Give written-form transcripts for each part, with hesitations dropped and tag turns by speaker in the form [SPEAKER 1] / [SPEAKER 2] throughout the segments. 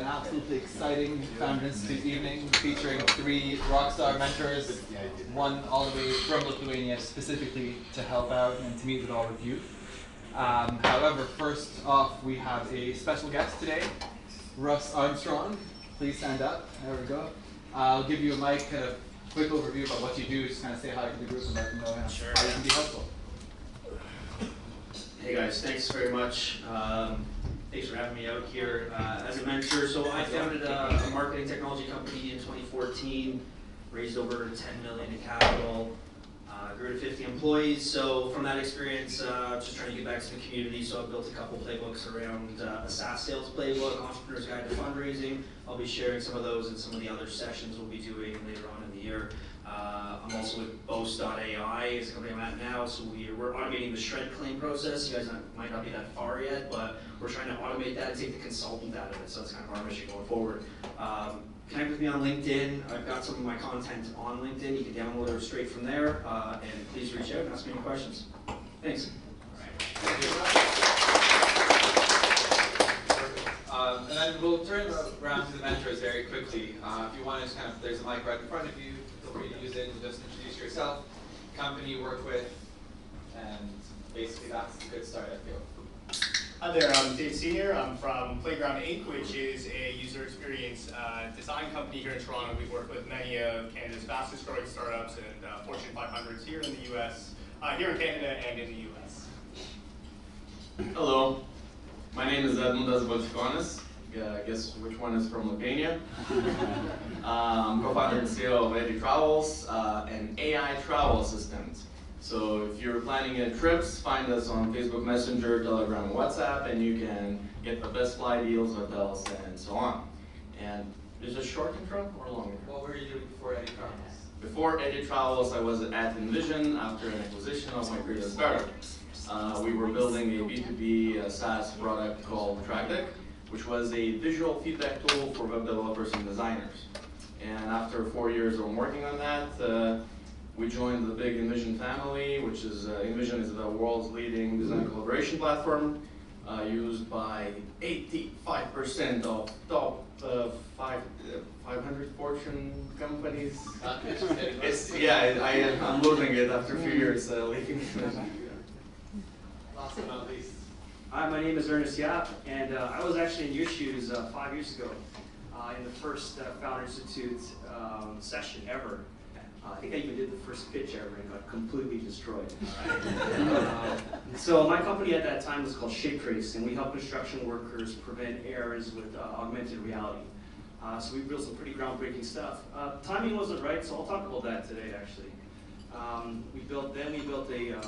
[SPEAKER 1] absolutely exciting Founder Institute evening featuring 3 rockstar mentors, one all the way from Lithuania specifically to help out and to meet with all of you. However, first off, we have a special guest today, Russ Armstrong. Please stand up. There we go. I'll give you a mic, kind of quick overview about what you do, just kind of say hi to the group and let them know how you can be helpful.
[SPEAKER 2] Hey guys, thanks very much. Thanks for having me out here as a mentor. So I founded a marketing technology company in 2014, raised over 10 million in capital, grew to 50 employees. So from that experience, just trying to get back to the community. So I built a couple playbooks around a SaaS sales playbook, Entrepreneur's Guide to Fundraising. I'll be sharing some of those in some of the other sessions we'll be doing later on in the year. I'm also with Boast.ai, is the company I'm at now, so we're automating the shred claim process. You guys might not be that far yet, but we're trying to automate that and take the consultant out of it, so that's kind of our mission going forward. Connect with me on LinkedIn. I've got some of my content on LinkedIn. You can download it straight from there, and please reach out and ask me any questions. Thanks.
[SPEAKER 1] And then we'll turn around to the mentors very quickly. If you want to kind of, there's a mic right in front of you. Feel free to use it and just introduce yourself, company you work with, and basically that's a good start, I feel.
[SPEAKER 3] Hi there, I'm Dave Senior. I'm from Playground Inc., which is a user experience design company here in Toronto. We work with many of Canada's fastest growing startups and Fortune 500s here in the US, here in Canada and in the US.
[SPEAKER 4] Hello, my name is Edmundas Balčikonis. Guess which one is from Lithuania. I'm co-founder and CEO of Eddie Travels, an AI travel assistant. So if you're planning trips, find us on Facebook Messenger, Telegram, and WhatsApp, and you can get the best flight deals, hotels, and so on. And is it a short intro or long intro?
[SPEAKER 1] What were you doing before Eddie Travels?
[SPEAKER 4] Before Eddie Travels, I was at Envision after an acquisition of my previous startup. We were building a B2B SaaS product called TrackDeck, which was a visual feedback tool for web developers and designers. And after 4 years of working on that, we joined the big Envision family, which is, Envision is the world's leading design collaboration platform, used by 85% of top 500 Fortune companies. I'm losing it after a few years leaving.
[SPEAKER 1] Last but not least.
[SPEAKER 5] Hi, my name is Ernest Yap, and I was actually in your shoes 5 years ago in the first Founder Institute session ever. I think I even did the first pitch ever and got completely destroyed. So my company at that time was called ShapeTrace, and we help construction workers prevent errors with augmented reality. So we built some pretty groundbreaking stuff. Timing wasn't right, so I'll talk about that today, actually. We built a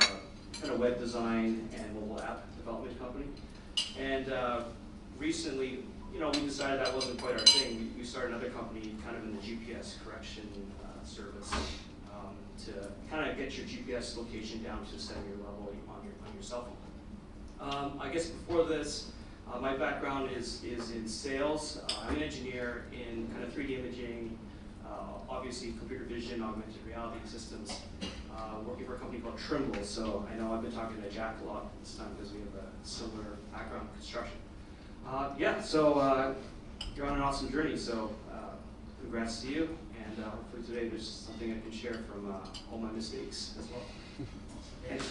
[SPEAKER 5] kind of web design and mobile app development company. And recently, we decided that wasn't quite our thing. We started another company kind of in the GPS correction service to kind of get your GPS location down to a centimeter level on your cell phone. I guess before this, my background is in sales. I'm an engineer in kind of 3D imaging, obviously computer vision, augmented reality systems, working for a company called Trimble. So I know I've been talking to Jack a lot this time because we have a similar background in construction. So you're on an awesome journey, so congrats to you, and hopefully today there's something I can share from all my mistakes as well. Thanks.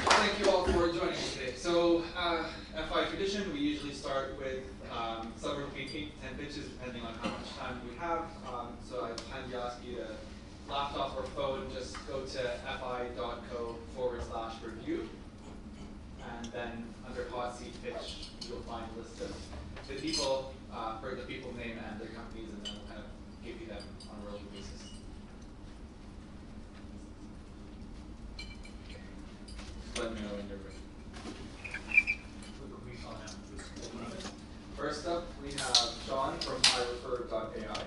[SPEAKER 1] Thank you all for joining us today. So, FI tradition, we usually start with somewhere between 8 to 10 pitches, depending on how much time we have. So I kindly ask you to, laptop or phone, just go to fi.co/review. And then under hot seat pitch, you'll find a list of the people, for the people's name and their companies, and then we'll kind of give you them on a rolling basis. Let me know when you're ready. First up, we have Sean from iRefer.ai,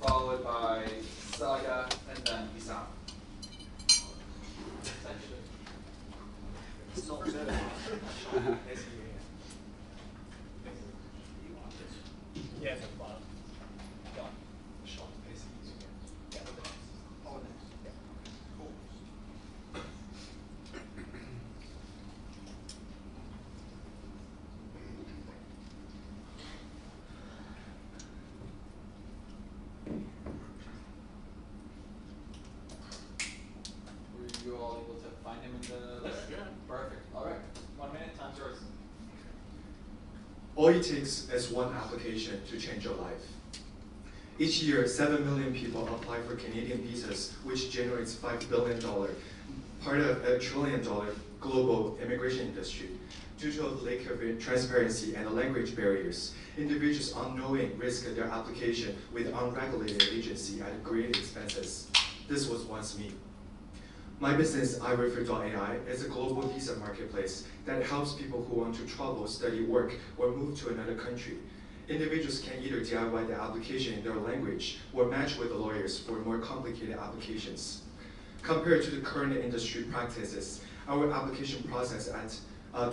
[SPEAKER 1] followed by Saga, and then Isam.
[SPEAKER 3] Yes.
[SPEAKER 1] Were you all able to find him in the list?
[SPEAKER 6] Yeah.
[SPEAKER 1] Perfect. All right. 1 minute. Time's yours.
[SPEAKER 6] All it takes is one application to change your life. Each year, 7 million people apply for Canadian visas, which generates $5 billion, part of a $1 trillion global immigration industry. Due to a lack of transparency and language barriers, individuals unknowing risk their application with unregulated agency at great expenses. This was once me. My business, iRefer.ai, is a global visa marketplace that helps people who want to travel, study, work, or move to another country. Individuals can either DIY the application in their language or match with the lawyers for more complicated applications. Compared to the current industry practices, our application process at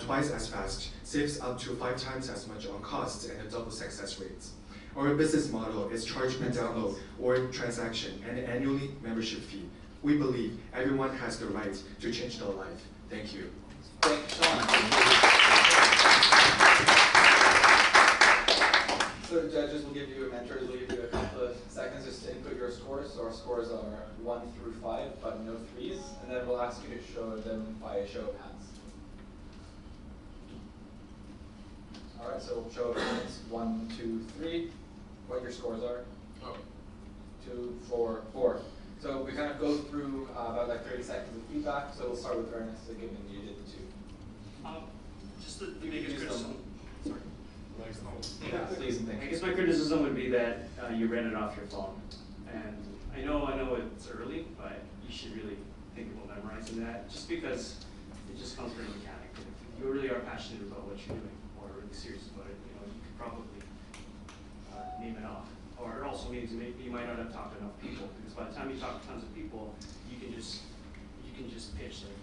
[SPEAKER 6] twice as fast, saves up to 5 times as much on costs and a double success rates. Our business model is charge per download or transaction and annually membership fee. We believe everyone has the right to change their life. Thank you.
[SPEAKER 1] Thank you, Sean. So the judges will give you, mentors will give you a couple of seconds just to input your scores. So our scores are 1 through 5, but no 3s. And then we'll ask you to show them by a show of hands. All right, so show of hands, 1, 2, 3. What your scores are? 2, 4, 4. So we kind of go through about like 30 seconds of feedback. So we'll start with Ernest, given you did the 2.
[SPEAKER 5] Just the biggest criticism. Sorry.
[SPEAKER 1] Yeah, please and thank
[SPEAKER 5] I
[SPEAKER 1] you.
[SPEAKER 5] guess my criticism would be that you ran it off your phone. And I know it's early, but you should really think about memorizing that, just because it just comes pretty mechanic. If you really are passionate about what you're doing, or really serious about it, you could probably name it off. Or it also means maybe you might not have talked to enough people, because by the time you talk to tons of people, you can just pitch like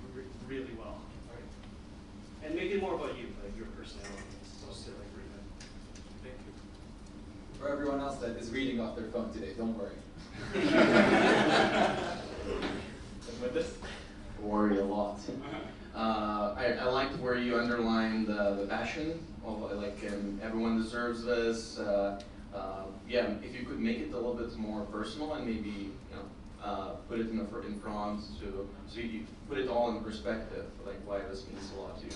[SPEAKER 5] really well. Right? And make it more about you, like your personality, as opposed to like reading it. Thank you.
[SPEAKER 1] For everyone else that is reading off their phone today, don't worry. And with this?
[SPEAKER 4] Worry a lot. I liked where you underlined the passion of like everyone deserves this. Yeah, if you could make it a little bit more personal and maybe put it in front so you put it all in perspective, like why this means a lot to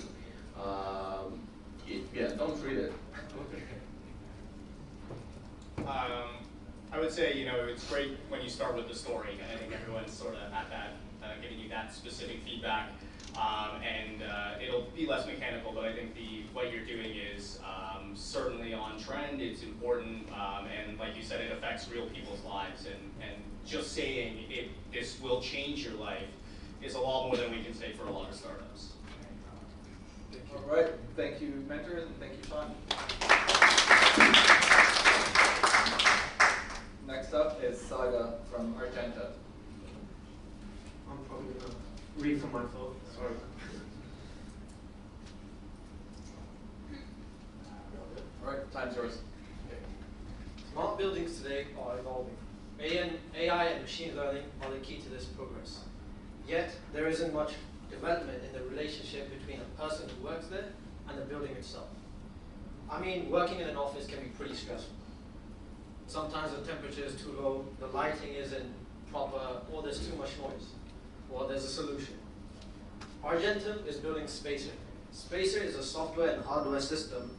[SPEAKER 4] you. Yeah, don't read it.
[SPEAKER 3] I would say, it's great when you start with the story. I think everyone's sort of at that, giving you that specific feedback. And it'll be less mechanical, but I think what you're doing is certainly on trend. It's important, and like you said, it affects real people's lives. And just saying this will change your life is a lot more than we can say for a lot of startups.
[SPEAKER 1] All right, thank you, mentors, and thank you, Sean. Next up is Saga from Argenta.
[SPEAKER 7] I'm probably gonna read from my phone. Sorry.
[SPEAKER 1] All right, time's yours.
[SPEAKER 7] Smart buildings today are evolving. AI and machine learning are the key to this progress. Yet, there isn't much development in the relationship between a person who works there and the building itself. I mean, working in an office can be pretty stressful. Sometimes the temperature is too low, the lighting isn't proper, or there's too much noise. Well, there's a solution. Argenta is building Spacer. Spacer is a software and hardware system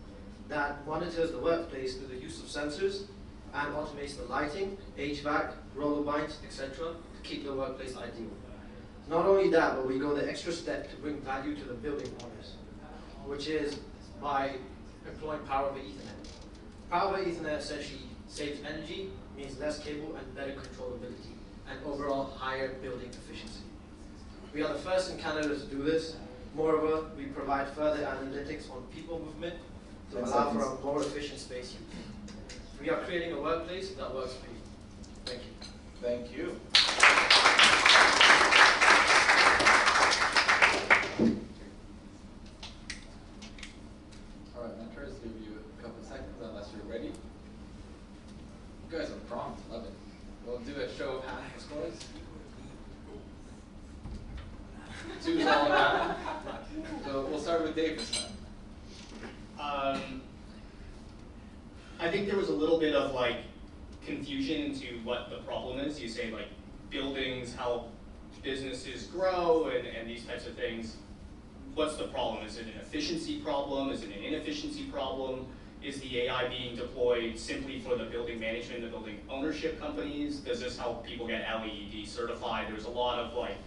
[SPEAKER 7] that monitors the workplace through the use of sensors and automates the lighting, HVAC, roller bikes, etc. to keep the workplace ideal. Not only that, but we go the extra step to bring value to the building owners, which is by employing Power over Ethernet. Power over Ethernet essentially saves energy, means less cable and better controllability, and overall higher building efficiency. We are the first in Canada to do this. Moreover, we provide further analytics on people movement to allow for a more efficient space use. We are creating a workplace that works for you. Thank you.
[SPEAKER 1] Thank you. All right, mentors, give you a couple seconds unless you're ready. You guys are prompt, love it. We'll do a show of hands for scores. 2's all around. So we'll start with Dave this time.
[SPEAKER 3] I think there was a little bit of confusion into what the problem is. You say like buildings help businesses grow and these types of things. What's the problem? Is it an efficiency problem? Is it an inefficiency problem? Is the AI being deployed simply for the building management, the building ownership companies? Does this help people get LEED certified? There's a lot of like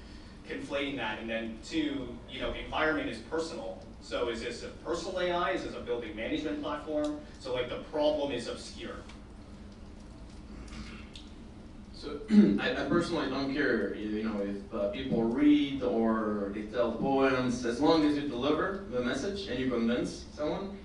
[SPEAKER 3] conflating that. And then two, you know, environment is personal. So is this a personal AI? Is this a building management platform? So like the problem is obscure.
[SPEAKER 4] So I personally don't care, you know, if people read or they tell poems, as long as you deliver the message and you convince someone,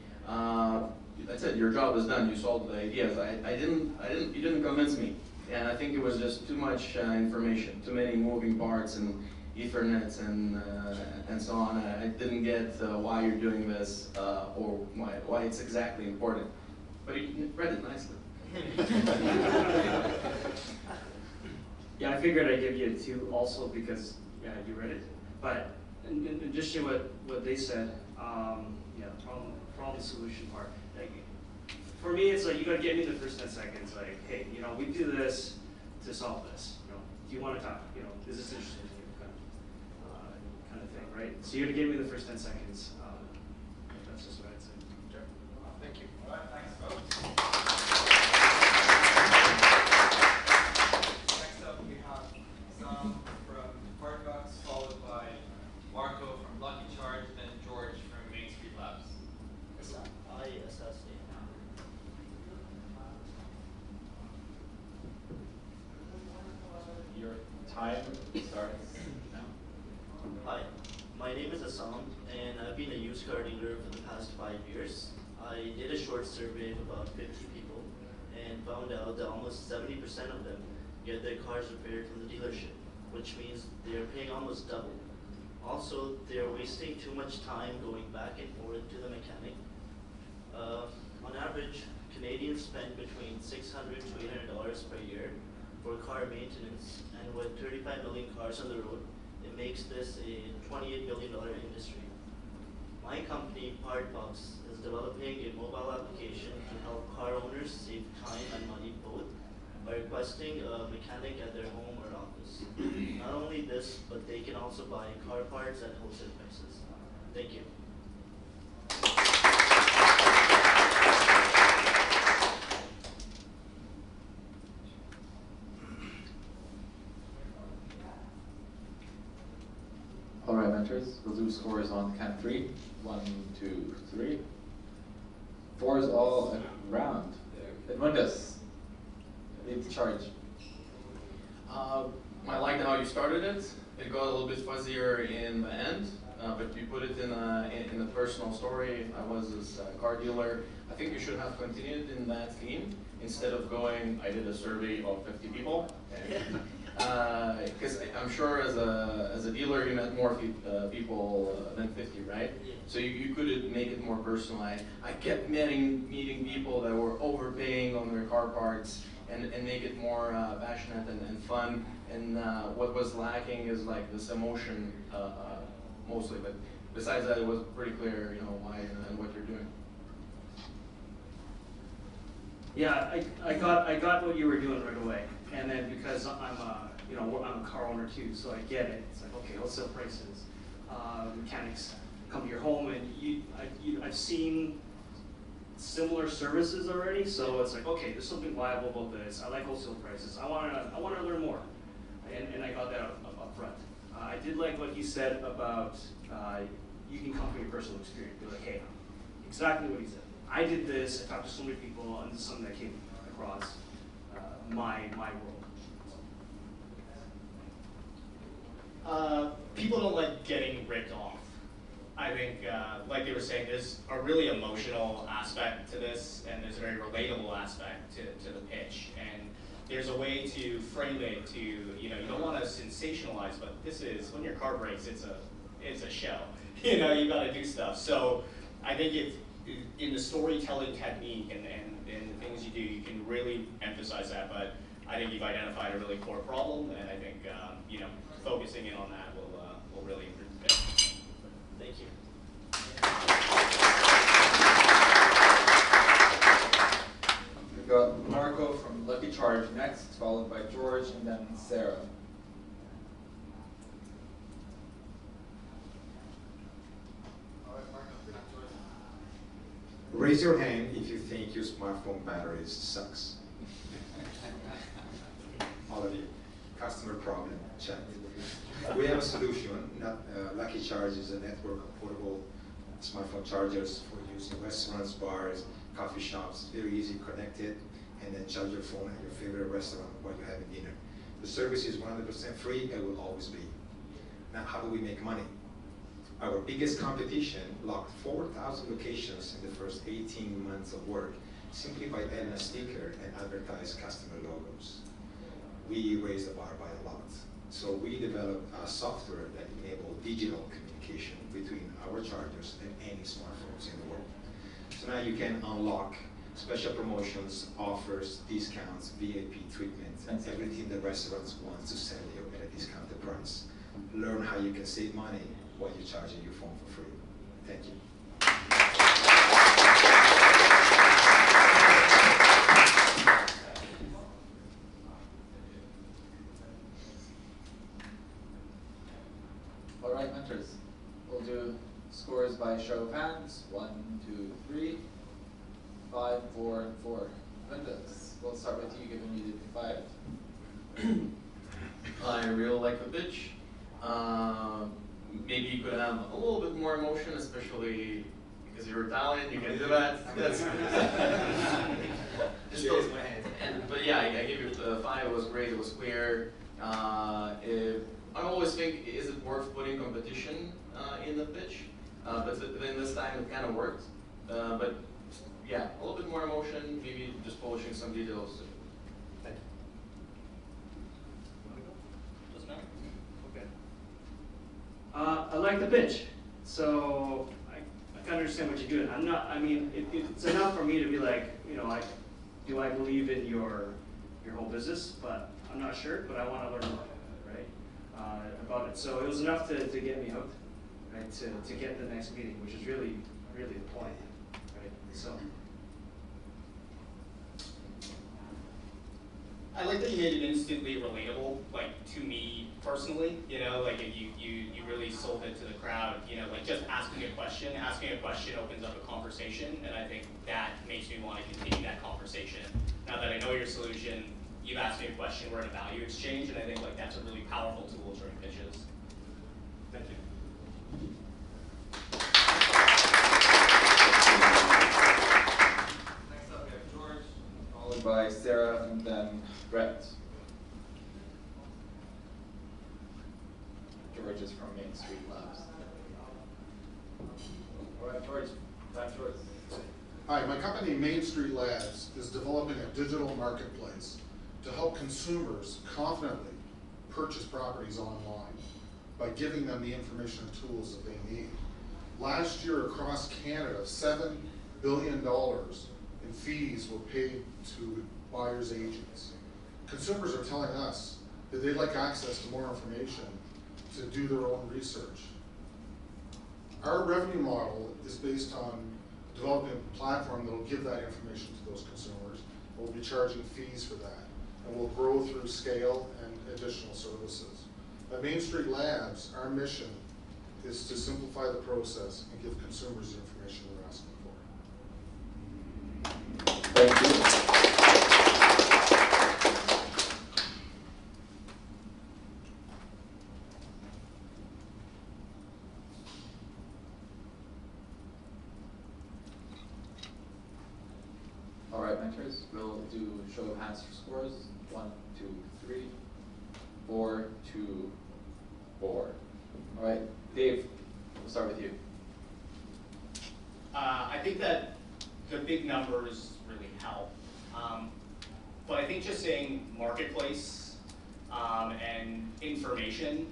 [SPEAKER 4] that's it. Your job is done. You solved the ideas. You didn't convince me, and I think it was just too much information, too many moving parts and Ethernets and so on. I didn't get why you're doing this or why it's exactly important. But you read it nicely.
[SPEAKER 5] Yeah, I figured I'd give you two also because, yeah, you read it. But in addition to what they said, yeah, problem solution part. Like, for me, it's like, you gotta get me the first 10 seconds, like, hey, you know, we do this to solve this. You know, do you wanna talk? You know, is this interesting to you? Kind of thing, right? So you gotta give me the first 10 seconds. That's just what I'd say.
[SPEAKER 1] Sure. Thank you. All right, thanks, folks. Next up, we have Sam from Parkbox, followed by Marco from Lucky Charge, then George from Main Street Labs.
[SPEAKER 8] Your time starts now.
[SPEAKER 9] Hi, my name is Assam, and I've been a used car dealer for the past 5 years. I did a short survey of about 50 people and found out that almost 70% of them get their cars repaired from the dealership, which means they are paying almost double. Also, they are wasting too much time going back and forth to the mechanic. On average, Canadians spend between $600 to $800 per year for car maintenance, and with 35 million cars on the road, it makes this a $28 billion industry. My company, Partbox, is developing a mobile application to help car owners save time and money both by requesting a mechanic at their home or office. Not only this, but they can also buy car parts at wholesale prices. Thank you.
[SPEAKER 8] All right, mentors, we'll do scores on count of 3. 1, 2, 3. 4 is all around. Edmundus, lead the charge.
[SPEAKER 4] I liked how you started it. It got a little bit fuzzier in the end, but you put it in a personal story. I was this car dealer. I think you should have continued in that theme instead of going, I did a survey of 50 people. Because I'm sure as a dealer you met more people than 50, right?
[SPEAKER 9] Yeah.
[SPEAKER 4] So you could make it more personalized. I kept meeting people that were overpaying on their car parts and make it more passionate and fun. And what was lacking is like this emotion mostly. But besides that, it was pretty clear, you know, why and what you're doing.
[SPEAKER 5] Yeah, I got what you were doing right away, and then because I'm a car owner too, so I get it. It's like, okay, wholesale prices, mechanics come to your home, and I've seen similar services already, so it's like, okay, there's something viable about this. I like wholesale prices. I want to learn more, and I got that up front. I did like what he said about you can come from your personal experience. Be like, hey, exactly what he said. I did this, I talked to so many people, and this is something that came across my world.
[SPEAKER 3] People don't like getting ripped off. I think, like they were saying, there's a really emotional aspect to this, and there's a very relatable aspect to the pitch. And there's a way to frame it to, you know, you don't want to sensationalize, but this is, when your car breaks, it's a show. You know, you got to do stuff. So I think if, in the storytelling technique and the things you do, you can really emphasize that. But I think you've identified a really core problem, and I think you know, focusing in on that will really improve the pitch.
[SPEAKER 9] Thank you.
[SPEAKER 8] We've got Marco from Lucky Charge. followed by George, and then Sarah.
[SPEAKER 10] Raise your hand if you think your smartphone battery sucks. All of you. Customer problem, check. We have a solution. Lucky Charge is a network of portable smartphone chargers for use in restaurants, bars, coffee shops. Very easy, connected, and then charge your phone at your favorite restaurant while you're having dinner. The service is 100% free and will always be. Now, how do we make money? Our biggest competition locked 4,000 locations in the first 18 months of work simply by adding a sticker and advertise customer logos. We raised the bar by a lot. So we developed a software that enabled digital communication between our chargers and any smartphones in the world. So now you can unlock special promotions, offers, discounts, VIP treatments, and everything the restaurants want to sell you at a discounted price. Learn how you can save money while you're charging your phone for free. Thank you.
[SPEAKER 8] All right, mentors. We'll do scores by show of hands. 1, 2, 3, 5, 4, and 4. Lindas, we'll start with you, given you did 5.
[SPEAKER 4] I really like the pitch. Maybe you could have a little bit more emotion, especially because you're Italian. You can do that. That's just those my hands. But yeah, I gave it 5. It was great. It was clear. I always think, is it worth putting competition in the pitch? But then this time it kind of worked. But yeah, a little bit more emotion. Maybe just polishing some details.
[SPEAKER 3] Thank you. Okay.
[SPEAKER 5] I like the pitch, so I kind of understand what you're doing. I'm not. I mean, it's enough for me to be like, you know, like, do I believe in your whole business? But I'm not sure. But I want to learn more, right, about it. So it was enough to get me hooked, right? To get the next meeting, which is really the point, right? So.
[SPEAKER 3] I like that you made it instantly relatable, like to me personally. You know, like you really sold it to the crowd. You know, like just asking a question opens up a conversation, and I think that makes me want to continue that conversation. Now that I know your solution, you've asked me a question, we're in a value exchange, and I think like that's a really powerful tool during pitches. Thank you.
[SPEAKER 8] Next up, we have George, followed by Sarah, and then Brett. George is from Main Street Labs. All right, George, back to yours.
[SPEAKER 11] Hi, my company Main Street Labs is developing a digital marketplace to help consumers confidently purchase properties online by giving them the information and tools that they need. Last year across Canada, $7 billion in fees were paid to buyers' agents. Consumers are telling us that they'd like access to more information to do their own research. Our revenue model is based on developing a platform that will give that information to those consumers. We'll be charging fees for that, and we'll grow through scale and additional services. At Main Street Labs, our mission is to simplify the process and give consumers the information they're asking for.
[SPEAKER 8] Thank you. All right, mentors, we'll do show of hands for scores. 1, 2, 3, 4, 2, 4. All right, Dave, we'll start with you.
[SPEAKER 3] I think that the big numbers really help. But I think just saying marketplace and information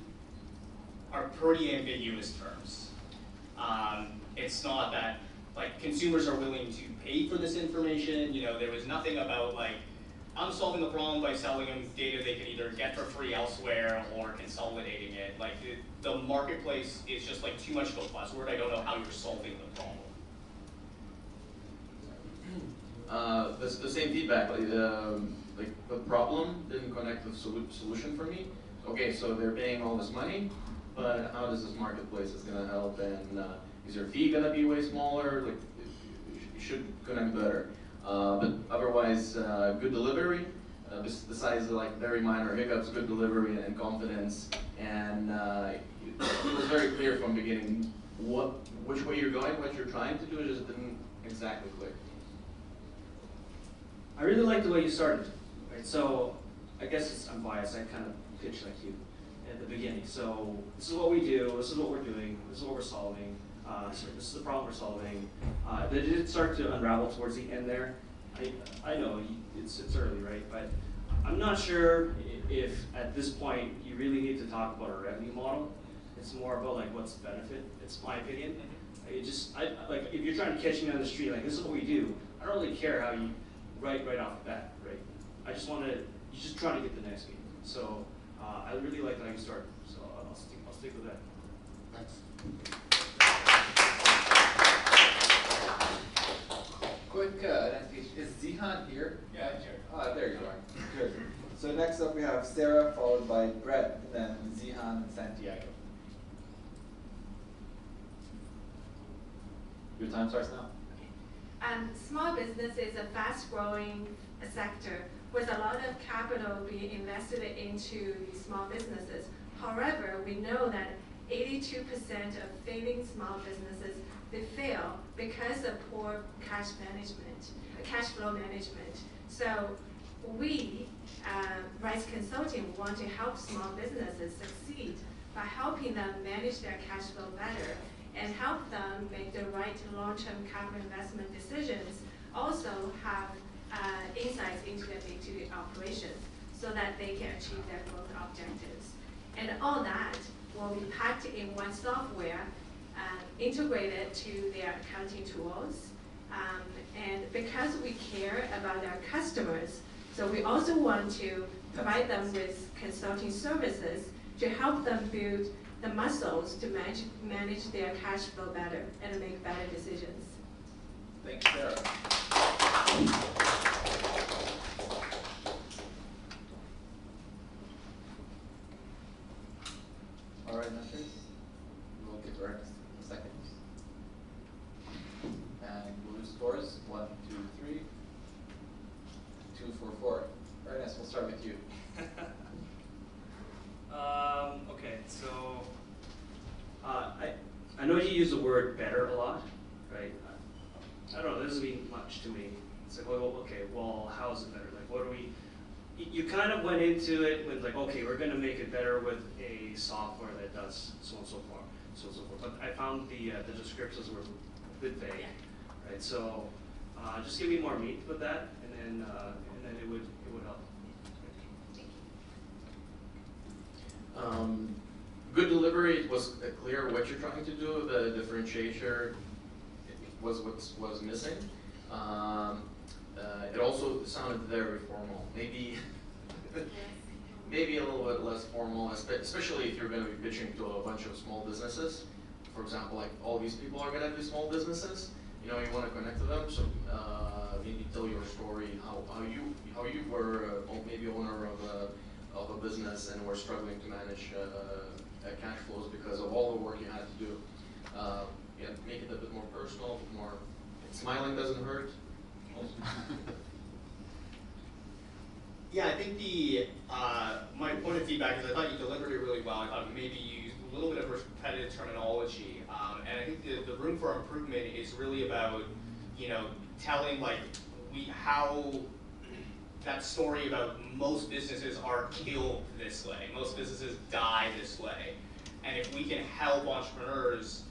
[SPEAKER 3] are pretty ambiguous terms. It's not that like consumers are willing to pay for this information. You know, there was nothing about like, I'm solving the problem by selling them data they can either get for free elsewhere or consolidating it. Like the marketplace is just like too much of a buzzword. I don't know how you're solving the problem.
[SPEAKER 4] The same feedback. like the problem didn't connect with solution for me. Okay, so they're paying all this money, but how does this marketplace is gonna help, and is your fee gonna be way smaller? Like, you should connect better. But otherwise, good delivery. Besides like very minor hiccups, good delivery and confidence, and it was very clear from the beginning which way you're going, what you're trying to do. It just didn't exactly click.
[SPEAKER 5] I really like the way you started, right? So I guess I'm biased. I kind of pitched like you at the beginning. So this is what we do. This is what we're doing. This is what we're solving. So this is the problem we're solving. They did start to unravel towards the end there. I know it's early, right? But I'm not sure if at this point you really need to talk about a revenue model. It's more about like what's the benefit. It's my opinion. Like if you're trying to catch me on the street, like this is what we do. I don't really care how you right off the bat, right? I just want to. You're just trying to get the next game. So I really like how you start. So I'll stick with that.
[SPEAKER 11] Thanks.
[SPEAKER 8] Quick identification. Is Zihan here?
[SPEAKER 3] Yeah, sure.
[SPEAKER 8] There you are. Good. So next up we have Sarah, followed by Brett, and then Zihan and Santiago. Your time starts now.
[SPEAKER 12] Small business is a fast-growing sector with a lot of capital being invested into these small businesses. However, we know that 82% of failing small businesses, they fail because of poor cash flow management. So we, Rice Consulting, want to help small businesses succeed by helping them manage their cash flow better and help them make the right long-term capital investment decisions, also have insights into their day-to-day operations so that they can achieve their growth objectives. And all that will be packed in one software, integrated to their accounting tools. And because we care about our customers, so we also want to provide them with consulting services to help them build the muscles to manage their cash flow better and make better decisions.
[SPEAKER 8] Thanks, Sarah. All right, mentors. We'll get Ernest in a second. And we'll do scores. 1, 2, 3. 2, 4, 4. Ernest, we'll start with you.
[SPEAKER 5] Okay, so I know you use the word better a lot, right? I don't know, this doesn't mean much to me. It's like, well, okay, well, how is it better? Like, what do we, you kind of went into it with like, okay, we're going to make it better with a software that does so and so forth. But I found the descriptions were a bit vague, right? So just give me more meat with that, and then it would help.
[SPEAKER 4] Good delivery, it was clear what you're trying to do. The differentiator was what was missing. It also sounded very formal. Maybe a little bit less formal, especially if you're going to be pitching to a bunch of small businesses. For example, like all these people are going to be small businesses. You know, you want to connect to them, so maybe tell your story, how you were maybe owner of a business and were struggling to manage cash flows because of all the work you had to do. Yeah, make it a bit more personal, a bit more. Smiling doesn't hurt.
[SPEAKER 3] Yeah, I think my point of feedback is I thought you delivered it really well. I thought maybe you used a little bit of repetitive terminology, and I think the room for improvement is really about, you know, telling like how that story about most businesses are killed this way, most businesses die this way, and if we can help entrepreneurs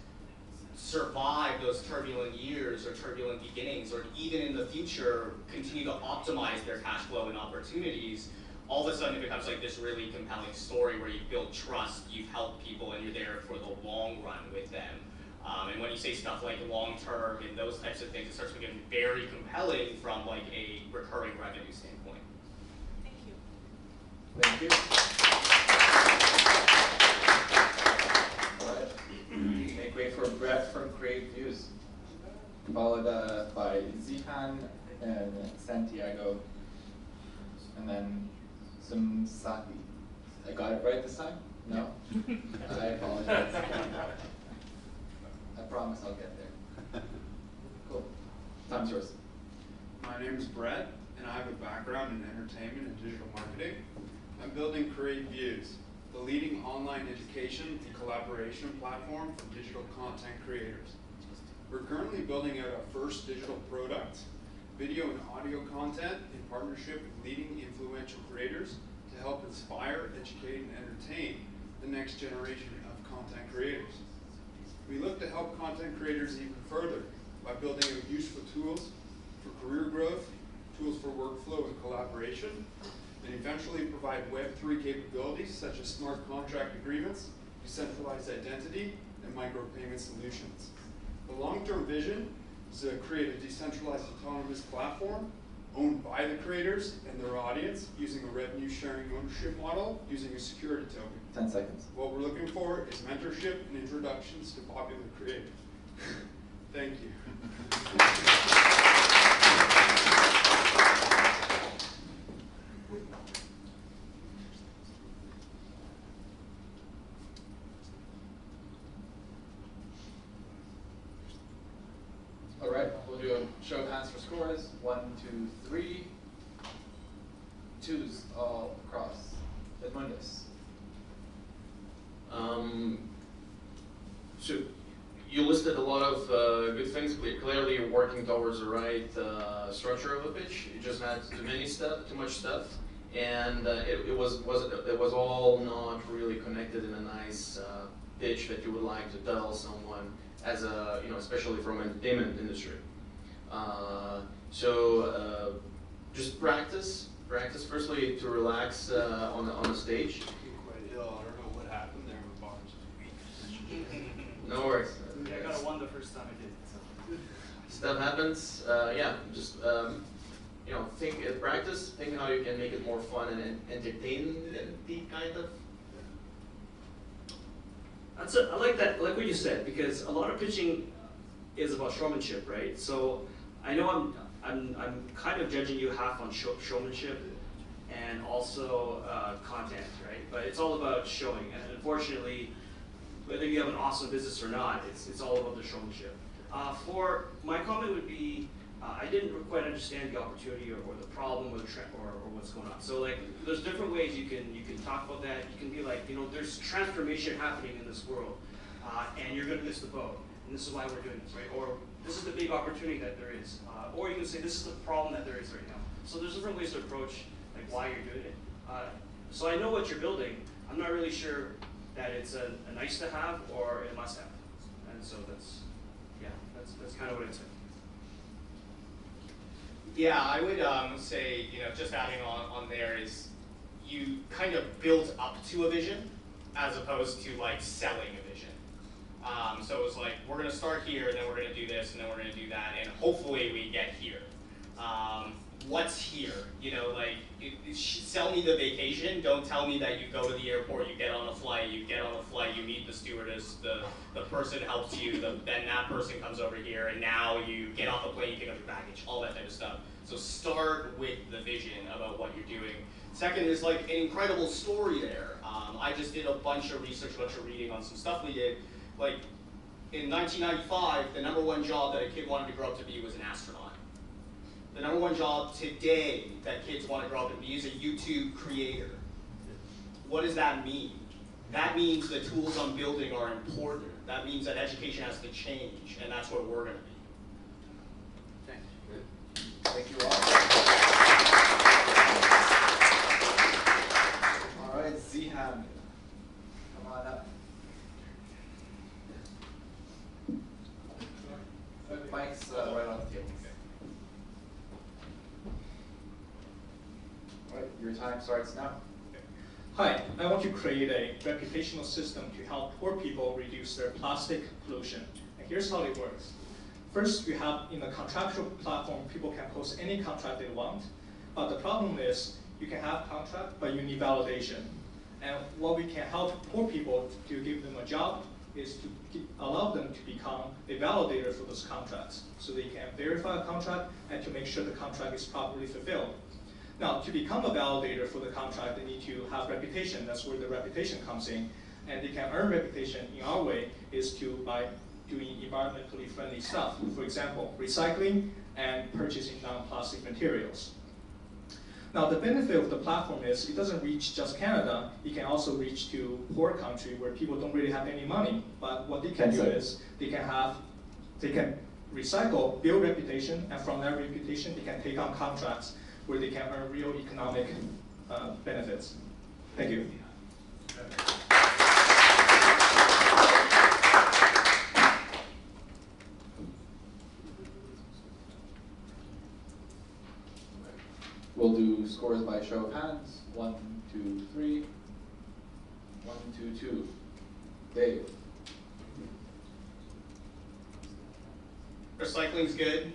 [SPEAKER 3] survive those turbulent years or turbulent beginnings, or even in the future continue to optimize their cash flow and opportunities, all of a sudden it becomes like this really compelling story where you've built trust, you've helped people, and you're there for the long run with them. And when you say stuff like long term and those types of things, it starts becoming very compelling from like a recurring revenue standpoint.
[SPEAKER 12] Thank you.
[SPEAKER 8] Thank you. All right. Make way for Brett from Create Views, followed by Zihan and Santiago. And then some sake. I got it right this time? No? I apologize. I promise I'll get there. Cool. Time's yours.
[SPEAKER 13] My name is Brett, and I have a background in entertainment and digital marketing. I'm building Create Views, the leading online education and collaboration platform for digital content creators. We're currently building out our first digital product, video and audio content in partnership with leading influential creators to help inspire, educate, and entertain the next generation of content creators. We look to help content creators even further by building out useful tools for career growth, tools for workflow and collaboration, and eventually provide Web3 capabilities such as smart contract agreements, decentralized identity, and micropayment solutions. The long-term vision is to create a decentralized autonomous platform owned by the creators and their audience using a revenue sharing ownership model using a security token.
[SPEAKER 8] 10 seconds.
[SPEAKER 13] What we're looking for is mentorship and introductions to popular creators. Thank you.
[SPEAKER 8] All right, we'll do a show of hands for scores. 1, 2, 3. Twos all across. Edmundus.
[SPEAKER 4] So you listed a lot of good things. Clearly, you're working towards the right structure of a pitch. You just had too much stuff, and it was all not really connected in a nice pitch that you would like to tell someone as a especially from entertainment industry. Just practice firstly to relax on the stage.
[SPEAKER 13] Quite ill. I don't know what happened there with bars.
[SPEAKER 4] No worries.
[SPEAKER 5] I got a 1 the first time I did it. So.
[SPEAKER 4] Stuff happens. Yeah, just practice. Think how you can make it more fun and entertaining, kind of.
[SPEAKER 5] I like that. I like what you said, because a lot of pitching is about showmanship, right? So I know I'm kind of judging you half on showmanship and also content, right? But it's all about showing, and unfortunately, whether you have an awesome business or not, it's all about the showmanship. For my comment would be, I didn't quite understand the opportunity or the problem or the trend or what's going on. So like, there's different ways you can talk about that. You can be like, there's transformation happening in this world, and you're going to miss the boat, and this is why we're doing this, right? Or this is the big opportunity that there is, or you can say this is the problem that there is right now. So there's different ways to approach like why you're doing it. So I know what you're building. I'm not really sure that it's a nice to have or a must have, and so that's kind of what it's.
[SPEAKER 3] Yeah, I would say, just adding on there is you kind of build up to a vision as opposed to like selling a vision. So it was like, we're going to start here, and then we're going to do this, and then we're going to do that, and hopefully we get here. What's here? Sell me the vacation. Don't tell me that you go to the airport, you get on a flight, you meet the stewardess, the person helps you, then that person comes over here, and now you get off the plane, you pick up your baggage, all that type of stuff. So start with the vision about what you're doing. Second is like an incredible story there. I just did a bunch of research, a bunch of reading on some stuff we did. Like in 1995, the #1 job that a kid wanted to grow up to be was an astronaut. The #1 job today that kids want to grow up and be is a YouTube creator. What does that mean? That means the tools I'm building are important. That means that education has to change, and that's what we're going to be.
[SPEAKER 8] Thank you all. All right, Zihan, come on up. Mike's right on the table. All right, your time starts now.
[SPEAKER 14] Hi, I want to create a reputational system to help poor people reduce their plastic pollution. And here's how it works. First, we have in the contractual platform, people can post any contract they want. But the problem is, you can have contract, but you need validation. And what we can help poor people to give them a job is to allow them to become a validator for those contracts. So they can verify a contract and to make sure the contract is properly fulfilled. Now, to become a validator for the contract, they need to have reputation. That's where the reputation comes in. And they can earn reputation in our way is by doing environmentally friendly stuff. For example, recycling and purchasing non-plastic materials. Now, the benefit of the platform is it doesn't reach just Canada. It can also reach to poor country where people don't really have any money. But what they can do is they can recycle, build reputation, and from that reputation, they can take on contracts where they can earn real economic benefits. Thank you.
[SPEAKER 8] We'll do scores by show of hands. 1, 2, 3. 1, 2, 2. Dave.
[SPEAKER 3] Recycling's good.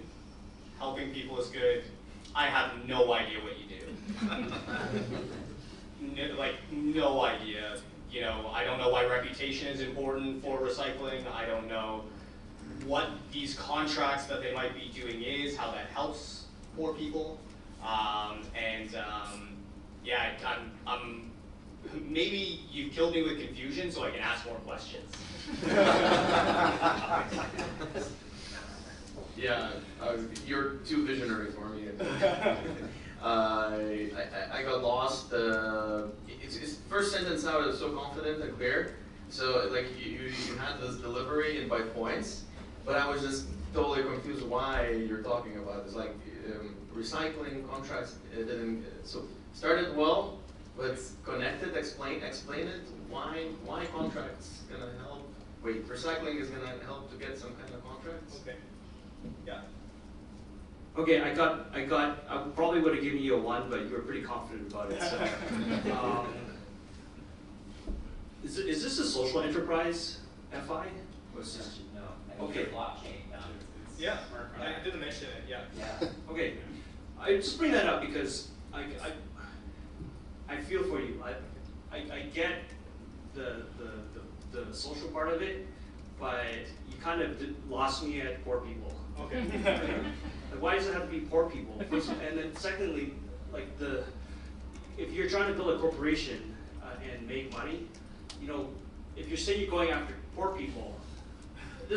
[SPEAKER 3] Helping people is good. I have no idea what you do. No idea. You know, I don't know why reputation is important for recycling. I don't know what these contracts that they might be doing is, how that helps poor people. Yeah, I'm maybe you've killed me with confusion, so I can ask more questions.
[SPEAKER 4] Yeah, you're too visionary for me. I got lost. It's first sentence out is so confident and clear. So like you had this delivery and by points, but I was just totally confused why you're talking about this. Like recycling contracts didn't so started well, but connected. Explain it. Why contracts gonna help? Wait, recycling is gonna help to get some kind of contracts.
[SPEAKER 14] Okay. Yeah.
[SPEAKER 5] Okay, I probably would have given you a 1, but you were pretty confident about it. So, is this a social enterprise, FI?
[SPEAKER 2] No.
[SPEAKER 5] Okay.
[SPEAKER 2] Blockchain.
[SPEAKER 14] Yeah, I didn't mention it, yeah.
[SPEAKER 5] Okay, I just bring that up because I feel for you. I get the social part of it, but you kind of lost me at poor people.
[SPEAKER 14] Okay.
[SPEAKER 5] Like, why does it have to be poor people? First, and then secondly, like if you're trying to build a corporation and make money, you know, if you're saying you're going after poor people, it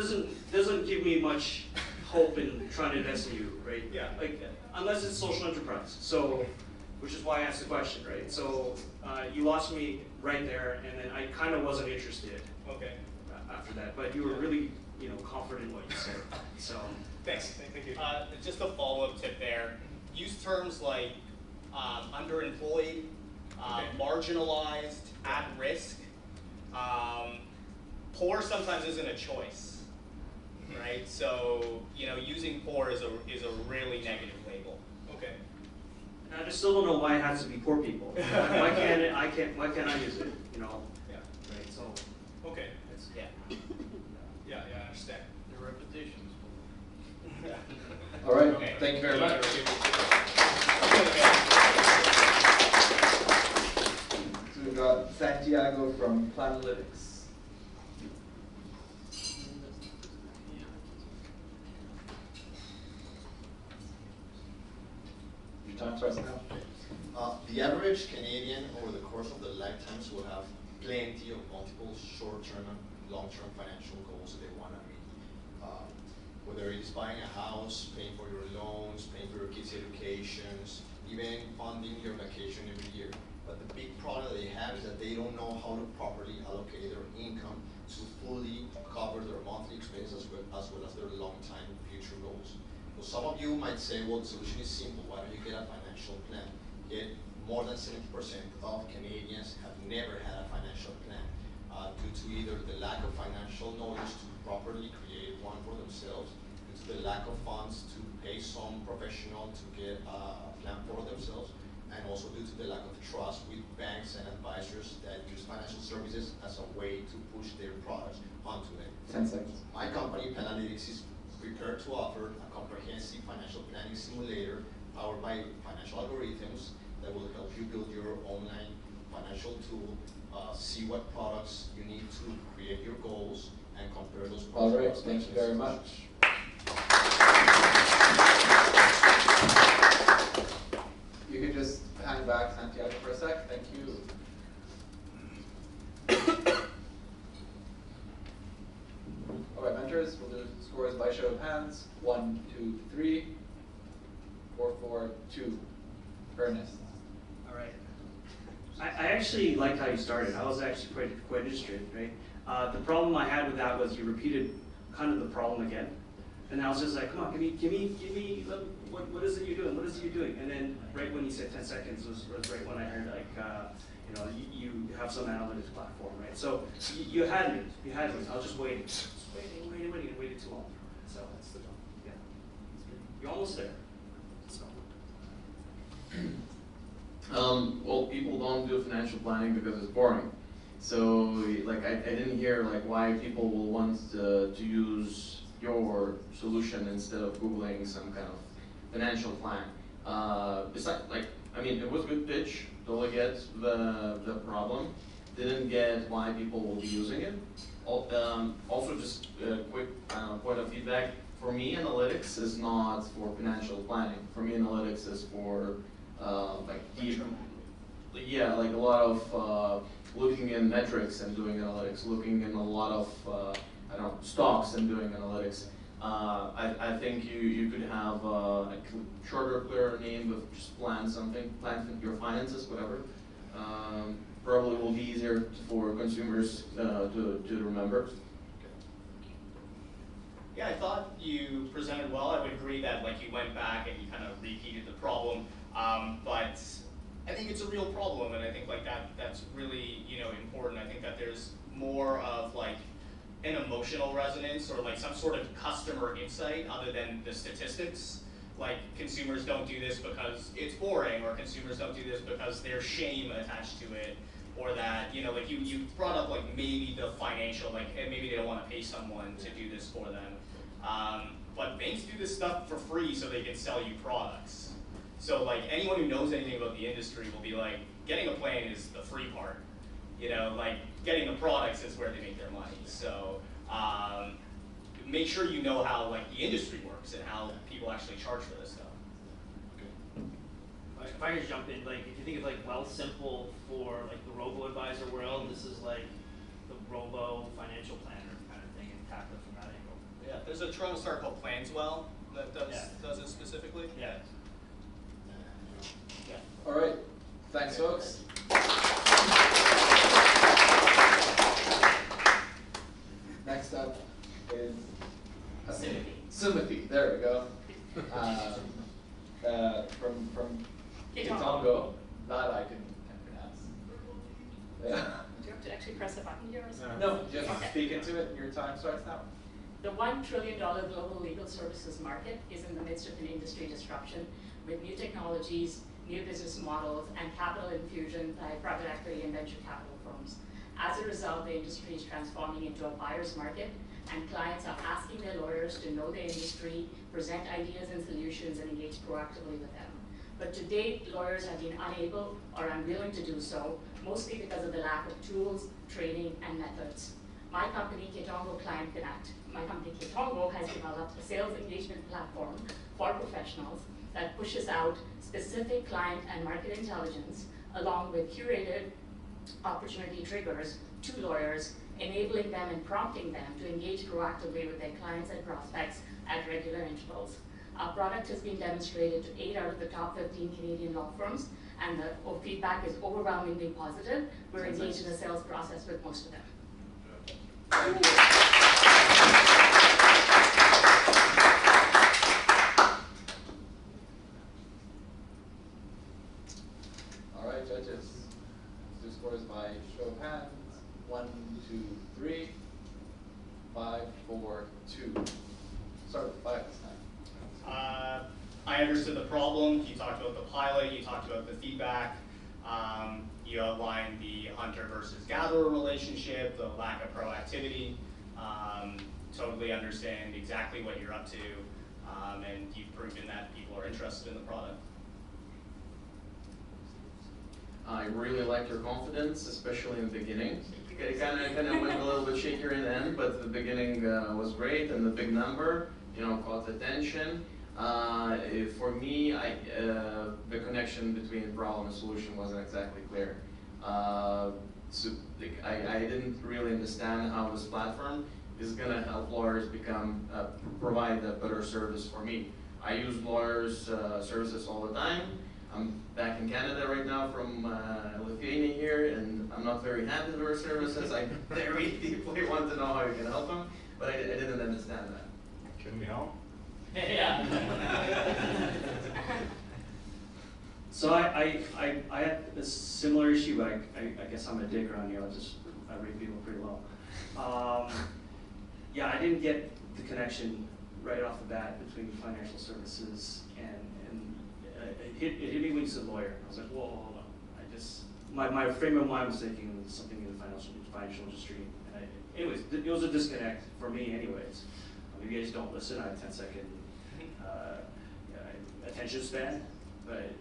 [SPEAKER 5] doesn't give me much hope in trying to invest in you, right?
[SPEAKER 14] Yeah.
[SPEAKER 5] Like, unless it's social enterprise. So, which is why I asked the question, right? So, you lost me right there, and then I kind of wasn't interested.
[SPEAKER 14] Okay.
[SPEAKER 5] After that, but you were really, you know, confident in what you said. So,
[SPEAKER 14] thanks. Thank you.
[SPEAKER 3] Just a follow-up tip there. Use terms like underemployed, marginalized, at risk. Poor sometimes isn't a choice, right? So you know, using poor is a really negative label.
[SPEAKER 14] Okay.
[SPEAKER 5] And I just still don't know why it has to be poor people. Why can't I use it? You know.
[SPEAKER 14] Yeah.
[SPEAKER 5] Right. So.
[SPEAKER 14] Okay.
[SPEAKER 3] Yeah.
[SPEAKER 14] Yeah, I understand.
[SPEAKER 2] Their reputations.
[SPEAKER 8] All right.
[SPEAKER 3] Okay.
[SPEAKER 8] Thank you very much. So we've got Santiago from Planalytics. Your time starts now.
[SPEAKER 15] The average Canadian over the course of their lifetimes will have plenty of multiple short-term and long-term financial goals that they want to meet. Whether it is buying a house, paying for your loans, paying for your kids' educations, even funding your vacation every year. But the big problem that they have is that they don't know how to properly allocate their income to fully cover their monthly expenses as well as their long-time future goals. So some of you might say, well, the solution is simple. Why don't you get a financial plan? Yet more than 70% of Canadians have never had a financial plan due to either the lack of financial knowledge to properly create one for themselves, due to the lack of funds to pay some professional to get a plan for themselves, and also due to the lack of trust with banks and advisors that use financial services as a way to push their products onto them.
[SPEAKER 8] 10 seconds.
[SPEAKER 15] My company, Planalytics, is prepared to offer a comprehensive financial planning simulator powered by financial algorithms that will help you build your online financial tool, see what products you need to create your goals, and compare those products.
[SPEAKER 8] All right, thank you very much. You can just you back, Santiago, for a sec. Thank you. All right, mentors, we'll do scores by show of hands. 1, 2, 3, 4, 4, 2. Ernest.
[SPEAKER 5] All right. I actually liked how you started. I was actually quite interested, right? The problem I had with that was you repeated kind of the problem again. And I was just like, come on, give me, what is it you're doing? What is it you're doing? And then right when you said 10 seconds was right when I heard like, you know, you have some analytics platform, right? So you had me. I was just waiting. You waited too long. So yeah, you're almost there. So.
[SPEAKER 4] Well, people don't do financial planning because it's boring. So, like, I didn't hear like why people will want to use your solution instead of Googling some kind of financial plan. Besides, like, I mean, it was a good pitch. Totally get the problem. Didn't get why people will be using it. Also, just a quick point of feedback. For me, analytics is not for financial planning. For me, analytics is for like deep, yeah, like a lot of looking in metrics and doing analytics, looking in a lot of I don't know, stocks and doing analytics. I think you could have a shorter, clearer name of just plan something, plan your finances, whatever. Probably will be easier for consumers to remember.
[SPEAKER 3] Yeah, I thought you presented well. I would agree that like you went back and you kind of repeated the problem, but I think it's a real problem, and I think like that's really important. I think that there's more of like an emotional resonance or like some sort of customer insight other than the statistics. Like consumers don't do this because it's boring, or consumers don't do this because there's shame attached to it, or that like you brought up like maybe the financial, like maybe they don't want to pay someone to do this for them. But banks do this stuff for free so they can sell you products. So like anyone who knows anything about the industry will be like, getting a plan is the free part. Like getting the products is where they make their money. So make sure you know how like the industry works and how people actually charge for this stuff.
[SPEAKER 2] If I could just jump in, like if you think of like Wealthsimple for like the robo-advisor world, this is like the robo financial planner kind of thing, and tackle it from that angle.
[SPEAKER 3] Yeah, there's a Toronto startup called Planswell that does it specifically.
[SPEAKER 2] Yeah.
[SPEAKER 3] Yeah.
[SPEAKER 8] All right. Thanks, folks. Next up is Sumati. There we go. From Kitongo. That I can pronounce. Yeah.
[SPEAKER 16] Do you have to actually press a button here or something?
[SPEAKER 8] No, just speak into it and your time starts now.
[SPEAKER 16] The $1 trillion global legal services market is in the midst of an industry disruption with new technologies, new business models, and capital infusion by private equity and venture capital firms. As a result, the industry is transforming into a buyer's market, and clients are asking their lawyers to know the industry, present ideas and solutions, and engage proactively with them. But to date, lawyers have been unable or unwilling to do so, mostly because of the lack of tools, training, and methods. My company, Kitongo Client Connect, has developed a sales engagement platform for professionals that pushes out specific client and market intelligence along with curated opportunity triggers to lawyers, enabling them and prompting them to engage proactively with their clients and prospects at regular intervals. Our product has been demonstrated to 8 out of the top 15 Canadian law firms, and the feedback is overwhelmingly positive. We're engaged in a sales process with most of them.
[SPEAKER 8] All right, judges. Let's do scores by show of hands. 1, 2, 3, 5, 4, 2. Start with 5 this time.
[SPEAKER 3] I understood the problem. You talked about the pilot. You talked about the feedback. You outlined the hunter versus gatherer relationship, the lack of proactivity. Totally understand exactly what you're up to, and you've proven that people are interested in the product.
[SPEAKER 4] I really liked your confidence, especially in the beginning. It kind of went a little bit shakier in the end, but the beginning was great, and the big number, caught attention. For me, the connection between problem and solution wasn't exactly clear. So I didn't really understand how this platform is going to help lawyers provide a better service for me. I use lawyers' services all the time. I'm back in Canada right now from Lithuania here, and I'm not very happy with their services. I very deeply want to know how you can help them, but I didn't understand that.
[SPEAKER 17] Can we help?
[SPEAKER 16] Yeah.
[SPEAKER 5] So I had a similar issue, but I guess I'm a dick around here. I rate people pretty low. Yeah, I didn't get the connection right off the bat between financial services and it hit me when you said lawyer. I was like, whoa, hold on. My frame of mind was thinking something in the financial industry. And anyways, it was a disconnect for me anyways. Maybe I just don't listen. I have 10-second attention span. But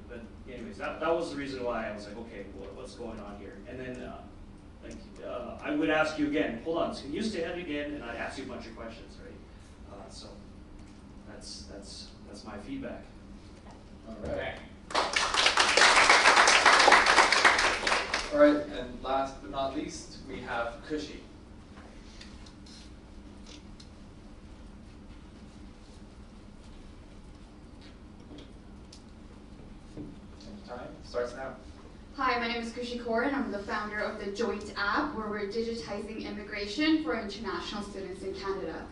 [SPEAKER 5] anyways, that was the reason why I was like, okay, what's going on here? And then I would ask you again, hold on, can you say that again? And I'd ask you a bunch of questions, right? So that's my feedback.
[SPEAKER 8] All right. All right, and last but not least, we have Cushy. Time starts now.
[SPEAKER 18] Hi, my name is Kushi Kaur, and I'm the founder of the Joint app, where we're digitizing immigration for international students in Canada.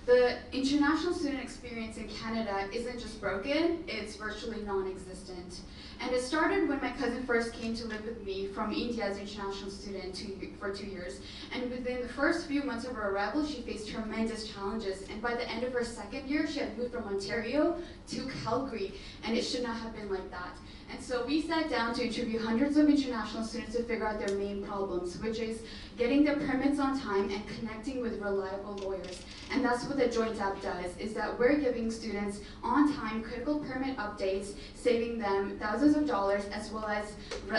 [SPEAKER 18] The international student experience in Canada isn't just broken, it's virtually non-existent. And it started when my cousin first came to live with me from India as an international student for 2 years. And within the first few months of her arrival, she faced tremendous challenges. And by the end of her second year, she had moved from Ontario to Calgary, and it should not have been like that. And so we sat down to interview hundreds of international students to figure out their main problems, which is getting their permits on time and connecting with reliable lawyers. And that's what the Joint app does, is that we're giving students on-time critical permit updates, saving them thousands of dollars, as well as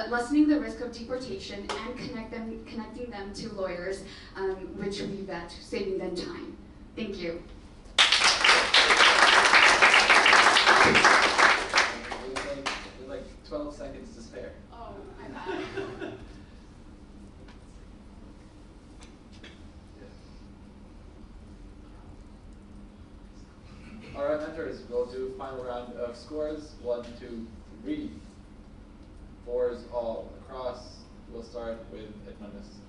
[SPEAKER 18] lessening the risk of deportation and connecting them to lawyers, which we vet, saving them time. Thank you.
[SPEAKER 8] Like 12 seconds to spare.
[SPEAKER 18] Oh, my bad.
[SPEAKER 8] All right, mentors, we'll do final round of scores. 1, 2, 3. 4s all across. We'll start with Edmundus.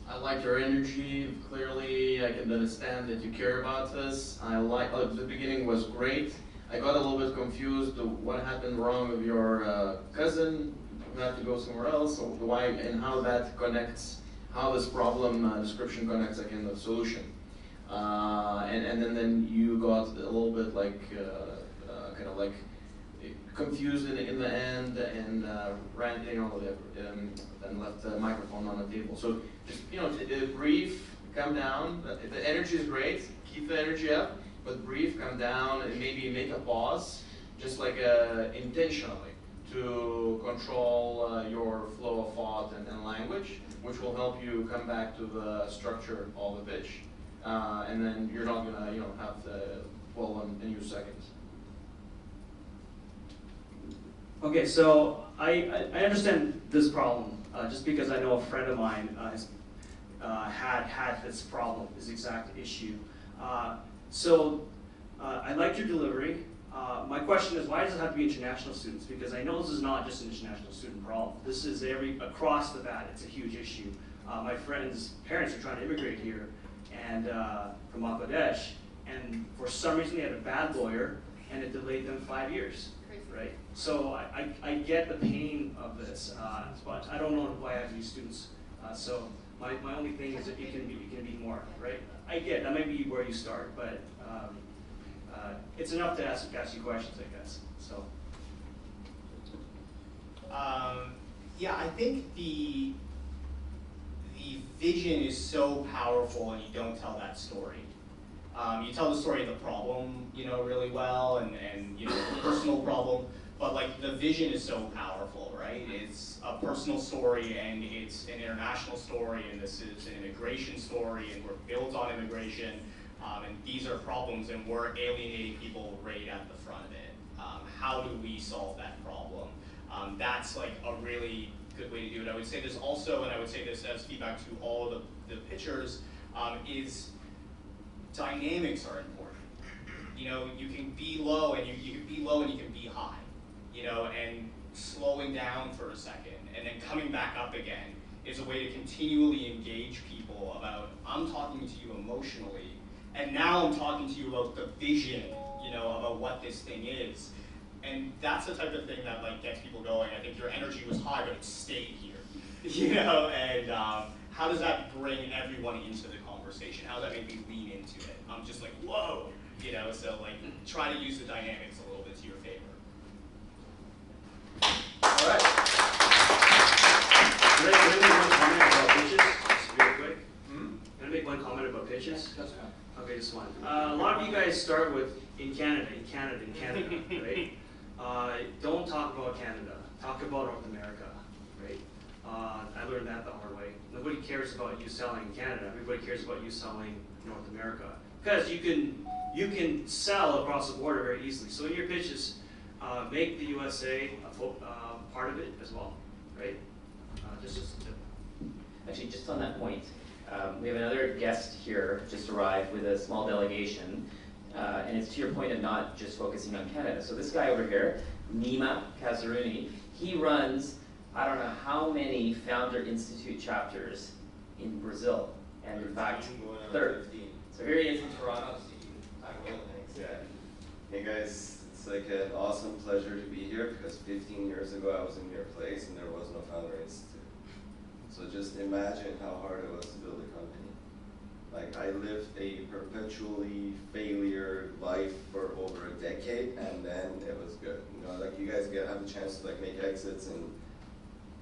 [SPEAKER 4] I like your energy. Clearly, I can understand that you care about this. The beginning was great. I got a little bit confused. What happened wrong with your cousin? You had to go somewhere else. So why and how that connects? How this problem description connects again the solution? And then you got a little bit like kind of like confused in the end and ranting all of it, and left the microphone on the table. So just breathe, come down. The energy is great. Keep the energy up. But breathe, come down, and maybe make a pause, just like intentionally, to control your flow of thought and language, which will help you come back to the structure of the pitch. And then you're not gonna, have the 12 and use seconds.
[SPEAKER 5] Okay, so I understand this problem just because I know a friend of mine has had this problem, this exact issue. I liked your delivery. My question is, why does it have to be international students? Because I know this is not just an international student problem. This is across the bat, it's a huge issue. My friend's parents are trying to immigrate here and from Bangladesh, and for some reason they had a bad lawyer, and it delayed them 5 years, right? So I get the pain of this, but I don't know why I have these students. So my only thing is that it can be more, right? I get that might be where you start, but it's enough to ask you questions, I guess. So.
[SPEAKER 3] Yeah, I think the vision is so powerful, and you don't tell that story. You tell the story of the problem, really well, and the personal problem, but like the vision is so powerful, right? It's a personal story, and it's an international story, and this is an immigration story, and we're built on immigration. And these are problems, and we're alienating people right at the front of it. How do we solve that problem? That's like a really good way to do it. I would say this also, and I would say this as feedback to all of the pitchers, is dynamics are important. You know, you can be low and you can be low and you can be high. You know, and slowing down for a second and then coming back up again is a way to continually engage people about, I'm talking to you emotionally, and now I'm talking to you about the vision, you know, about what this thing is. And that's the type of thing that like gets people going. I think your energy was high, but it stayed here, you know. And how does that bring everyone into the conversation? How does that make me lean into it? I'm just like, whoa, you know. So like, try to use the dynamics a little bit to your favor.
[SPEAKER 5] All right. Can I make one comment about pitches, just real quick? Can I make one comment about pitches?
[SPEAKER 7] That's fine.
[SPEAKER 5] Okay, just one. A lot of you guys start with in Canada, right? Don't talk about Canada. Talk about North America, right? I learned that the hard way. Nobody cares about you selling in Canada. Everybody cares about you selling in North America, because you can sell across the border very easily. So in your pitches, make the USA a part of it as well, right? Just a tip.
[SPEAKER 17] Actually, just on that point, we have another guest here just arrived with a small delegation, and it's to your point of not just focusing on Canada. So this guy over here, Nima Kazaruni, he runs, I don't know how many Founder Institute chapters in Brazil, and in fact, 15. So here he is in Toronto.
[SPEAKER 19] Yeah. Hey guys, it's like an awesome pleasure to be here because 15 years ago I was in your place and there was no Founder Institute. So just imagine how hard it was to build a company. Like I lived a perpetually failure life for over a decade, and then it was good. You know, like you guys have the chance to like make exits in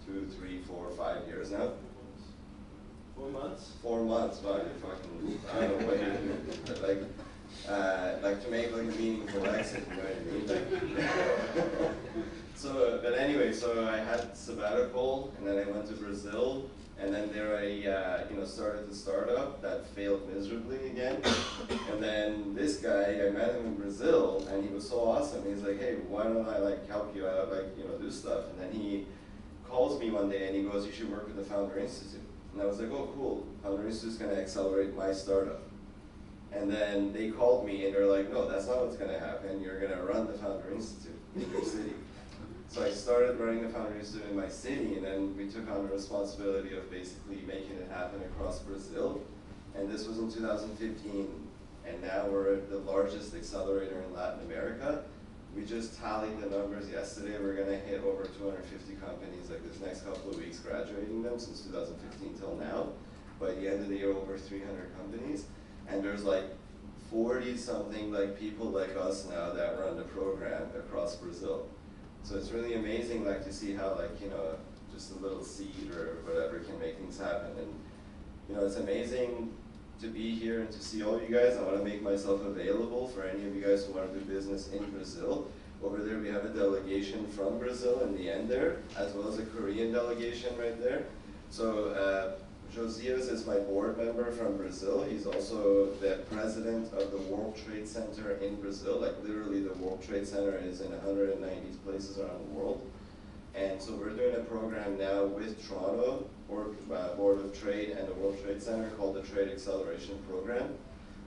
[SPEAKER 19] 2, 3, 4, 5 years now.
[SPEAKER 7] 4 months?
[SPEAKER 19] 4 months, but I don't know what you're doing. But like to make like a meaningful exit, you know what I mean? So, but anyway, so I had sabbatical, and then I went to Brazil, and then there I, started the startup that failed miserably again. And then this guy, I met him in Brazil, and he was so awesome. He's like, hey, why don't I like help you out, do stuff? And then he calls me one day, and he goes, you should work with the Founder Institute. And I was like, oh, cool. Founder Institute's going to accelerate my startup. And then they called me, and they're like, no, that's not what's going to happen. You're going to run the Founder Institute in your city. So I started running the Founder Institute in my city, and then we took on the responsibility of basically making it happen across Brazil. And this was in 2015, and now we're the largest accelerator in Latin America. We just tallied the numbers yesterday. We're going to hit over 250 companies like this next couple of weeks, graduating them since 2015 till now. By the end of the year, over 300 companies. And there's like 40-something like people like us now that run the program across Brazil. So it's really amazing like to see how just a little seed or whatever can make things happen. And it's amazing to be here and to see all you guys. I want to make myself available for any of you guys who want to do business in Brazil. Over there we have a delegation from Brazil in the end there, as well as a Korean delegation right there. So Josias is my board member from Brazil. He's also the president of the World Trade Center in Brazil. Like literally the World Trade Center is in 190 places around the world. And so we're doing a program now with Toronto Board of Trade and the World Trade Center called the Trade Acceleration Program.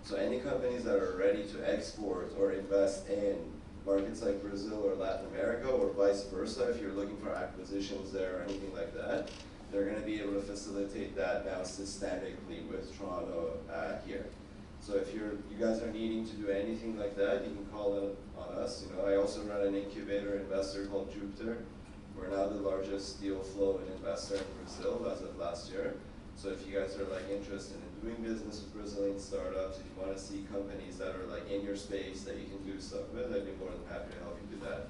[SPEAKER 19] So any companies that are ready to export or invest in markets like Brazil or Latin America, or vice versa, if you're looking for acquisitions there or anything like that, they're going to be able to facilitate that now systemically with Toronto here. So if you guys are needing to do anything like that, you can call on us. I also run an incubator investor called Jupiter. We're now the largest deal flow and investor in Brazil as of last year. So if you guys are interested in doing business with Brazilian startups, if you want to see companies that are in your space that you can do stuff with, I'd be more than happy to help you do that.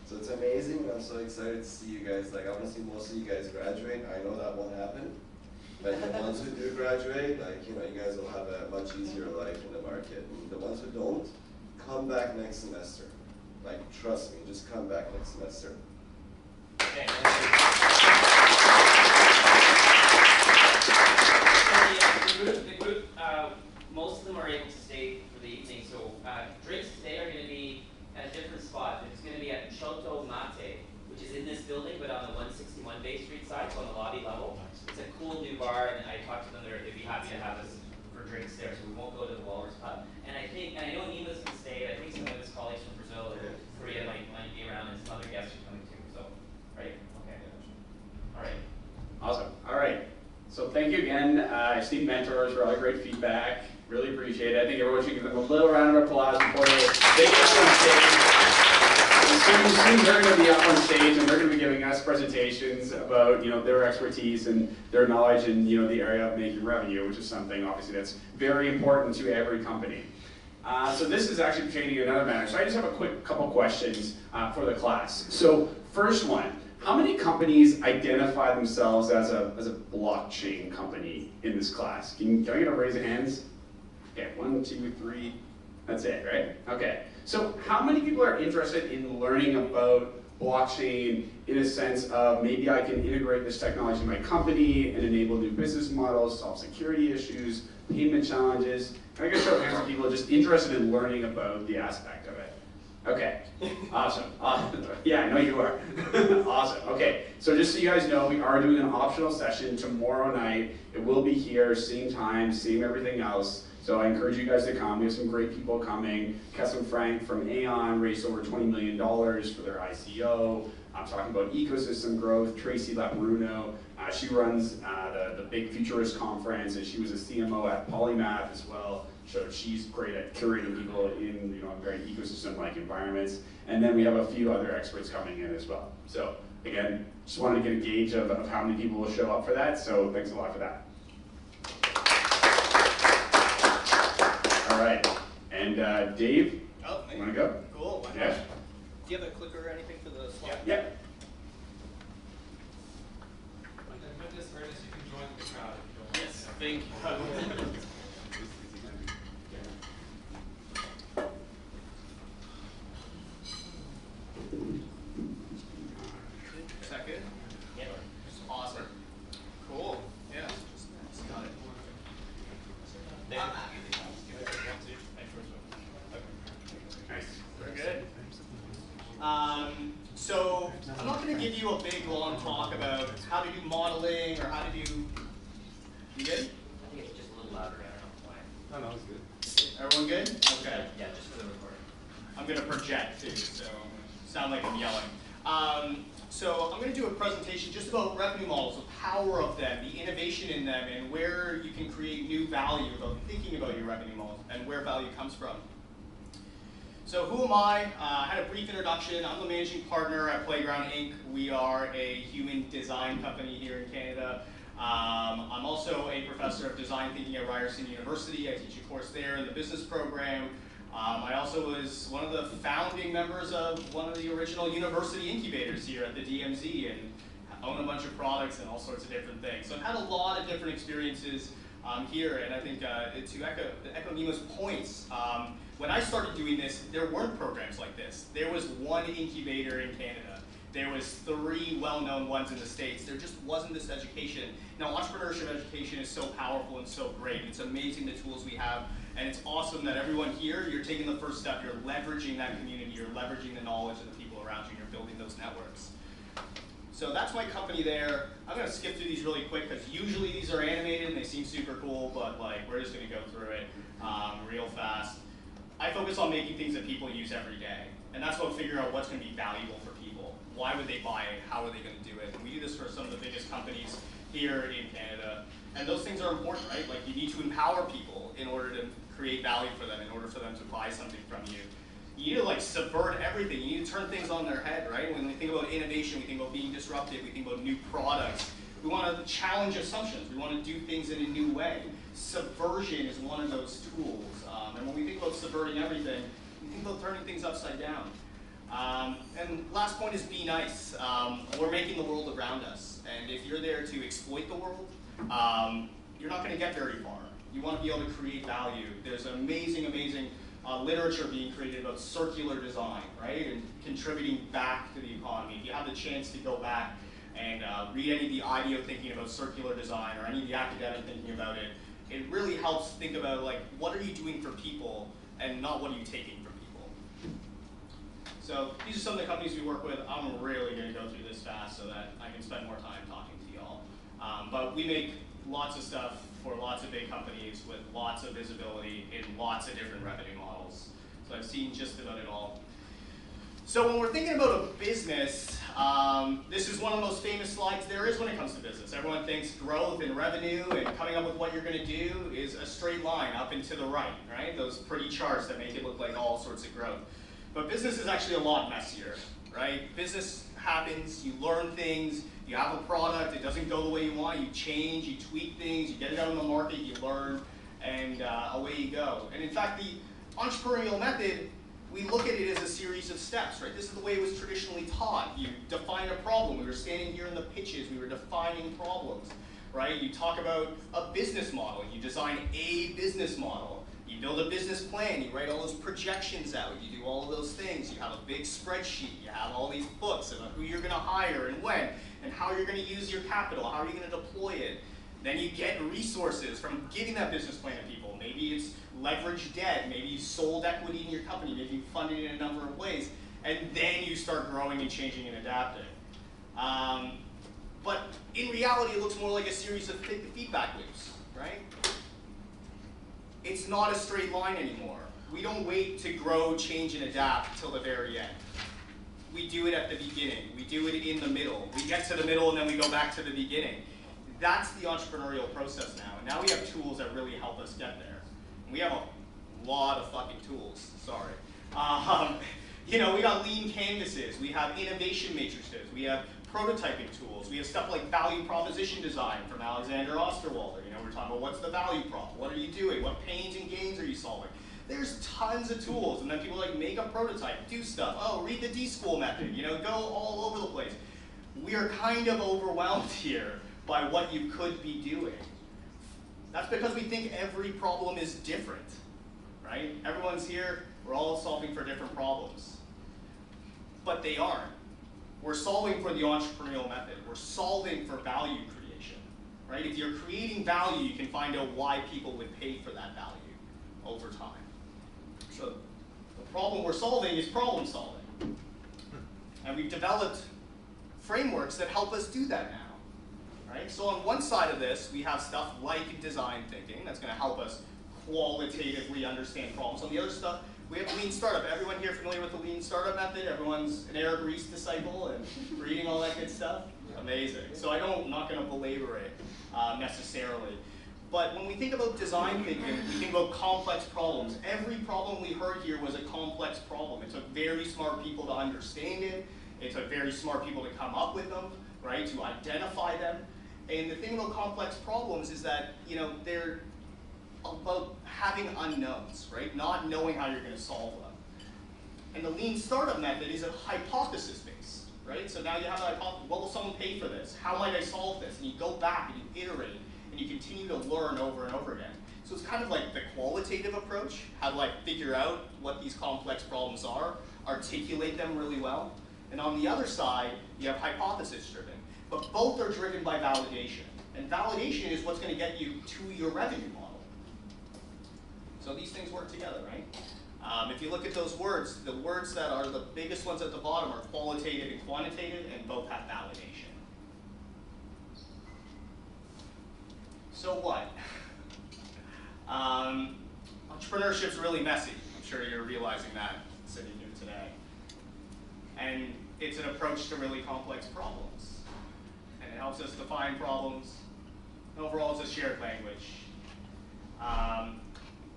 [SPEAKER 19] So it's amazing. I'm so excited to see you guys. I want to see most of you guys graduate. I know that won't happen, but the ones who do graduate, you guys will have a much easier life in the market. And the ones who don't, come back next semester. Trust me, just come back next semester.
[SPEAKER 2] Okay, the group, most of them are able to stay bar, and I talked to them. They'd be happy to have us for drinks there, so we won't go to the Walrus Pub. And I know Nima's going to stay. I think some of his colleagues from Brazil or Korea might be around, and some other guests are coming too. So, right? Okay. All right.
[SPEAKER 20] Awesome. All right. So thank you again, esteemed mentors, for all the great feedback. Really appreciate it. I think everyone should give them a little round of applause before they get up on stage. Soon they're going to be up on stage and they're going to be giving us presentations about their expertise and their knowledge in the area of making revenue, which is something obviously that's very important to every company. So this is actually pertaining to another matter. So I just have a quick couple questions for the class. So first one. How many companies identify themselves as a blockchain company in this class? Can I get a raise of hands? Okay, 1, 2, 3. That's it, right? Okay. So how many people are interested in learning about blockchain in a sense of maybe I can integrate this technology in my company and enable new business models, solve security issues, payment challenges? Can I get a show of hands of people just interested in learning about the aspect of it? Okay, awesome. Yeah, I know you are. Awesome. Okay, so just so you guys know, we are doing an optional session tomorrow night. It will be here, same time, same everything else. So I encourage you guys to come. We have some great people coming. Kesson Frank from Aon raised over $20 million for their ICO. I'm talking about ecosystem growth. Tracy Lapruno, she runs the big futurist conference, and she was a CMO at Polymath as well. So she's great at curating people in very ecosystem-like environments. And then we have a few other experts coming in as well. So again, just wanted to get a gauge of how many people will show up for that. So thanks a lot for that. All right, and Dave, you want to go?
[SPEAKER 3] Cool.
[SPEAKER 20] Yeah.
[SPEAKER 7] Do you have a clicker or anything for the slide?
[SPEAKER 20] Yeah.
[SPEAKER 21] Ernest, you can join the crowd if you don't.
[SPEAKER 3] Yes, thank you. Second? Yeah. Awesome. Cool. Yeah. Got it.
[SPEAKER 20] Nice.
[SPEAKER 3] Very good. So I'm not going to give you a big long talk about how to do modeling or how to do. You good?
[SPEAKER 2] I think it's just a little louder. I don't know why.
[SPEAKER 21] No, it's good.
[SPEAKER 3] Everyone good? Okay.
[SPEAKER 2] Yeah, just for the recording.
[SPEAKER 3] I'm going to project too, so sound like I'm yelling. So I'm going to do a presentation just about revenue models, the power of them, the innovation in them, and where you can create new value about thinking about your revenue models and where value comes from. So who am I? I had a brief introduction. I'm the managing partner at Playground Inc. We are a human design company here in Canada. I'm also a professor of design thinking at Ryerson University. I teach a course there in the business program. I also was one of the founding members of one of the original university incubators here at the DMZ and own a bunch of products and all sorts of different things. So I've had a lot of different experiences here, and I think to echo Nima's points, when I started doing this, there weren't programs like this. There was one incubator in Canada. There was 3 well-known ones in the States. There just wasn't this education. Now, entrepreneurship education is so powerful and so great. It's amazing the tools we have, and it's awesome that everyone here, you're taking the first step. You're leveraging that community. You're leveraging the knowledge of the people around you. You're building those networks. So that's my company there. I'm going to skip through these really quick because usually these are animated and they seem super cool, but we're just going to go through it real fast. I focus on making things that people use every day, and that's about figuring out what's going to be valuable for people. Why would they buy it? How are they going to do it? And we do this for some of the biggest companies here in Canada, and those things are important, right? Like you need to empower people in order to create value for them, in order for them to buy something from you. You need to subvert everything. You need to turn things on their head, right? When we think about innovation, we think about being disruptive, we think about new products. We want to challenge assumptions. We want to do things in a new way. Subversion is one of those tools. And when we think about subverting everything, we think about turning things upside down. And last point is be nice. We're making the world around us. And if you're there to exploit the world, you're not going to get very far. You want to be able to create value. There's amazing, amazing literature being created about circular design, right? And contributing back to the economy. If you have the chance to go back and read any of the IDEO thinking about circular design or any of the academic thinking about it, it really helps think about what are you doing for people and not what are you taking from people. So these are some of the companies we work with. I'm really going to go through this fast so that I can spend more time talking to y'all. But we make lots of stuff for lots of big companies with lots of visibility in lots of different revenue models. So I've seen just about it all. So when we're thinking about a business, this is one of the most famous slides there is when it comes to business. Everyone thinks growth and revenue and coming up with what you're going to do is a straight line up and to the right, right? Those pretty charts that make it look like all sorts of growth. But business is actually a lot messier, right? Business happens, you learn things, you have a product, it doesn't go the way you want, you change, you tweak things, you get it out in the market, you learn, and away you go. And in fact, the entrepreneurial method, we look at it as a series of steps, right? This is the way it was traditionally taught. You define a problem. We were standing here in the pitches. We were defining problems, right? You talk about a business model. You design a business model. You build a business plan. You write all those projections out. You do all of those things. You have a big spreadsheet. You have all these books about who you're going to hire and when and how you're going to use your capital. How are you going to deploy it? Then you get resources from giving that business plan to people. Maybe it's leveraged debt, maybe you sold equity in your company, maybe you funded it in a number of ways, and then you start growing and changing and adapting. But in reality, it looks more like a series of feedback loops, right? It's not a straight line anymore. We don't wait to grow, change, and adapt till the very end. We do it at the beginning. We do it in the middle. We get to the middle and then we go back to the beginning. That's the entrepreneurial process now. And now we have tools that really help us get there. We have a lot of fucking tools, sorry. You know, we got lean canvases, we have innovation matrices, we have prototyping tools, we have stuff like value proposition design from Alexander Osterwalder. You know, we're talking about what's the value prop, what are you doing, what pains and gains are you solving? There's tons of tools, and then people like make a prototype, do stuff, oh, read the D-School method, you know, go all over the place. We are kind of overwhelmed here by what you could be doing. That's because we think every problem is different, right? Everyone's here, we're all solving for different problems. But they aren't. We're solving for the entrepreneurial method. We're solving for value creation, right? If you're creating value, you can find out why people would pay for that value over time. So the problem we're solving is problem solving. And we've developed frameworks that help us do that now. Right? So on one side of this, we have stuff like design thinking that's going to help us qualitatively understand problems. On the other stuff, we have lean startup. Everyone here familiar with the lean startup method? Everyone's an Eric Ries disciple and reading all that good stuff? Amazing. So I'm not going to belabor it necessarily. But when we think about design thinking, we think about complex problems. Every problem we heard here was a complex problem. It took very smart people to understand it. It took very smart people to come up with them, right, to identify them. And the thing about complex problems is that, you know, they're about having unknowns, right? Not knowing how you're going to solve them. And the lean startup method is a hypothesis-based, right? So now you have a hypothesis. What will someone pay for this? How might I solve this? And you go back and you iterate and you continue to learn over and over again. So it's kind of like the qualitative approach, how to figure out what these complex problems are, articulate them really well. And on the other side, you have hypothesis-driven. But both are driven by validation. And validation is what's going to get you to your revenue model. So these things work together, right? If you look at those words, the words that are the biggest ones at the bottom are qualitative and quantitative, and both have validation. So what? Entrepreneurship's really messy. I'm sure you're realizing that sitting here today. And it's an approach to really complex problems. And it helps us define problems. Overall, it's a shared language.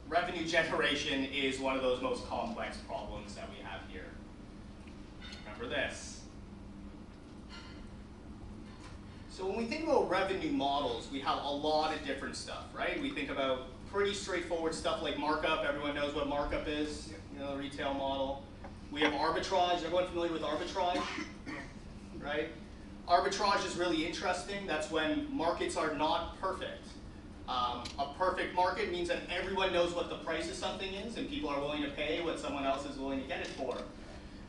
[SPEAKER 3] Revenue generation is one of those most complex problems that we have here. Remember this. So when we think about revenue models, we have a lot of different stuff, right? We think about pretty straightforward stuff like markup. Everyone knows what markup is, you know, the retail model. We have arbitrage. Everyone familiar with arbitrage? Right? Arbitrage is really interesting. That's when markets are not perfect. A perfect market means that everyone knows what the price of something is and people are willing to pay what someone else is willing to get it for.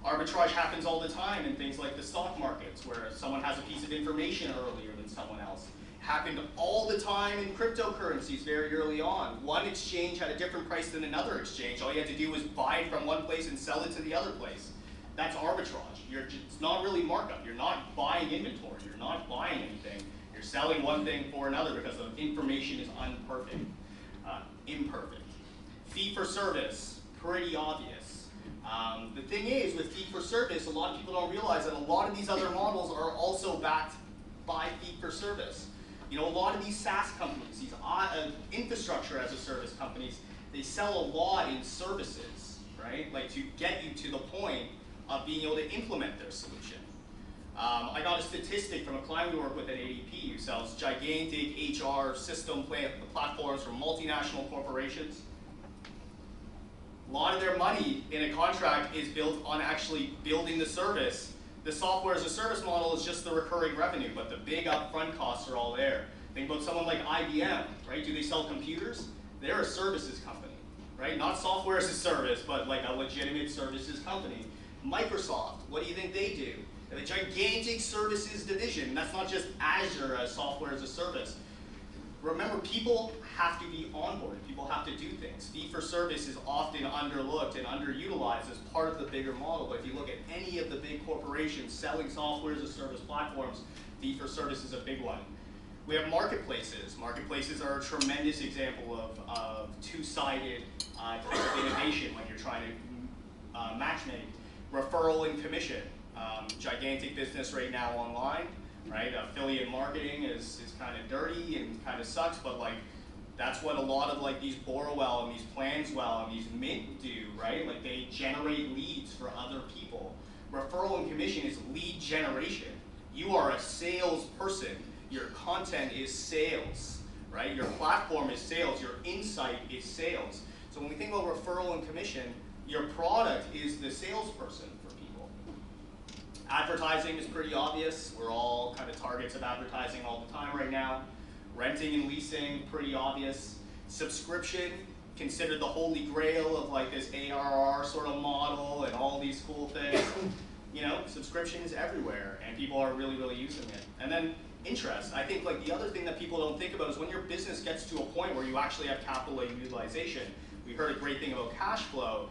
[SPEAKER 3] Arbitrage happens all the time in things like the stock markets where someone has a piece of information earlier than someone else. Happened all the time in cryptocurrencies very early on. One exchange had a different price than another exchange. All you had to do was buy it from one place and sell it to the other place. That's arbitrage. It's not really markup. You're not buying inventory. You're not buying anything. You're You're selling one thing for another because the information is imperfect. Fee for service, pretty obvious. The thing is, with fee for service, a lot of people don't realize that a lot of these other models are also backed by fee for service. You know, a lot of these SaaS companies, these infrastructure as a service companies, they sell a lot in services, right? Like to get you to the point of being able to implement their solution. I got a statistic from a client we work with at ADP who sells gigantic HR system platforms for multinational corporations. A lot of their money in a contract is built on actually building the service. The software as a service model is just the recurring revenue, but the big upfront costs are all there. Think about someone like IBM, right? Do they sell computers? They're a services company, right? Not software as a service, but like a legitimate services company. Microsoft, what do you think they do? They have a gigantic services division. That's not just Azure as software as a service. Remember, people have to be onboarded. People have to do things. Fee for service is often underlooked and underutilized as part of the bigger model. But if you look at any of the big corporations selling software as a service platforms, fee for service is a big one. We have marketplaces. Marketplaces are a tremendous example of two-sided type of innovation when you're trying to matchmake. Referral and commission. Gigantic business right now online. Right, affiliate marketing is kind of dirty and kind of sucks, but like that's what a lot of like these Borrowell and these Planswell and these Mint do, right? Like they generate leads for other people. Referral and commission is lead generation. You are a salesperson. Your content is sales, right? Your platform is sales. Your insight is sales. So when we think about referral and commission, your product is the salesperson. Advertising is pretty obvious. We're all kind of targets of advertising all the time right now. Renting and leasing, pretty obvious. Subscription, considered the holy grail of like this ARR sort of model and all these cool things. You know, subscription is everywhere and people are really, really using it. And then interest. I think like the other thing that people don't think about is when your business gets to a point where you actually have capital utilization. We heard a great thing about cash flow.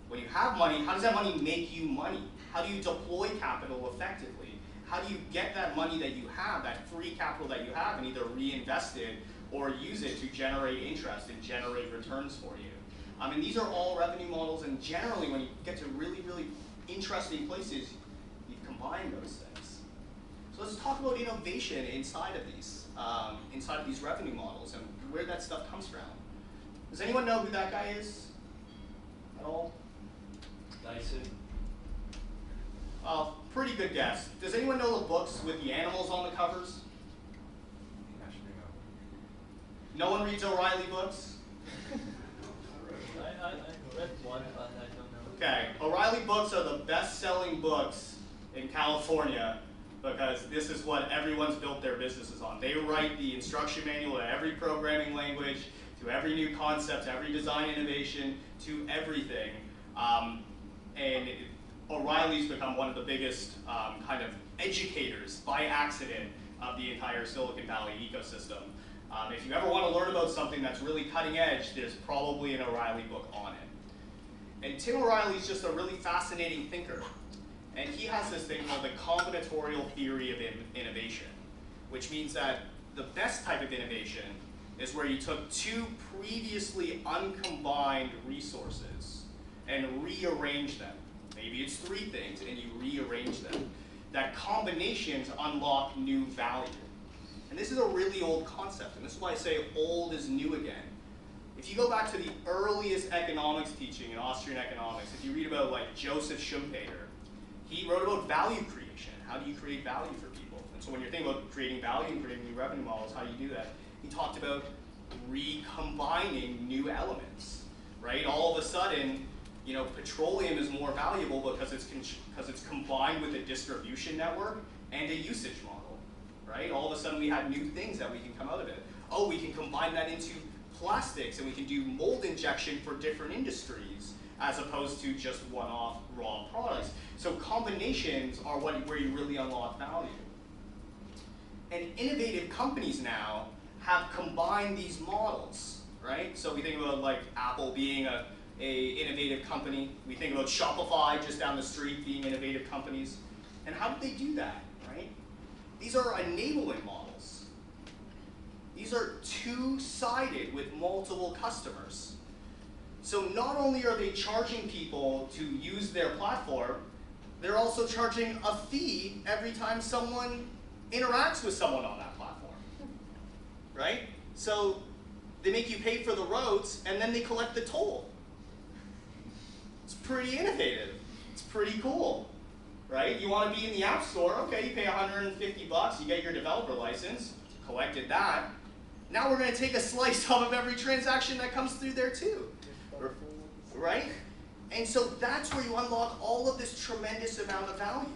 [SPEAKER 3] When you have money, how does that money make you money? How do you deploy capital effectively? How do you get that money that you have, that free capital that you have, and either reinvest it or use it to generate interest and generate returns for you? And these are all revenue models, and generally when you get to really, really interesting places, you combine those things. So let's talk about innovation inside of these revenue models and where that stuff comes from. Does anyone know who that guy is at all?
[SPEAKER 2] Dyson.
[SPEAKER 3] Pretty good guess. Does anyone know the books with the animals on the covers? No one reads O'Reilly books?
[SPEAKER 6] I read one, but I don't know.
[SPEAKER 3] Okay, O'Reilly books are the best-selling books in California because this is what everyone's built their businesses on. They write the instruction manual to every programming language, to every new concept, to every design innovation, to everything. And O'Reilly's become one of the biggest kind of educators by accident of the entire Silicon Valley ecosystem. If you ever want to learn about something that's really cutting edge, there's probably an O'Reilly book on it. And Tim O'Reilly's just a really fascinating thinker. And he has this thing called the combinatorial theory of innovation, which means that the best type of innovation is where you took two previously uncombined resources and rearranged them. Maybe it's three things, and you rearrange them. That combinations unlock new value. And this is a really old concept, and this is why I say old is new again. If you go back to the earliest economics teaching in Austrian economics, if you read about like Joseph Schumpeter, he wrote about value creation. How do you create value for people? And so when you're thinking about creating value and creating new revenue models, how do you do that? He talked about recombining new elements, right? All of a sudden, you know, petroleum is more valuable because it's combined with a distribution network and a usage model, right? All of a sudden we have new things that we can come out of it. Oh, we can combine that into plastics and we can do mold injection for different industries as opposed to just one-off raw products. So combinations are where you really unlock value. And innovative companies now have combined these models, right? So we think about like Apple being a innovative company. We think about Shopify just down the street being innovative companies. And how did they do that, right? These are enabling models. these are two-sided with multiple customers. So not only are they charging people to use their platform, they're also charging a fee every time someone interacts with someone on that platform, right? So they make you pay for the roads, and then they collect the toll. It's pretty innovative. It's pretty cool, right? You want to be in the App Store, okay, you pay 150 bucks, you get your developer license, collected that. Now we're going to take a slice off of every transaction that comes through there too, right? And so that's where you unlock all of this tremendous amount of value,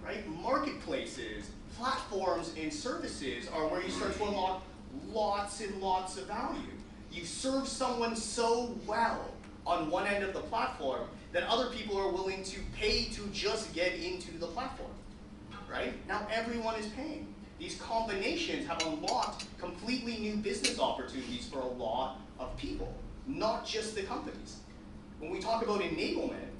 [SPEAKER 3] right? Marketplaces, platforms, and services are where you start to unlock lots and lots of value. You serve someone so well on one end of the platform that other people are willing to pay to just get into the platform, right? Now everyone is paying. These combinations have unlocked completely new business opportunities for a lot of people, not just the companies. When we talk about enablement,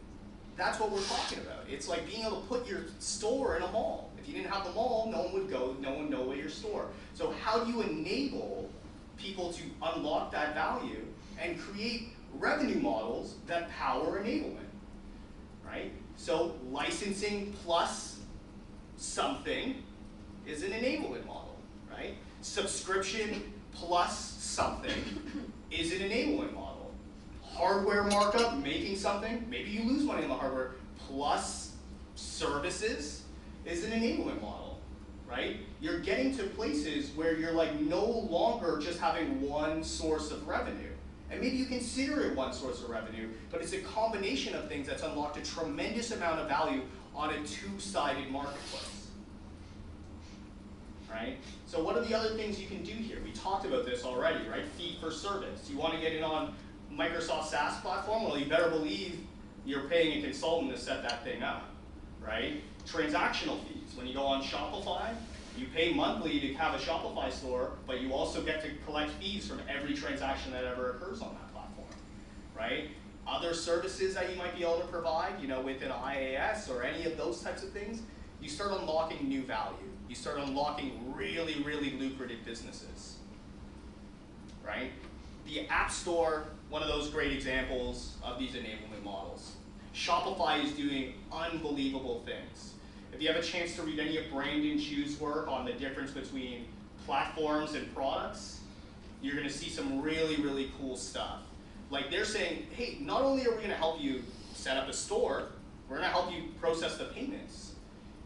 [SPEAKER 3] that's what we're talking about. It's like being able to put your store in a mall. If you didn't have the mall, no one would go, no one would know your store. So how do you enable people to unlock that value and create revenue models that power enablement, right? So licensing plus something is an enablement model, right? Subscription plus something is an enablement model. Hardware markup, making something, maybe you lose money on the hardware, plus services is an enablement model, right? You're getting to places where you're like no longer just having one source of revenue. And maybe you consider it one source of revenue, but it's a combination of things that's unlocked a tremendous amount of value on a two-sided marketplace, right? So what are the other things you can do here? We talked about this already, right? Fee for service. You want to get in on Microsoft SaaS platform? Well, you better believe you're paying a consultant to set that thing up, right? Transactional fees. When you go on Shopify, you pay monthly to have a Shopify store, but you also get to collect fees from every transaction that ever occurs on that platform, right? Other services that you might be able to provide, you know, with an IaaS or any of those types of things, you start unlocking new value. You start unlocking really, really lucrative businesses, right? The App Store, one of those great examples of these enablement models. Shopify is doing unbelievable things. If you have a chance to read any of Brandon Chu's work on the difference between platforms and products, you're going to see some really, really cool stuff. Like they're saying, hey, not only are we going to help you set up a store, we're going to help you process the payments.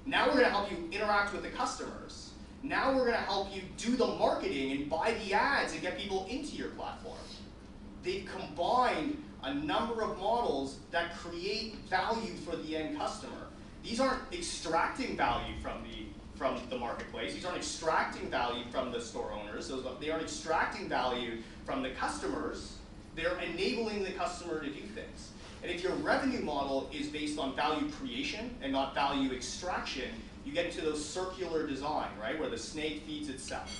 [SPEAKER 3] Now we're going to help you interact with the customers. Now we're going to help you do the marketing and buy the ads and get people into your platform. They've combined a number of models that create value for the end customer. These aren't extracting value from the marketplace. These aren't extracting value from the store owners. They aren't extracting value from the customers. They're enabling the customer to do things. And if your revenue model is based on value creation and not value extraction, you get into those circular design, right, where the snake feeds itself,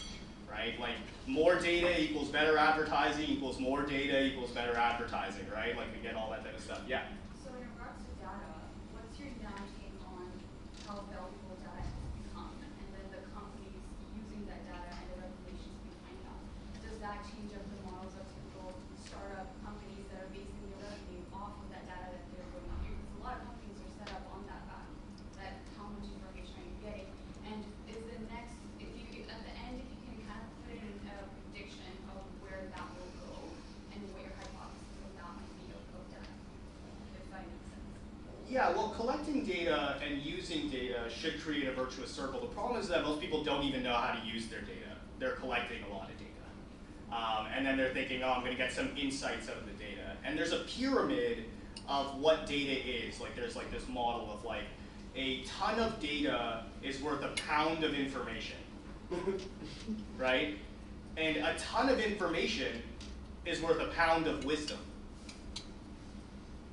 [SPEAKER 3] right? Like more data equals better advertising equals more data equals better advertising, right? Like we get all that type of stuff. Yeah.
[SPEAKER 18] So in regards to data, what's your now take on how valuable data has become, and then the companies using that data and the regulations behind that? Does that change up the models of typical startup companies that are basing their revenue off of that data that they're going to use? Because a lot of companies are set up on that back, that how much information are you getting? And is the next, if you at the end, if you can kind of put in a prediction of where that will go and what your hypothesis of that might be of data, if that makes sense.
[SPEAKER 3] Yeah, well, collecting data and using data should create a virtuous circle. The problem is that most people don't even know how to use their data. They're collecting a lot of data. And then they're thinking, oh, I'm going to get some insights out of the data. And there's a pyramid of what data is. Like there's like this model of like a ton of data is worth a pound of information, right? And a ton of information is worth a pound of wisdom.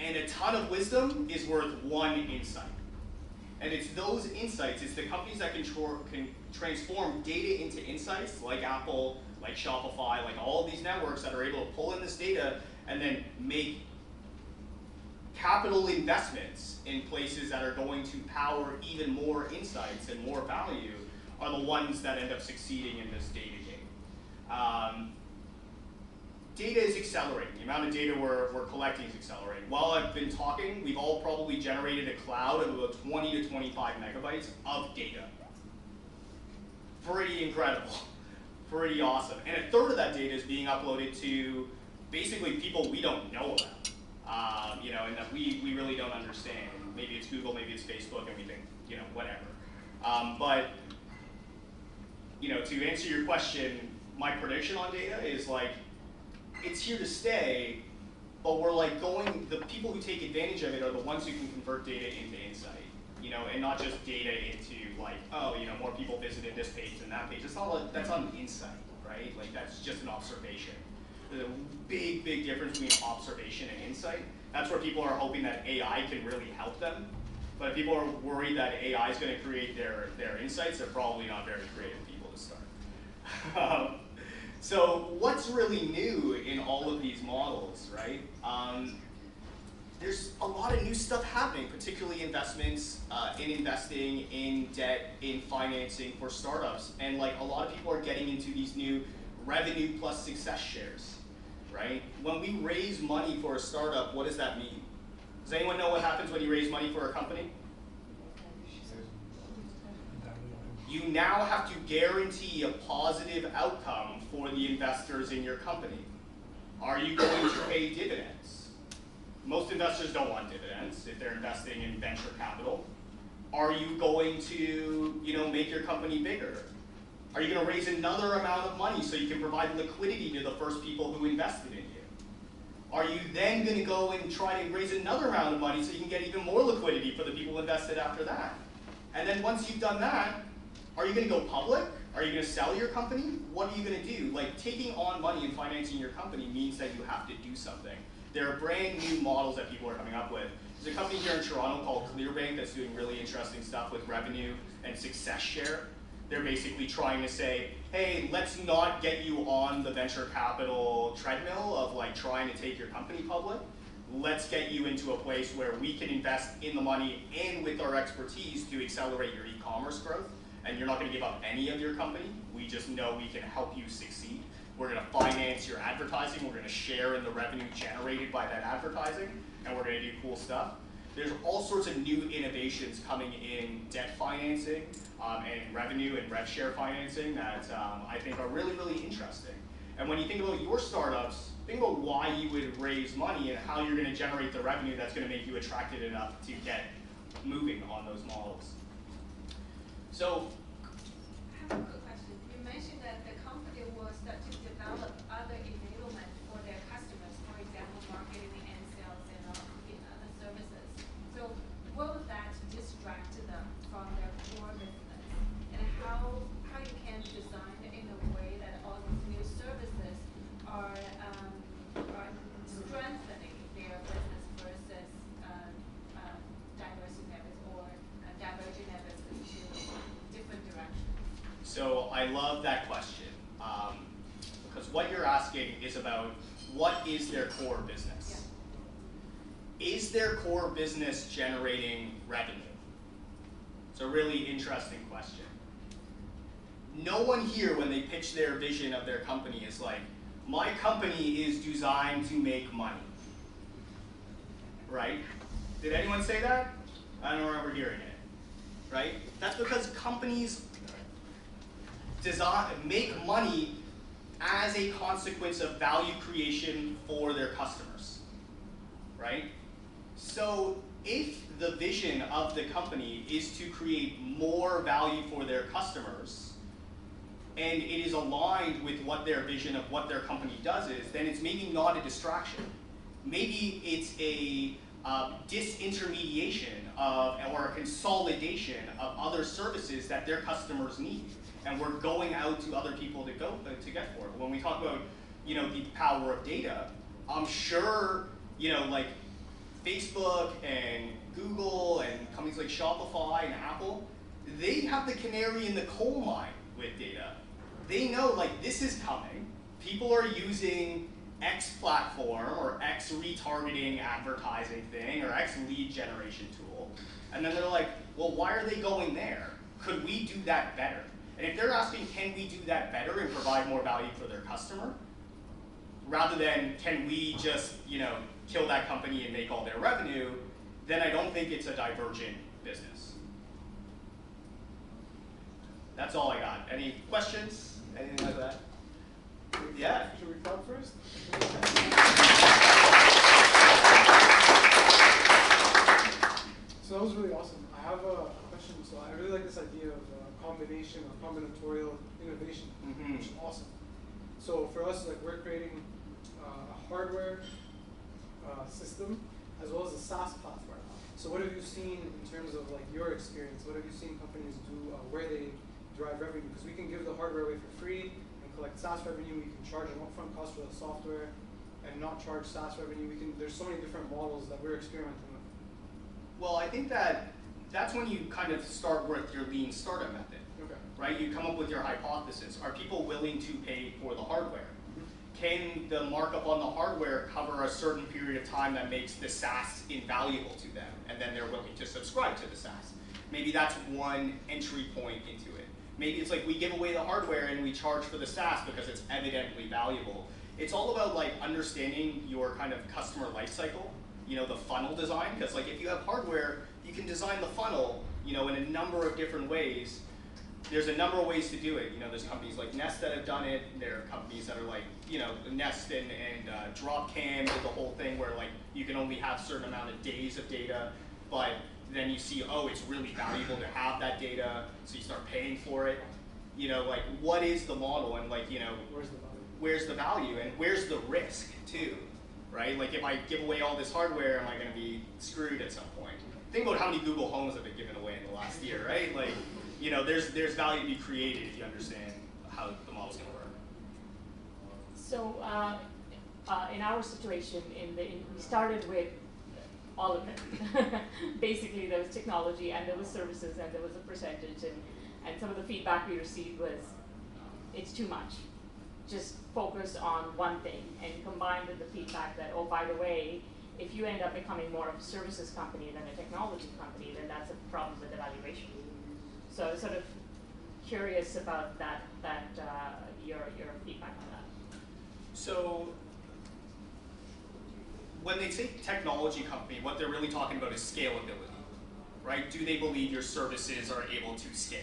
[SPEAKER 3] And a ton of wisdom is worth one insight. And it's those insights, it's the companies that can transform data into insights, like Apple, like Shopify, like all of these networks that are able to pull in this data and then make capital investments in places that are going to power even more insights and more value, are the ones that end up succeeding in this data game. Data is accelerating. The amount of data we're collecting is accelerating. While I've been talking, we've all probably generated a cloud of about 20 to 25 megabytes of data. Pretty incredible, pretty awesome. And a third of that data is being uploaded to basically people we don't know about, you know, and that we really don't understand. Maybe it's Google, maybe it's Facebook, and we think, you know, whatever. But, you know, to answer your question, my prediction on data is like, it's here to stay, but we're like the people who take advantage of it are the ones who can convert data into insight, you know, and not just data into like, oh, you know, more people visited this page than that page. It's not like, that's not an insight, right? Like that's just an observation. There's a big, big difference between observation and insight. That's where people are hoping that AI can really help them. But if people are worried that AI is going to create their insights, they're probably not very creative people to start. So what's really new in all of these models, right? There's a lot of new stuff happening, particularly investments, in investing, in debt, in financing for startups. And like a lot of people are getting into these new revenue plus success shares, right? When we raise money for a startup, what does that mean? Does anyone know what happens when you raise money for a company? You now have to guarantee a positive outcome for the investors in your company. Are you going to pay dividends? Most investors don't want dividends if they're investing in venture capital. Are you going to, you know, make your company bigger? Are you going to raise another amount of money so you can provide liquidity to the first people who invested in you? Are you then going to go and try to raise another round of money so you can get even more liquidity for the people who invested after that? And then once you've done that, are you going to go public? Are you going to sell your company? What are you going to do? Like taking on money and financing your company means that you have to do something. There are brand new models that people are coming up with. There's a company here in Toronto called Clearbank that's doing really interesting stuff with revenue and success share. They're basically trying to say, hey, let's not get you on the venture capital treadmill of like trying to take your company public. Let's get you into a place where we can invest in the money and with our expertise to accelerate your e-commerce growth. And you're not going to give up any of your company. We just know we can help you succeed. We're going to finance your advertising. We're going to share in the revenue generated by that advertising. And we're going to do cool stuff. There's all sorts of new innovations coming in debt financing and revenue and rev share financing that I think are really, really interesting. And when you think about your startups, think about why you would raise money and how you're going to generate the revenue that's going to make you attractive enough to get moving on those models. So,
[SPEAKER 12] I have a quick question. You mentioned that the company will start to develop other enablement for their customers, for example, marketing and sales and other services. So, will that distract them from their core business? And how you can design it in a way that all these new services are strengthening their business versus diverging their business to different directions?
[SPEAKER 3] So I love that question because what you're asking is about what is their core business? Yeah. Is their core business generating revenue? It's a really interesting question. No one here, when they pitch their vision of their company, is like, my company is designed to make money. Right? Did anyone say that? I don't remember hearing it. Right? That's because companies make money as a consequence of value creation for their customers. Right? So if the vision of the company is to create more value for their customers, and it is aligned with what their vision of what their company does is, then it's maybe not a distraction. Maybe it's a disintermediation or a consolidation of other services that their customers need, and we're going out to other people to get for it. When we talk about, you know, the power of data, I'm sure, you know, like Facebook and Google and companies like Shopify and Apple, they have the canary in the coal mine with data. They know, like, this is coming. People are using X platform or X retargeting advertising thing or X lead generation tool. And then they're like, well, why are they going there? Could we do that better? And if they're asking, can we do that better and provide more value for their customer, rather than can we just, kill that company and make all their revenue, then I don't think it's a divergent business. That's all I got. Any questions? Anything like that? Yeah.
[SPEAKER 1] Should we talk first? So that was really awesome. I have a question. So I really like this idea of combination or combinatorial innovation, which is awesome. So for us, like we're creating a hardware system as well as a SaaS platform. So what have you seen in terms of like your experience? What have you seen companies do where they derive revenue? Because we can give the hardware away for free and collect SaaS revenue. We can charge an upfront cost for the software and not charge SaaS revenue. There's so many different models that we're experimenting with.
[SPEAKER 3] Well, I think that's when you kind of start with your lean startup method, right? You come up with your hypothesis. Are people willing to pay for the hardware? Can the markup on the hardware cover a certain period of time that makes the SaaS invaluable to them, and then they're willing to subscribe to the SaaS? Maybe that's one entry point into it. Maybe it's like we give away the hardware and we charge for the SaaS because it's evidently valuable. It's all about like understanding your kind of customer life cycle, the funnel design, because like if you have hardware, you can design the funnel, in a number of different ways. There's a number of ways to do it. There's companies like Nest that have done it. There are companies that are like, Nest and Dropcam did the whole thing where like you can only have a certain amount of days of data, but then you see, oh, it's really valuable to have that data, so you start paying for it. Like what is the model, and like, where's the value and where's the risk too, right? Like if I give away all this hardware, am I going to be screwed at some point? Think about how many Google Homes have been given away in the last year, right? Like, there's value to be created if you understand how the model's going to work.
[SPEAKER 16] So in our situation, we started with all of it. Basically, there was technology, and there was services, and there was a percentage, and some of the feedback we received was, it's too much. Just focus on one thing, and combined with the feedback that, oh, by the way, if you end up becoming more of a services company than a technology company, then that's a problem with evaluation. So I was sort of curious about your feedback on that.
[SPEAKER 3] So when they say technology company, what they're really talking about is scalability, right? Do they believe your services are able to scale?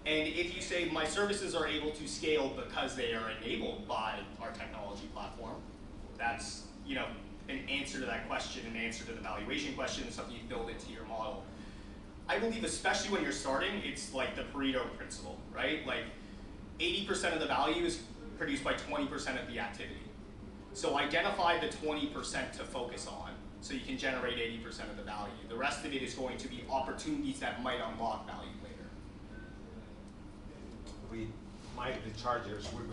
[SPEAKER 3] And if you say my services are able to scale because they are enabled by our technology platform, that's an answer to that question, an answer to the valuation question, something you build into your model. I believe, especially when you're starting, it's like the Pareto principle, right? Like 80% of the value is produced by 20% of the activity. So identify the 20% to focus on so you can generate 80% of the value. The rest of it is going to be opportunities that might unlock value later.
[SPEAKER 10] We the chargers, we're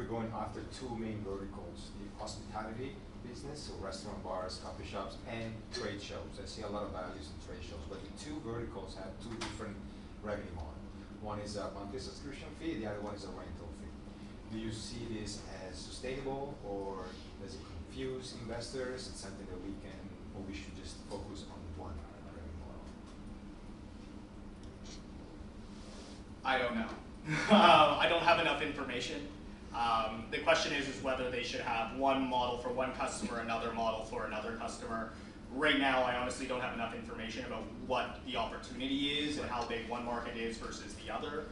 [SPEAKER 10] going after two main verticals: the hospitality business, so restaurant, bars, coffee shops, and trade shows. I see a lot of values in trade shows, but the two verticals have two different revenue models. One is a monthly subscription fee, the other one is a rental fee. Do you see this as sustainable, or does it confuse investors? It's something that we should just focus on one revenue model?
[SPEAKER 3] I don't know. I don't have enough information. The question is whether they should have one model for one customer, another model for another customer. Right now, I honestly don't have enough information about what the opportunity is and how big one market is versus the other.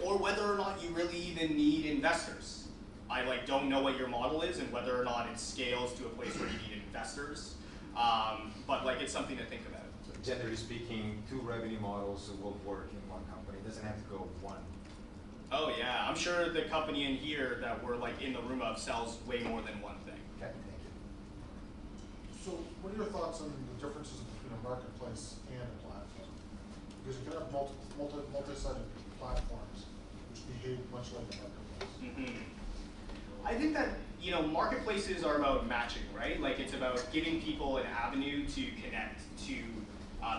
[SPEAKER 3] Or whether or not you really even need investors. I don't know what your model is and whether or not it scales to a place where you need investors. But it's something to think about.
[SPEAKER 10] So generally speaking, two revenue models will work in one company. It doesn't have to go one.
[SPEAKER 3] Oh yeah, I'm sure the company in here that we're in the room of sells way more than one thing.
[SPEAKER 10] Okay, thank you.
[SPEAKER 11] So what are your thoughts on the differences between a marketplace and a platform? Because you can have multi-sided platforms which behave much like a marketplace.
[SPEAKER 3] I think that marketplaces are about matching, right? It's about giving people an avenue to connect to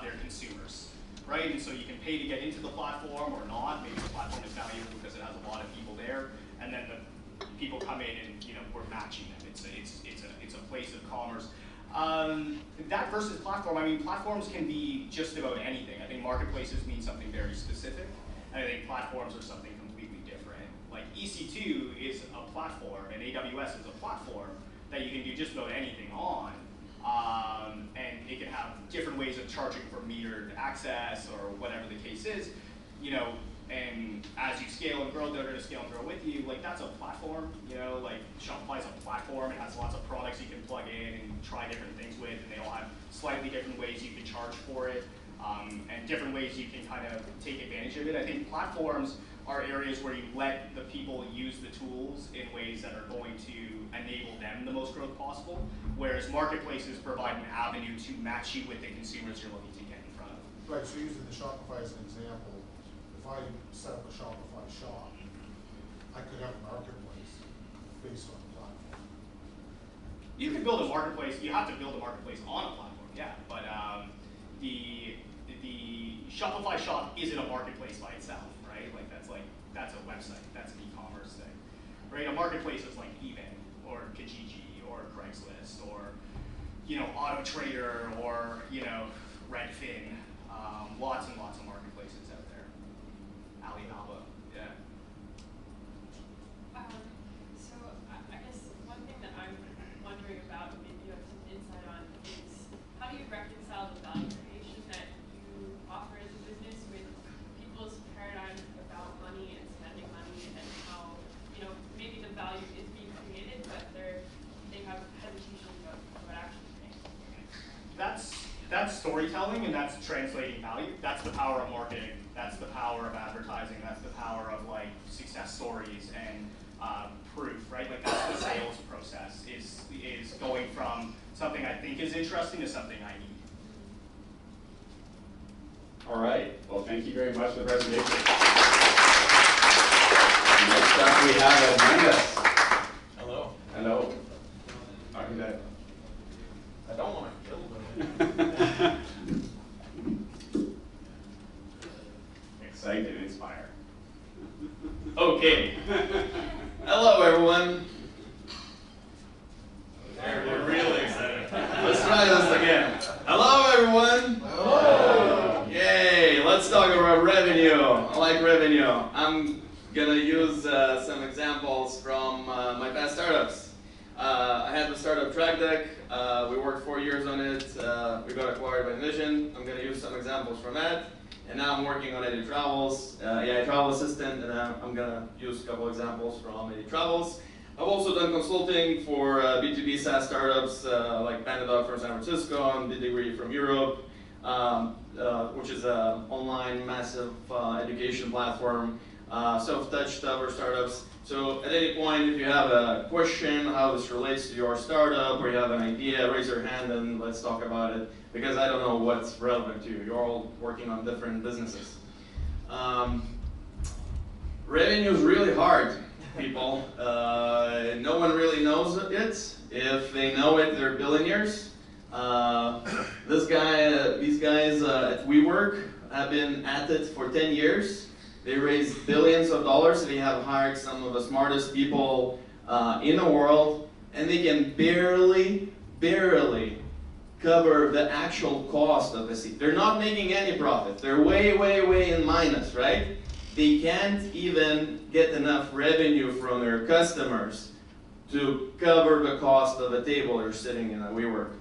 [SPEAKER 3] their consumers, right? And so you can pay to get into the platform or not. Maybe the platform is valuable because it has a lot of people there, and then the people come in and we're matching them. It's a place of commerce. That versus platform, I mean, platforms can be just about anything. I think marketplaces mean something very specific, and I think platforms are something completely different. Like EC2 is a platform, and AWS is a platform that you can do just about anything on, and it can have different ways of charging for metered access or whatever the case is, you know. And as you scale and grow, they're going to scale and grow with you. Like, that's a platform, you know, like Shopify's a platform. It has lots of products you can plug in and try different things with, and they all have slightly different ways you can charge for it, and different ways you can kind of take advantage of it. I think platforms are areas where you let the people use the tools in ways that are going to enable them the most growth possible, whereas marketplaces provide an avenue to match you with the consumers you're looking to get in front of.
[SPEAKER 11] Right, so using the Shopify as an example, if I set up a Shopify shop, I could have a marketplace based on the platform.
[SPEAKER 3] You could build a marketplace. You have to build a marketplace on a platform, yeah. But the Shopify shop isn't a marketplace by itself, right? Like that's a website. That's an e-commerce thing, right? A marketplace is like eBay or Kijiji or Craigslist or Auto Trader or Redfin. Lots and lots of marketplaces out there. Alibaba, yeah.
[SPEAKER 9] So I guess one thing that I'm wondering about, and maybe you have some insight on, is how do you reconcile the value creation that you offer as a business with people's paradigm about money and spending money, and how maybe the value is being created, but they have hesitation about actually paying.
[SPEAKER 3] That's storytelling, and that's translating value. That's the power of marketing. That's the power of advertising. That's the power of like success stories and proof, right? Like that's the sales process is going from something I think is interesting to something I need.
[SPEAKER 20] All right. Well, thank you very much for the presentation. Next up, we have Amanda.
[SPEAKER 22] Hello.
[SPEAKER 20] Hello. How are you doing?
[SPEAKER 22] I don't want to kill them.
[SPEAKER 20] Excite and inspire.
[SPEAKER 4] Okay. Hello, everyone.
[SPEAKER 22] We're really excited.
[SPEAKER 4] Let's try this again. Hello, everyone.
[SPEAKER 22] Hello.
[SPEAKER 4] Yay. Let's talk about revenue. I like revenue. I'm going to use some examples from my past startups. I had the startup TrackDeck. We worked 4 years on it. We got acquired by Envision. I'm going to use some examples from that. And now I'm working on AI Travels, AI Travel Assistant, and I'm going to use a couple examples from AI Travels. I've also done consulting for B2B SaaS startups like Pandadoc from San Francisco and Degree from Europe, which is an online massive education platform. Self-touched other startups. So at any point, if you have a question how this relates to your startup, or you have an idea, raise your hand and let's talk about it, because I don't know what's relevant to you. You're all working on different businesses. Revenue is really hard, people. No one really knows it. If they know it, they're billionaires. These guys at WeWork have been at it for 10 years. They raised billions of dollars. They have hired some of the smartest people in the world, and they can barely cover the actual cost of the seat. They're not making any profit. They're way in minus, right? They can't even get enough revenue from their customers to cover the cost of a table they're sitting in at WeWork.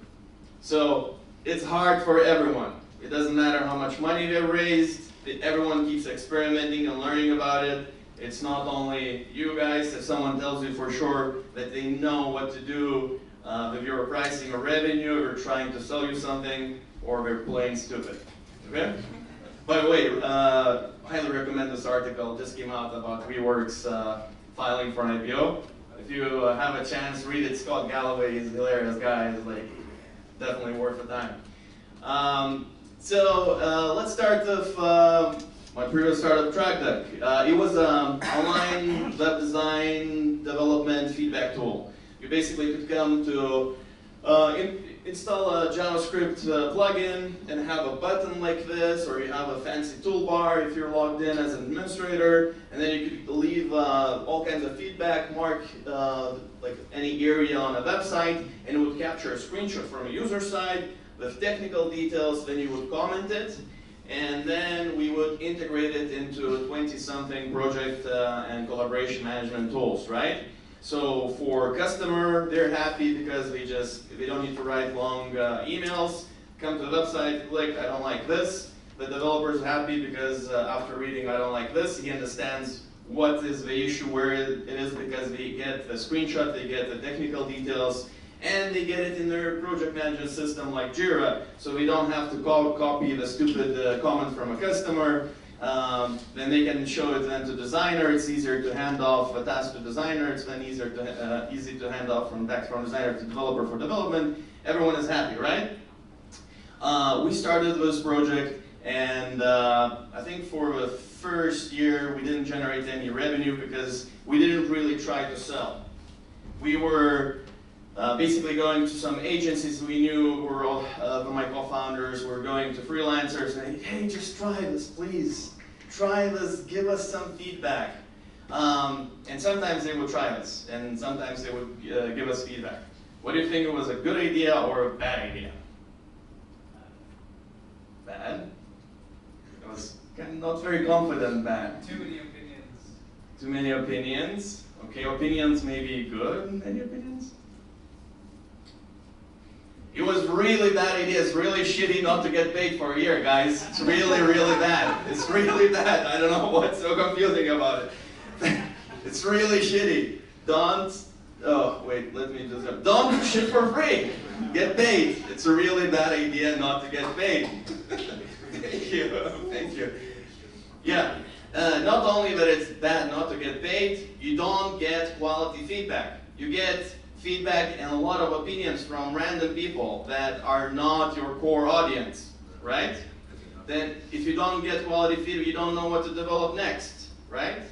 [SPEAKER 4] So it's hard for everyone. It doesn't matter how much money they raised. Everyone keeps experimenting and learning about it. It's not only you guys. If someone tells you for sure that they know what to do with your pricing or revenue, or trying to sell you something, or they're plain stupid. Okay? By the way, highly recommend this article. Just came out about WeWork's filing for an IPO. If you have a chance, read it. Scott Galloway is a hilarious guy. He's like definitely worth the time. So let's start with my previous startup, TrackDeck. It was an online web design development feedback tool. You basically could come to Install a JavaScript plugin and have a button like this, or you have a fancy toolbar if you're logged in as an administrator, and then you could leave all kinds of feedback, mark like any area on a website, and it would capture a screenshot from a user side with technical details, then you would comment it, and then we would integrate it into 20-something project and collaboration management tools, right? So for customer, they're happy because they don't need to write long emails, come to the website, click, I don't like this. The developer's happy because after reading I don't like this, he understands what is the issue, where it is, because they get the screenshot, they get the technical details, and they get it in their project management system like Jira, so we don't have to copy the stupid comment from a customer. Then they can show it then to designer. It's easier to hand off a task to designer. It's then easy to hand off from designer to developer for development. Everyone is happy, right? We started this project, and I think for the first year we didn't generate any revenue because we didn't really try to sell. We were basically going to some agencies we knew were all my co-founders. Were going to freelancers and hey, just try this, please. Try this, give us some feedback. And sometimes they would try us, and sometimes they would give us feedback. What do you think, it was a good idea or a bad idea? Bad? I was not very confident bad.
[SPEAKER 21] Too many opinions.
[SPEAKER 4] Too many opinions. Okay, opinions may be good. Any opinions? It was really bad idea. It's really shitty not to get paid for a year, guys. It's really, really bad. It's really bad. I don't know what's so confusing about it. It's really shitty. Don't do shit for free. Get paid. It's a really bad idea not to get paid. Thank you. Thank you. Yeah. Not only that it's bad not to get paid, you don't get quality feedback. You get feedback and a lot of opinions from random people that are not your core audience, right? Then if you don't get quality feedback, you don't know what to develop next, right?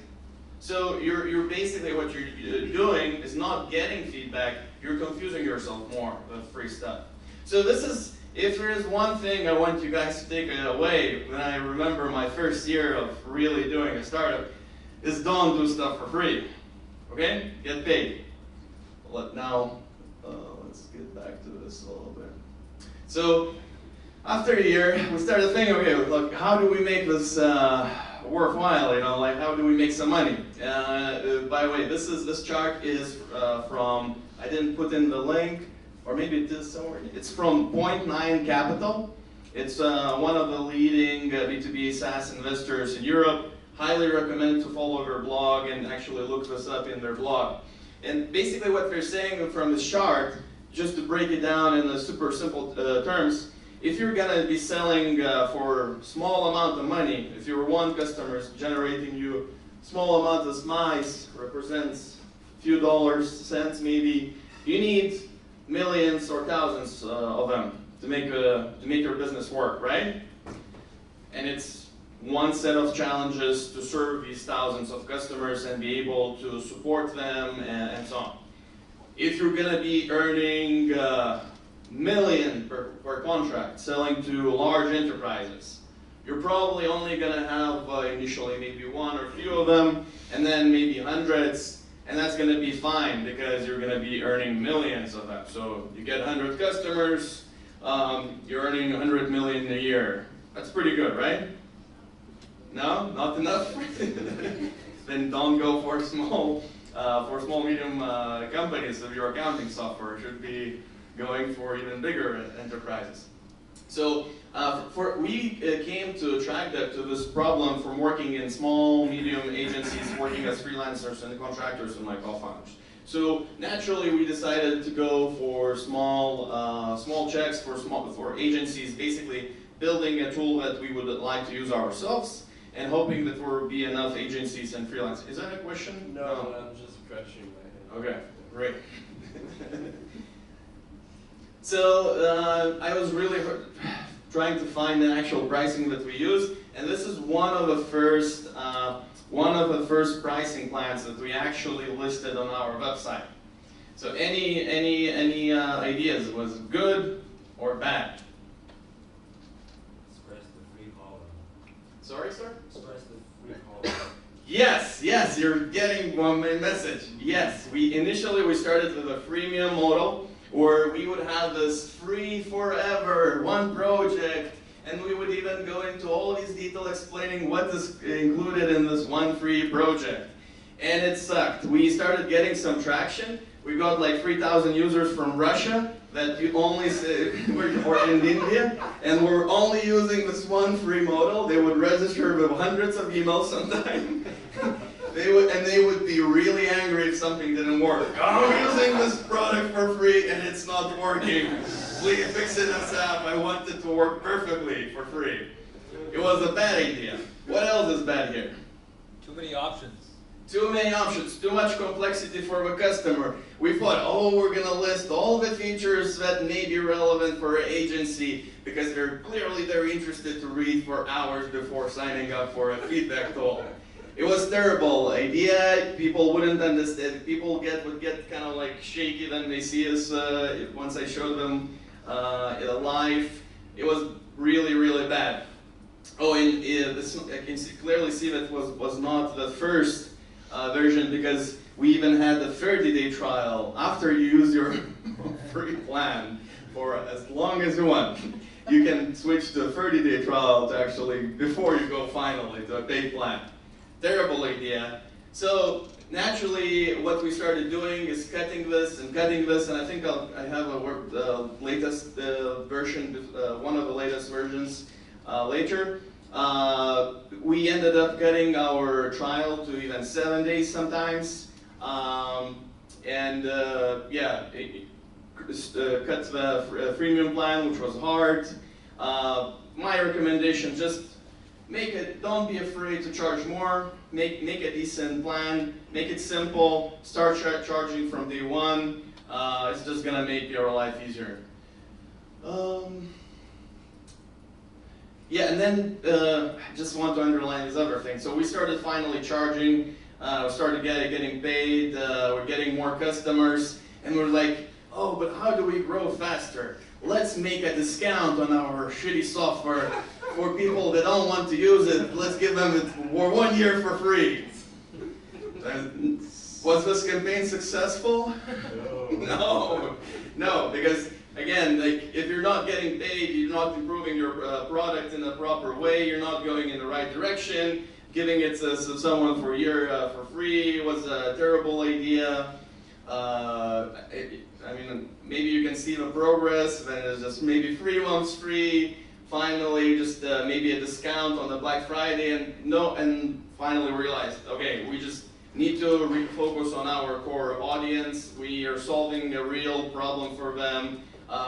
[SPEAKER 4] So you're basically, what you're doing is not getting feedback, you're confusing yourself more with free stuff. So this is, if there is one thing I want you guys to take away when I remember my first year of really doing a startup, is don't do stuff for free, okay? Get paid. Now, let's get back to this a little bit. So, after a year, we started thinking, okay, look, how do we make this worthwhile? You know, like how do we make some money? By the way, this chart is from, I didn't put in the link, or maybe it is somewhere. It's from .9 Capital. It's one of the leading B2B SaaS investors in Europe. Highly recommend to follow their blog and actually look this up in their blog. And basically what they're saying from this chart, just to break it down in the super simple terms, if you're going to be selling for small amount of money, if your one customer is generating you small amount of mice, represents a few dollars, cents maybe, you need millions or thousands of them to make your business work, right? And it's one set of challenges to serve these thousands of customers and be able to support them and so on. If you're going to be earning million per contract, selling to large enterprises, you're probably only going to have initially maybe one or few of them, and then maybe hundreds, and that's going to be fine because you're going to be earning millions of them. So you get 100 customers, you're earning 100 million a year. That's pretty good, right? No, not enough. Then don't go for small, medium companies of your accounting software. Should be going for even bigger enterprises. So we came to TrackDeck to this problem from working in small, medium agencies, working as freelancers and contractors and my co-founders. So naturally, we decided to go for small checks for agencies, basically building a tool that we would like to use ourselves, and hoping that there will be enough agencies and freelancers. Is that a question?
[SPEAKER 21] No, I'm just scratching my head.
[SPEAKER 4] Okay, great. So I was really trying to find the actual pricing that we use, and this is one of the first pricing plans that we actually listed on our website. So any ideas? Was it good or bad?
[SPEAKER 22] Express the free call.
[SPEAKER 4] Sorry, sir?
[SPEAKER 22] Express the free call.
[SPEAKER 4] Yes, yes, you're getting my message. Yes, initially we started with a freemium model where we would have this free forever, one project, and we would even go into all these details explaining what is included in this one free project. And it sucked. We started getting some traction. We got like 3,000 users from Russia that you only or in India, and we're only using this one free model. They would register with hundreds of emails sometimes. They would be really angry if something didn't work. I'm using this product for free and it's not working. Please fix it ASAP. I want it to work perfectly for free. It was a bad idea. What else is bad here?
[SPEAKER 22] Too many options.
[SPEAKER 4] Too many options, too much complexity for the customer. We thought, oh, we're going to list all the features that may be relevant for an agency because they're clearly very interested to read for hours before signing up for a feedback tool. It was terrible idea. People wouldn't understand. People would get kind of like shaky when they see us once I showed them live. It was really, really bad. Oh, and I can clearly see that was not the first version because we even had the 30-day trial after you use your free plan for as long as you want. You can switch to a 30-day trial to actually before you go finally to a paid plan. Terrible idea. So naturally, what we started doing is cutting this, and I think I have a latest version, one of the latest versions later. We ended up cutting our trial to even 7 days sometimes, and cut the freemium plan, which was hard. My recommendation, just don't be afraid to charge more, make a decent plan, make it simple, start charging from day one. It's just gonna make your life easier. Yeah, and then I just want to underline this other thing. So we started finally charging, we started getting paid, we're getting more customers, and we're like, oh, but how do we grow faster? Let's make a discount on our shitty software for people that don't want to use it. Let's give them it for 1 year for free. Was this campaign successful? No, because again, like if you're not getting paid, you're not improving your product in a proper way, you're not going in the right direction. Giving it to someone for a year for free was a terrible idea. I mean, maybe you can see the progress, then it's just maybe 3 months free, finally just maybe a discount on the Black Friday, and finally realized, okay, we just need to refocus on our core audience. We are solving a real problem for them.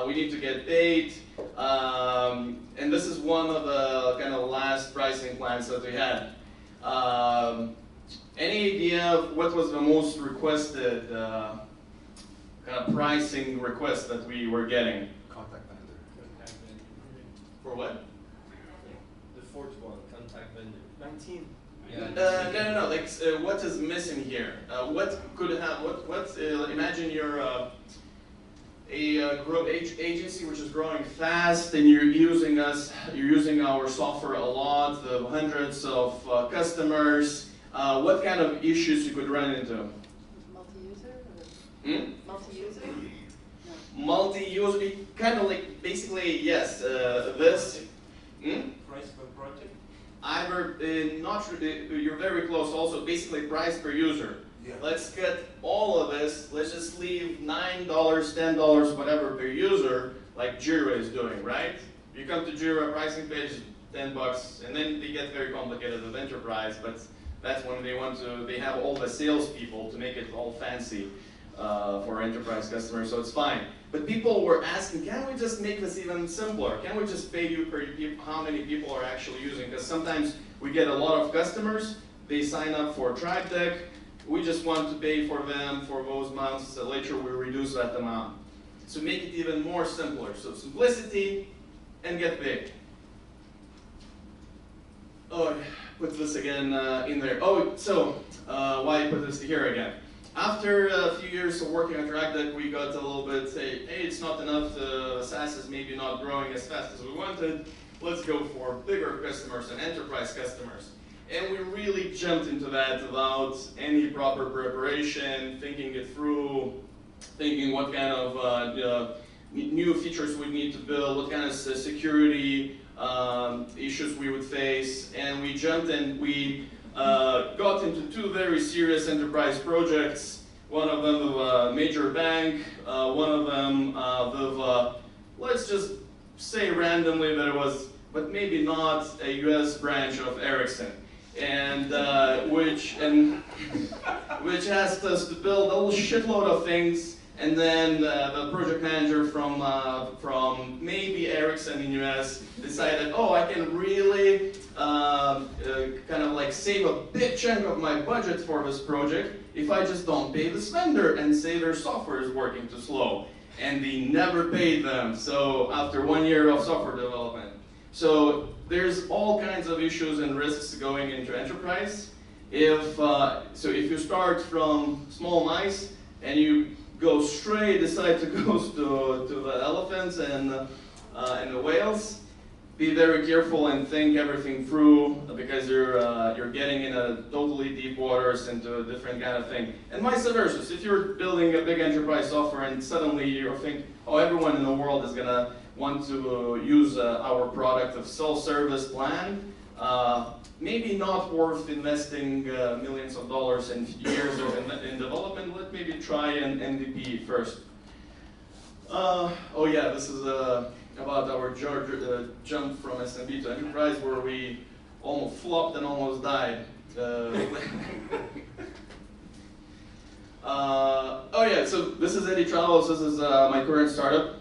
[SPEAKER 4] We need to get paid, and this is one of the kind of last pricing plans that we had. Any idea of what was the most requested kind of pricing request that we were getting?
[SPEAKER 22] Contact vendor.
[SPEAKER 4] For what?
[SPEAKER 6] The fourth one, contact vendor.
[SPEAKER 1] 19.
[SPEAKER 6] Yeah.
[SPEAKER 4] No. Like, what is missing here? What could have? Imagine you're a agency which is growing fast, and you're using our software a lot, hundreds of customers. What kind of issues you could run into?
[SPEAKER 13] Multi-user? Multi-user? No.
[SPEAKER 4] Multi-user, kind of like, basically, yes, this.
[SPEAKER 22] Price per project?
[SPEAKER 4] You're very close also, basically price per user.
[SPEAKER 22] Yeah.
[SPEAKER 4] Let's cut all of this, let's just leave $9, $10, whatever per user, like Jira is doing, right? You come to Jira pricing page, $10, and then they get very complicated with enterprise, but that's when they have all the salespeople to make it all fancy for enterprise customers, so it's fine. But people were asking, can we just make this even simpler? Can we just pay you per how many people are actually using? Because sometimes we get a lot of customers, they sign up for TribeDeck, we just want to pay for them for those months, so later we reduce that amount. So make it even more simpler. So simplicity and get paid. Oh, put this again in there. Oh, so why put this here again? After a few years of working on TrackDeck, we got a little bit, say, hey, it's not enough, SaaS is maybe not growing as fast as we wanted, let's go for bigger customers and enterprise customers. And we really jumped into that without any proper preparation, thinking it through, thinking what kind of new features we need to build, what kind of security issues we would face, and we jumped and we got into 2 very serious enterprise projects. One of them with a major bank, one of them with, let's just say randomly that it was, but maybe not, a US branch of Ericsson. And which asked us to build a whole shitload of things, and then the project manager from maybe Ericsson in US decided, oh, I can really kind of like save a big chunk of my budget for this project if I just don't pay this vendor and say their software is working too slow. And they never paid them, so after 1 year of software development. So there's all kinds of issues and risks going into enterprise. If you start from small mice and you go straight, decide to go to the elephants and the whales, be very careful and think everything through, because you're getting in a totally deep waters into a different kind of thing. And vice versa. So if you're building a big enterprise software and suddenly you think, oh, everyone in the world is gonna want to use our product of self-service plan, maybe not worth investing millions of dollars and years in development. Let's maybe try an MVP first. Oh yeah, this is about our jump from SMB to enterprise, where we almost flopped and almost died. Oh yeah, so this is Eddie Travels. This is my current startup.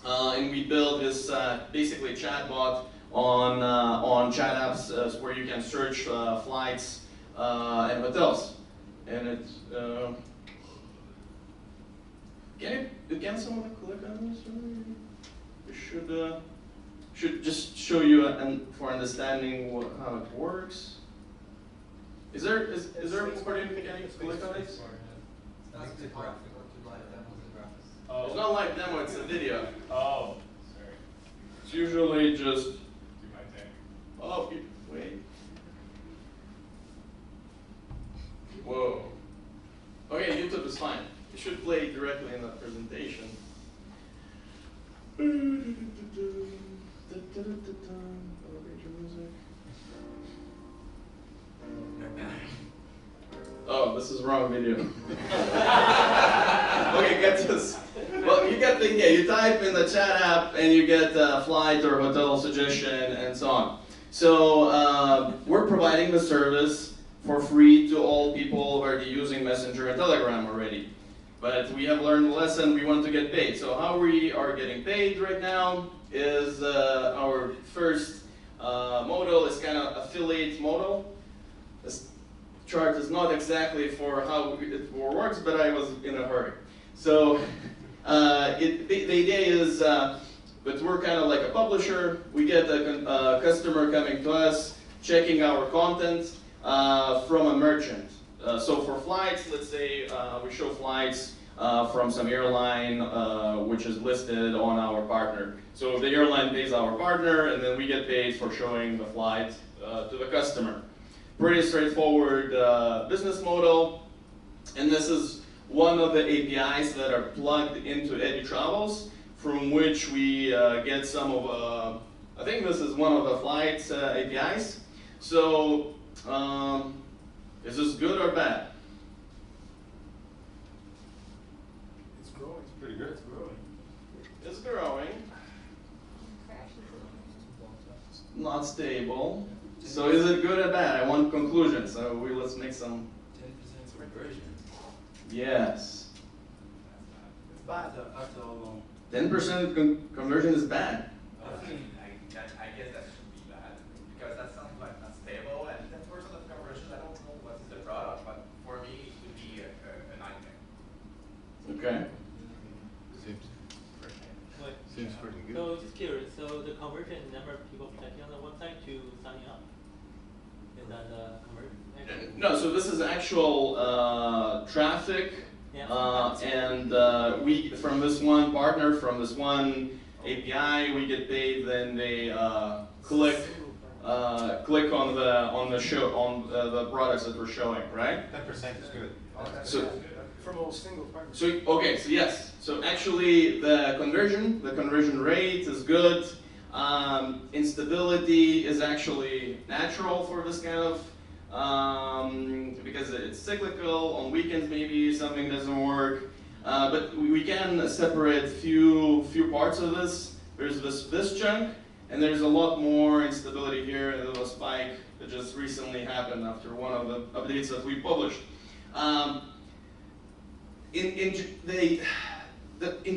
[SPEAKER 4] And we built this basically chatbot on chat apps where you can search flights and hotels. And it's can someone click on this? It should just show you for understanding how it works. Is there a part you can click on it?
[SPEAKER 20] Oh.
[SPEAKER 4] It's not live demo, it's a video.
[SPEAKER 20] Oh, sorry.
[SPEAKER 4] It's usually just.
[SPEAKER 20] Do my thing.
[SPEAKER 4] Oh, wait. Whoa. Okay, YouTube is fine. It should play directly in the presentation. Oh, this is wrong video. Okay, get this. Well, you get the idea. You type in the chat app and you get flight or hotel suggestion and so on. So we're providing the service for free to all people already using Messenger and Telegram already. But we have learned the lesson, we want to get paid. So how we are getting paid right now is our first model is kind of affiliate model. This chart is not exactly for how it works, but I was in a hurry. So the idea is that we're kind of like a publisher. We get a customer coming to us, checking our content from a merchant. So for flights, let's say we show flights from some airline which is listed on our partner. So the airline pays our partner, and then we get paid for showing the flight to the customer. Pretty straightforward business model. And this is one of the APIs that are plugged into Eddie Travels, from which we get some of, I think this is one of the flights APIs. So is this good or bad?
[SPEAKER 20] It's growing. It's pretty good. It's growing.
[SPEAKER 4] It's growing. Not stable. So is it good or bad? I want conclusions. So let's make some.
[SPEAKER 6] 10% conversion.
[SPEAKER 4] Yes.
[SPEAKER 6] It's bad after how long?
[SPEAKER 4] 10% conversion is bad.
[SPEAKER 14] I guess that should be bad, because that sounds like unstable, and 10% of conversion, I don't know what is the product, but for me it would be a nightmare.
[SPEAKER 4] Okay.
[SPEAKER 6] Seems pretty good.
[SPEAKER 15] So just curious, so the conversion number of people clicking on the website to signing up, is that the conversion?
[SPEAKER 4] No, so this is actual traffic, and we from this one partner, from this one API, we get paid. Then they click on the products that we're showing, right?
[SPEAKER 10] 10% is good.
[SPEAKER 4] So
[SPEAKER 1] from a single partner.
[SPEAKER 4] So okay, so yes, so actually the conversion rate is good. Instability is actually natural for this kind of because it's cyclical. On weekends maybe something doesn't work, but we can separate few parts of this. There's this chunk, and there's a lot more instability here. A little spike that just recently happened after one of the updates that we published. In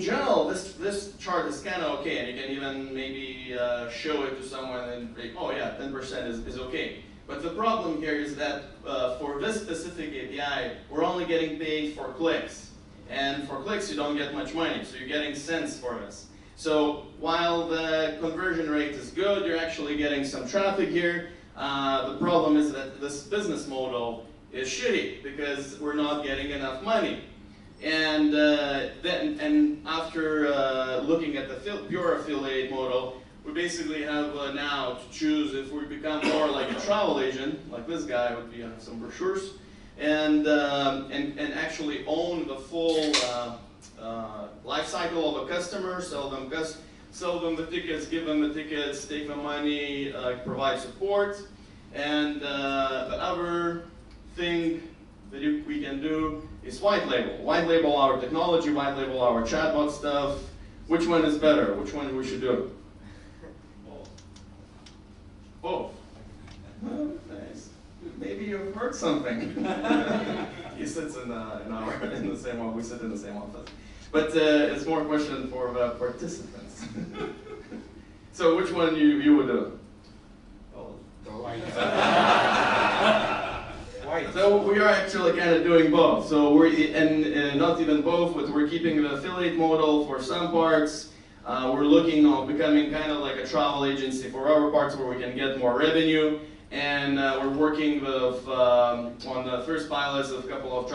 [SPEAKER 4] general, this chart is kind of okay, and you can even maybe show it to someone and say, oh yeah, 10% is okay. But the problem here is that for this specific API, we're only getting paid for clicks. And for clicks, you don't get much money, so you're getting cents for this. So while the conversion rate is good, you're actually getting some traffic here. The problem is that this business model is shitty because we're not getting enough money. And after looking at the pure affiliate model, we basically have now to choose if we become more like a travel agent, like this guy would be on some brochures, and actually own the full life cycle of a customer, sell them the tickets, give them the tickets, take the money, provide support, and the other thing that we can do is white label. White label our technology, white label our chatbot stuff. Which one is better? Which one we should do? Both. Nice. Maybe you've heard something. He sits in the same office. We sit in the same office. But it's more a question for the participants. So which one you would do? So we are actually kind of doing both. So and not even both, but we're keeping the affiliate model for some parts. We're looking on becoming kind of like a travel agency for our parts where we can get more revenue. And we're working with on the first pilots of a couple of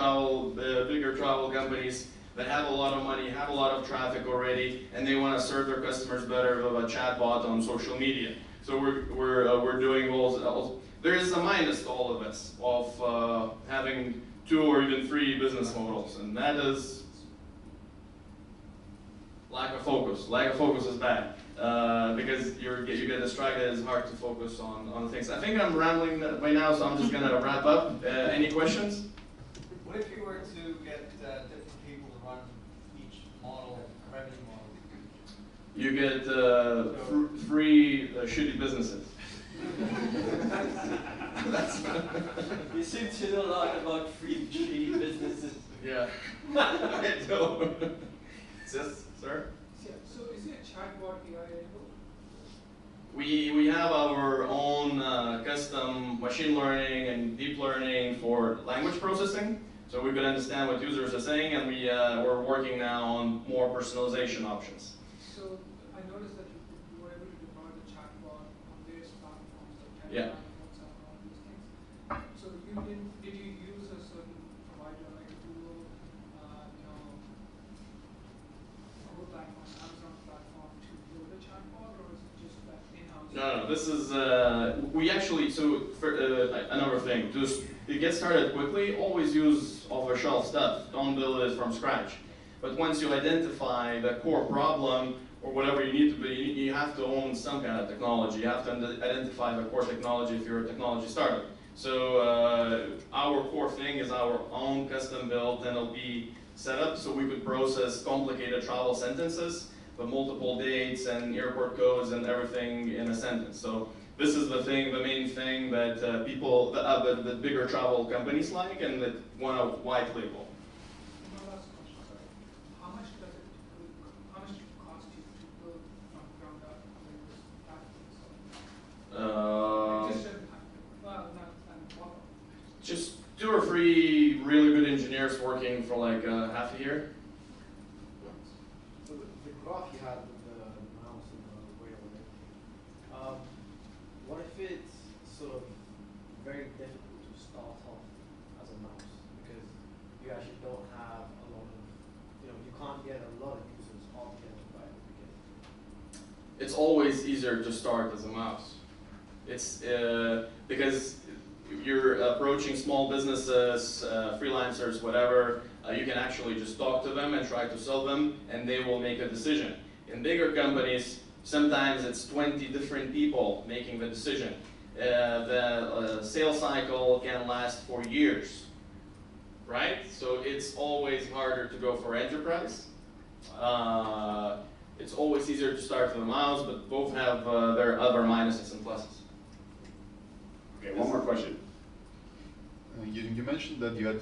[SPEAKER 4] bigger travel companies that have a lot of money, have a lot of traffic already, and they want to serve their customers better with a chatbot on social media. So we're doing all. There is a minus to all of this, of having 2 or even 3 business models, and that is lack of focus. Lack of focus is bad, because you get distracted, it's hard to focus on things. I think I'm rambling by now, so I'm just going to wrap up. Any questions?
[SPEAKER 7] What if you were to get different people to run each model, revenue model?
[SPEAKER 4] You get free shitty businesses.
[SPEAKER 7] You seem to know a lot about free shitty businesses.
[SPEAKER 4] Yeah. I do. Yes, sir?
[SPEAKER 1] Yeah, so is it chatbot AI enabled?
[SPEAKER 4] We have our own custom machine learning and deep learning for language processing, so we could understand what users are saying, and we're working now on more personalization options.
[SPEAKER 1] So I noticed that you were able to deploy the chatbot on various platforms like
[SPEAKER 4] Yeah.
[SPEAKER 1] WhatsApp and all these things. So did you use a certain provider like Google, Google platform, Amazon platform to build a chatbot, or is it just that in-house?
[SPEAKER 4] No, this is, we actually, so for, another thing, just to get started quickly, always use off-the-shelf stuff. Don't build it from scratch. But once you identify the core problem, or whatever you need to be, you have to own some kind of technology. You have to identify the core technology if you're a technology startup. So our core thing is our own custom built NLP setup, so we could process complicated travel sentences with multiple dates and airport codes and everything in a sentence. So this is the main thing that people, the bigger travel companies like and that want to white label.
[SPEAKER 1] One last question, sorry. How much does it cost you to build from ground up with this platform?
[SPEAKER 4] Just 2 or 3 really good engineers working for like half a year.
[SPEAKER 7] So the graph you had with the mouse and the whale in it, what if it's sort of very difficult to start off
[SPEAKER 4] easier to start as a mouse. It's because you're approaching small businesses, freelancers, whatever, you can actually just talk to them and try to sell them, and they will make a decision. In bigger companies, sometimes it's 20 different people making the decision. The sales cycle can last for years, right? So it's always harder to go for enterprise. It's always easier to start with a mouse, but both have their other minuses and pluses.
[SPEAKER 20] Okay, one more question.
[SPEAKER 8] You mentioned that you had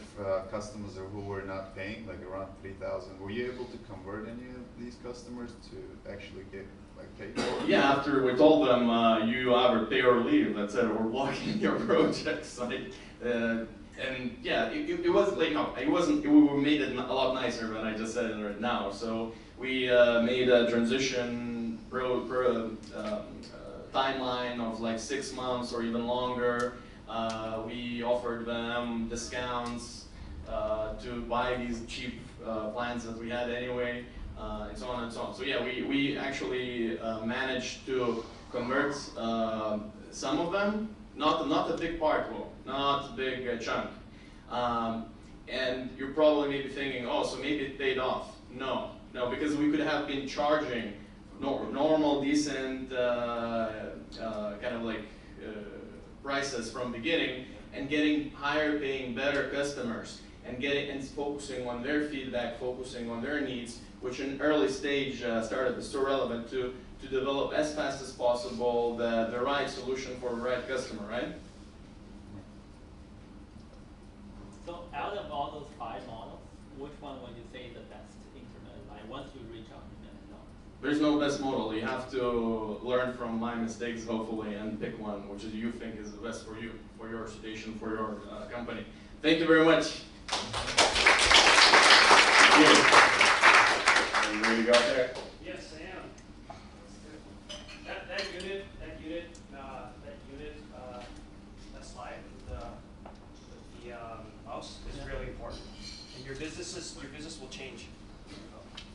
[SPEAKER 8] customers who were not paying, like around 3,000. Were you able to convert any of these customers to actually get paid for it?
[SPEAKER 4] Yeah, after we told them you either pay or leave, that's it, we're blocking your projects. And yeah, it was like, no, it wasn't, we made it a lot nicer than I just said it right now. So we made a transition timeline of like 6 months or even longer. We offered them discounts to buy these cheap plans that we had anyway, and so on and so on. So yeah, we actually managed to convert some of them, not a big part though, not a big chunk. And you're probably maybe thinking, oh, so maybe it paid off. No, because we could have been charging normal, decent, kind of like prices from beginning, and getting higher paying, better customers, and focusing on their feedback, focusing on their needs, which in early stage startup is so relevant to develop as fast as possible the right solution for the right customer, right?
[SPEAKER 15] So out of all those 5 models, which one would you say is the best increment? Like once you reach $100 million?
[SPEAKER 4] There's no best model. You have to learn from my mistakes, hopefully, and pick one which you think is the best for you, for your situation, for your company. Thank you very much.
[SPEAKER 20] Are you ready to go out there?
[SPEAKER 5] Yes, I am. That slide with the mouse is really important. And your business will change.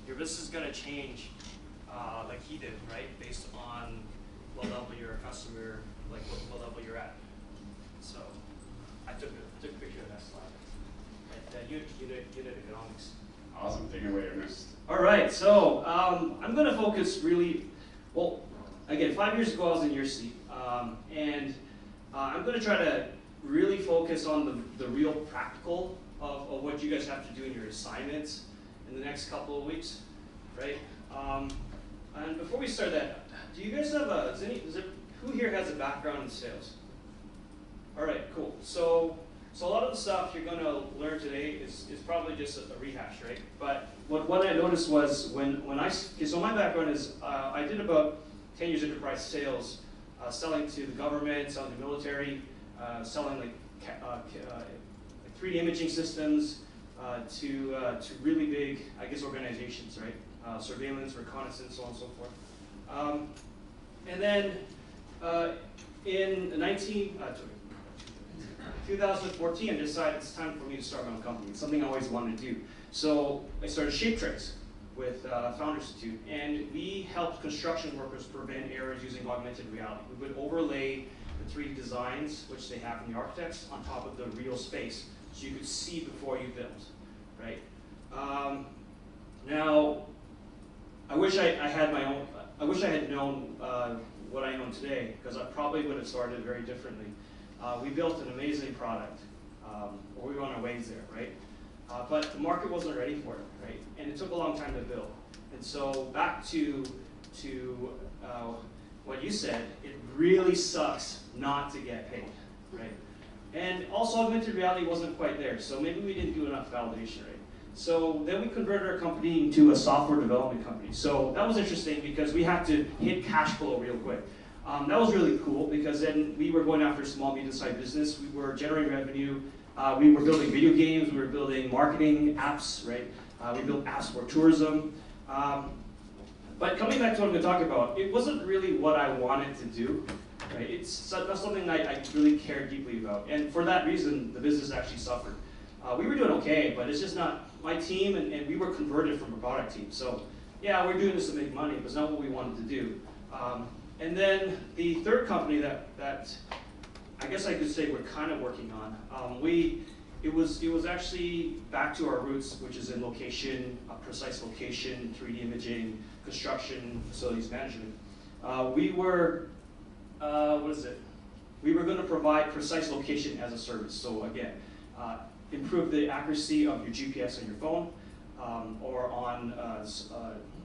[SPEAKER 5] Your business is going to change like he did, right? Based on what level you're a customer, like what level you're at. So I took a picture of that slide. Unit economics.
[SPEAKER 20] Awesome. Take it away, Ernest.
[SPEAKER 5] All right, so I'm going to focus really, well, again, 5 years ago I was in your seat, and I'm going to try to really focus on the real practical of what you guys have to do in your assignments in the next couple of weeks, right? And before we start that, do you guys have who here has a background in sales? All right, cool. So a lot of the stuff you're going to learn today is probably just a rehash, right? But what I noticed was so my background is I did about 10 years enterprise sales, selling to the government, selling to the military, selling like 3D imaging systems to really big, I guess, organizations, right? Surveillance, reconnaissance, so on and so forth. And then in 2014, I decided it's time for me to start my own company. It's something I always wanted to do. So I started C13 with Founders Institute, and we helped construction workers prevent errors using augmented reality. We would overlay the 3D designs, which they have from the architects, on top of the real space, so you could see before you built, right? Now, I wish I had my own. I wish I had known what I know today, because I probably would have started very differently. We built an amazing product, or we were on our ways there, right? But the market wasn't ready for it, right? And it took a long time to build. And so back to what you said, it really sucks not to get paid, right? And also augmented reality wasn't quite there, so maybe we didn't do enough validation, right? So then we converted our company into a software development company. So that was interesting because we had to hit cash flow real quick. That was really cool because then we were going after small, medium-sized business. We were generating revenue. We were building video games. We were building marketing apps, right? We built apps for tourism. But coming back to what I'm going to talk about, it wasn't really what I wanted to do, right? It's not something I really care deeply about. And for that reason, the business actually suffered. We were doing okay, but it's just not my team, and we were converted from a product team. So yeah, we're doing this to make money, but it's not what we wanted to do. And then the third company that I guess I could say we're kind of working on, it was actually back to our roots, which is in location, precise location, 3D imaging, construction, facilities management. We were going to provide precise location as a service. So again, improve the accuracy of your GPS on your phone or on,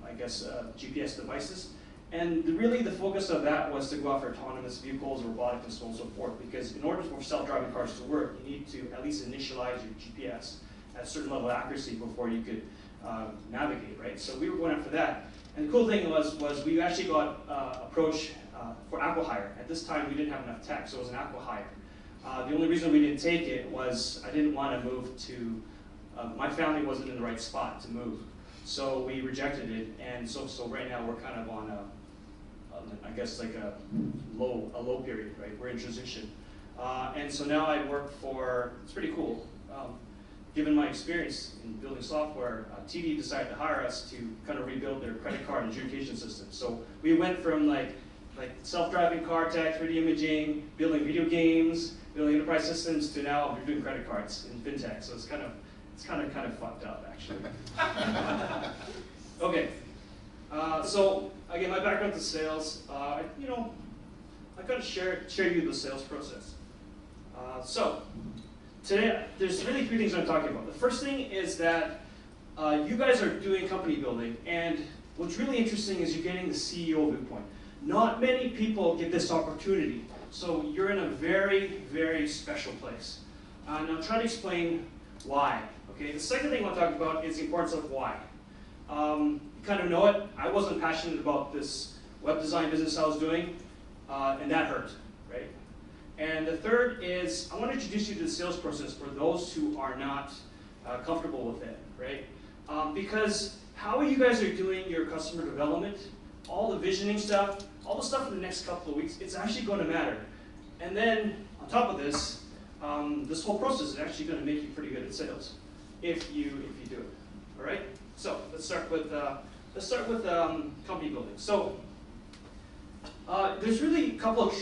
[SPEAKER 5] I guess, GPS devices. And really the focus of that was to go after autonomous vehicles, robotic and so on and so forth, because in order for self-driving cars to work, you need to at least initialize your GPS at a certain level of accuracy before you could navigate, right? So we were going after that. And the cool thing was we actually got approached for acqui-hire. At this time, we didn't have enough tech, so it was an acqui-hire. The only reason we didn't take it was I didn't want to move to, my family wasn't in the right spot to move. So we rejected it, and so right now we're kind of on I guess like a low period, right? We're in transition. And so now I work for, it's pretty cool. Given my experience in building software, TD decided to hire us to kind of rebuild their credit card adjudication system. So we went from like self-driving car tech, 3D imaging, building video games, building enterprise systems, to now we're doing credit cards in fintech. So it's kind of fucked up actually. Okay. So again, my background is sales. I kind of share you the sales process. So today, there's really three things I'm talking about. The first thing is that you guys are doing company building, and what's really interesting is you're getting the CEO viewpoint. Not many people get this opportunity, so you're in a very, very special place. And I'll try to explain why. Okay. The second thing I want to talk about is the importance of why. You kind of know it. I wasn't passionate about this web design business I was doing, and that hurt, right? And the third is I want to introduce you to the sales process for those who are not comfortable with it, right? Because how you guys are doing your customer development, all the visioning stuff, all the stuff in the next couple of weeks, it's actually going to matter. And then on top of this, this whole process is actually going to make you pretty good at sales if you do it. All right. So let's start with company building. So there's really a couple of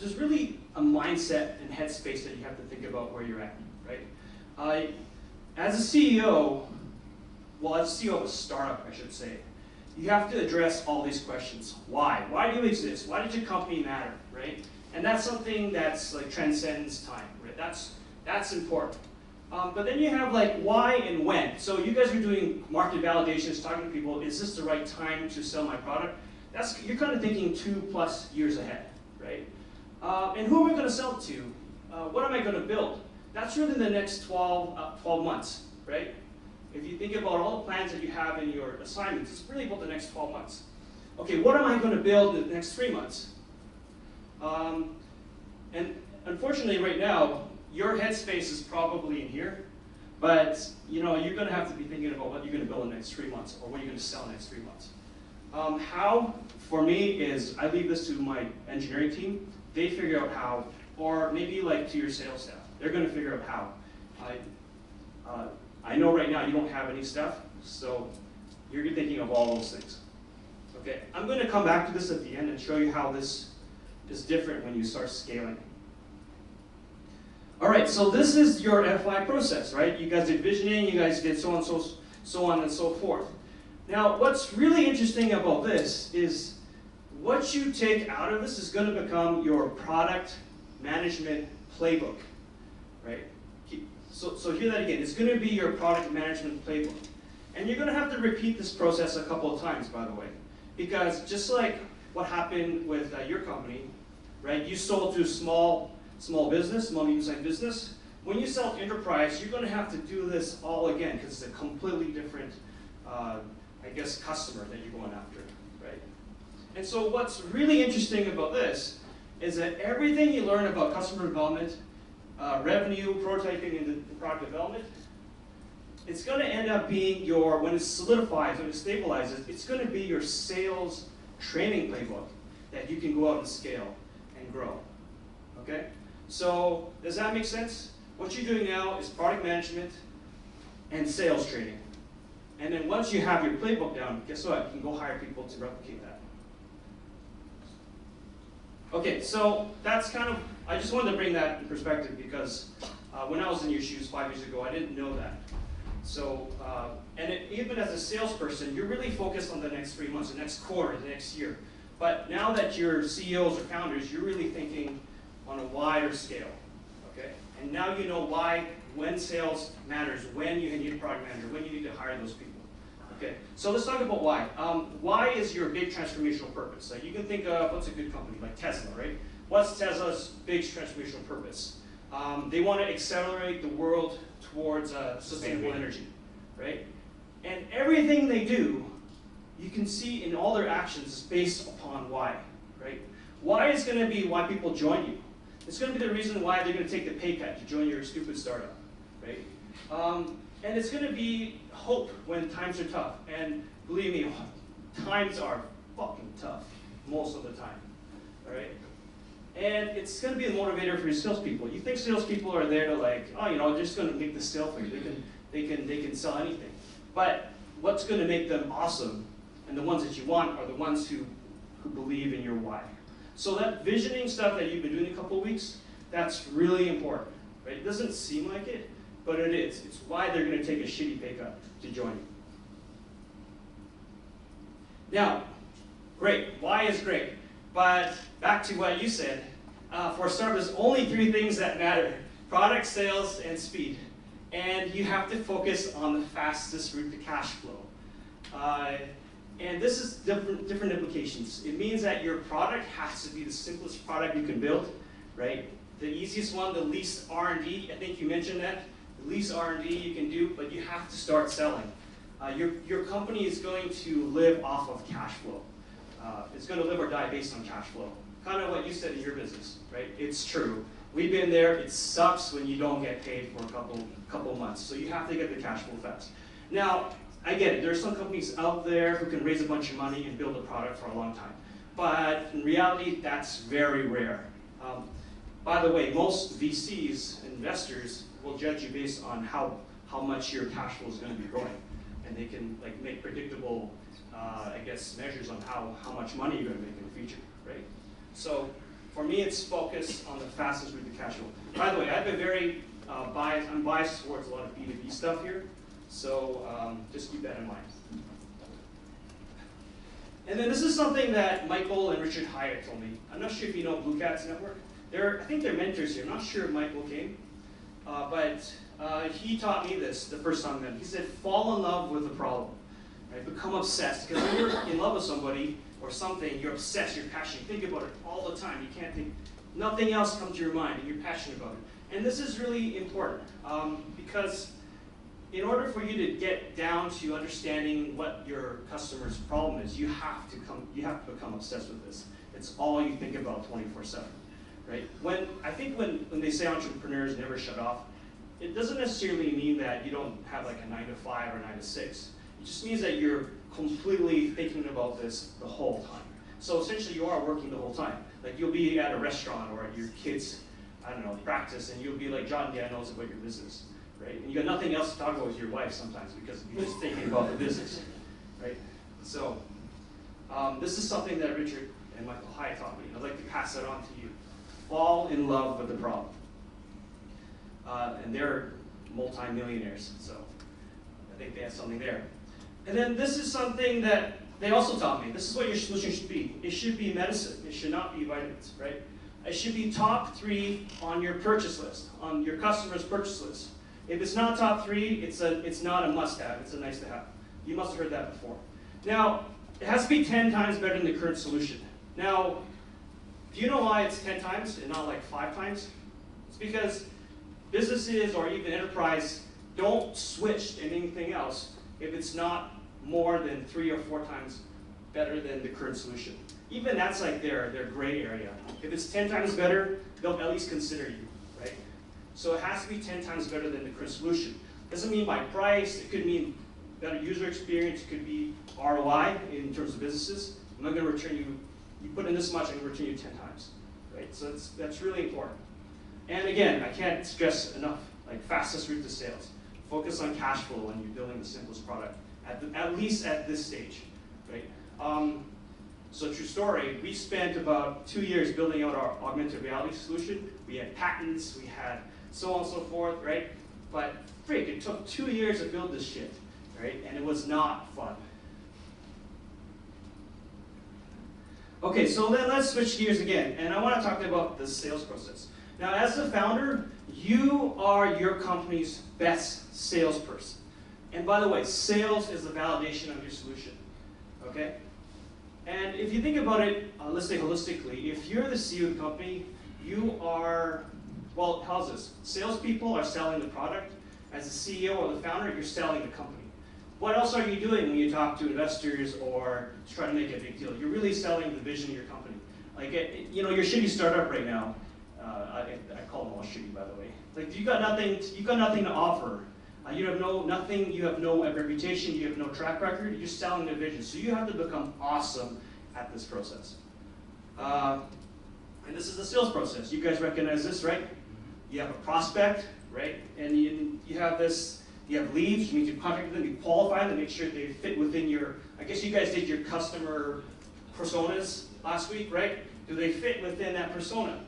[SPEAKER 5] there's really a mindset and headspace that you have to think about where you're at, right? As a CEO, well, as a CEO of a startup, I should say, you have to address all these questions. Why? Why do you exist? Why did your company matter, right? And that's something that's like transcends time, right? That's important. But then you have like why and when. So you guys are doing market validations, talking to people. Is this the right time to sell my product? You're kind of thinking 2+ years ahead, right? And who am I going to sell it to? What am I going to build? That's really the next 12 months, right? If you think about all the plans that you have in your assignments, it's really about the next 12 months. Okay, what am I going to build in the next 3 months? And unfortunately, right now, your headspace is probably in here, but you're going to have to be thinking about what you're going to build in the next 3 months, or what you're going to sell in the next 3 months. How, for me, is I leave this to my engineering team. They figure out how, or maybe like to your sales staff. They're going to figure out how. I know right now you don't have any stuff, so you're thinking of all those things. Okay, I'm going to come back to this at the end and show you how this is different when you start scaling. All right, so this is your FI process, right? You guys did visioning, you guys did so on and so forth. Now, what's really interesting about this is what you take out of this is going to become your product management playbook, right? So hear that again. It's going to be your product management playbook. And you're going to have to repeat this process a couple of times, by the way. Because just like what happened with your company, right? You sold to small business, small medium-sized business. When you sell to enterprise, you're going to have to do this all again because it's a completely different, I guess, customer that you're going after, right? And so what's really interesting about this is that everything you learn about customer development, revenue, prototyping, and the product development, it's going to end up being your, when it solidifies, when it stabilizes, it's going to be your sales training playbook that you can go out and scale and grow, okay? So does that make sense? What you're doing now is product management and sales training. And then once you have your playbook down, guess what? You can go hire people to replicate that. Okay, so that's kind of, I just wanted to bring that in perspective because when I was in your shoes 5 years ago, I didn't know that. So, even as a salesperson, you're really focused on the next 3 months, the next quarter, the next year. But now that you're CEOs or founders, you're really thinking on a wider scale, okay? And now you know why, when sales matters, when you need a product manager, when you need to hire those people. Okay, so let's talk about why. Why is your big transformational purpose? So you can think of, what's a good company, like Tesla, right? What's Tesla's big transformational purpose? They want to accelerate the world towards sustainable energy, right? And everything they do, you can see in all their actions is based upon why, right? Why is going to be why people join you. It's going to be the reason why they're going to take the pay cut to join your stupid startup, right? And it's going to be hope when times are tough. And believe me, times are fucking tough most of the time, all right? And it's going to be a motivator for your salespeople. You think salespeople are there to like, oh, you know, they're just going to make the sale for you. They can sell anything. But what's going to make them awesome, and the ones that you want, are the ones who believe in your why. So that visioning stuff that you've been doing a couple of weeks, that's really important, right? It doesn't seem like it, but it is. It's why they're going to take a shitty pay cut to join you. Now, great. Why is great. But back to what you said, for starters, there's only 3 things that matter: product, sales, and speed. And you have to focus on the fastest route to cash flow. And this is different implications. It means that your product has to be the simplest product you can build, right? The easiest one, the least R&D. I think you mentioned that. The least R&D you can do, but you have to start selling. Your company is going to live off of cash flow. It's going to live or die based on cash flow. Kind of what you said in your business, right? It's true. We've been there. It sucks when you don't get paid for a couple months. So you have to get the cash flow fast. Now, I get it. There are some companies out there who can raise a bunch of money and build a product for a long time. But in reality, that's very rare. By the way, most VCs, investors, will judge you based on how much your cash flow is going to be growing. And they can like make predictable, I guess, measures on how much money you're going to make in the future, right? So for me, it's focused on the fastest route to cash flow. By the way, I have a very I'm biased towards a lot of B2B stuff here. So just keep that in mind. And then this is something that Michael and Richard Hyatt told me. I'm not sure if you know Blue Cats Network. I think they're mentors here. I'm not sure if Michael came. But he taught me this the first time I met him. He said, fall in love with the problem. Right? Become obsessed. Because when you're in love with somebody or something, you're obsessed, you're passionate. You think about it all the time. You can't think, nothing else comes to your mind, and you're passionate about it. And this is really important because in order for you to get down to understanding what your customer's problem is, you have to become obsessed with this. It's all you think about 24/7, right? I think when they say entrepreneurs never shut off, it doesn't necessarily mean that you don't have like a 9 to 5 or 9 to 6. It just means that you're completely thinking about this the whole time. So essentially, you are working the whole time. Like you'll be at a restaurant or at your kids' practice, and you'll be like jotting down notes about your business. Right? And you got nothing else to talk about with your wife sometimes because you're just thinking about the business, right? So this is something that Richard and Michael Hyatt taught me. I'd like to pass that on to you. Fall in love with the problem. And they're multi-millionaires, so I think they have something there. And then this is something that they also taught me. This is what your solution should be. It should be medicine. It should not be vitamins, right? It should be top 3 on your purchase list, on your customer's purchase list. If it's not top 3, it's not a must-have, it's a nice-to-have. You must have heard that before. Now, it has to be 10 times better than the current solution. Now, do you know why it's 10 times and not like 5 times? It's because businesses or even enterprise don't switch to anything else if it's not more than 3 or 4 times better than the current solution. Even that's like their gray area. If it's 10 times better, they'll at least consider you, right? So it has to be 10 times better than the current solution. Doesn't mean by price, it could mean better user experience, it could be ROI in terms of businesses. I'm not going to return you, you put in this much, I'm going to return you 10 times, right? So that's really important. And again, I can't stress enough, like fastest route to sales. Focus on cash flow when you're building the simplest product, at least at this stage, right? So true story, we spent about 2 years building out our augmented reality solution. We had patents, we had so on and so forth, right? But freak, it took 2 years to build this shit, right? And it was not fun. Okay, so then let's switch gears again, and I want to talk about the sales process. Now, as the founder, you are your company's best salesperson. And by the way, sales is the validation of your solution, okay? And if you think about it, let's say holistically, if you're the CEO of the company, you are, well, how's this? Salespeople are selling the product. As the CEO or the founder, you're selling the company. What else are you doing when you talk to investors or try to make a big deal? You're really selling the vision of your company. Like, you know, your shitty startup right now, I call them all shitty, by the way. Like, you got nothing to offer. You have nothing, you have no reputation, you have no track record, you're selling the vision. So you have to become awesome at this process. And this is the sales process. You guys recognize this, right? You have a prospect, right? And you have this, you have leads, you need to contact them, you qualify them, make sure they fit within your, I guess you guys did your customer personas last week, right? Do they fit within that persona,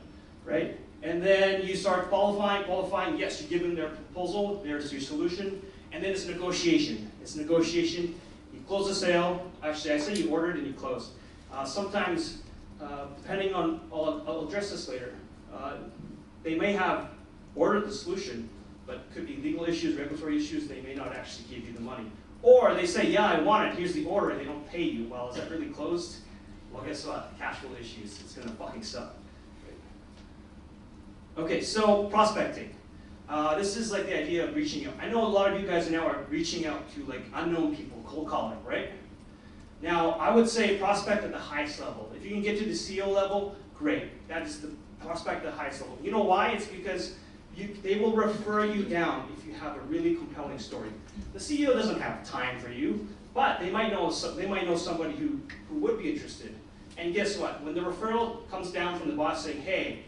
[SPEAKER 5] right? And then you start qualifying, yes, you give them their proposal, there's your solution, and then it's negotiation. It's negotiation, you close the sale, actually I say you ordered and you closed. Sometimes, depending on, I'll address this later, they may have ordered the solution, but could be legal issues, regulatory issues, they may not actually give you the money. Or they say, yeah, I want it, here's the order, and they don't pay you. Well, is that really closed? Well, guess what? Cash flow issues, it's gonna fucking suck. Okay, so prospecting. This is like the idea of reaching out. I know a lot of you guys now are reaching out to like unknown people, cold calling, right? Now, I would say prospect at the highest level. If you can get to the CEO level, great. That is the prospect at the highest level. You know why? It's because they will refer you down if you have a really compelling story. The CEO doesn't have time for you, but they might know somebody who would be interested. And guess what? When the referral comes down from the boss saying, hey,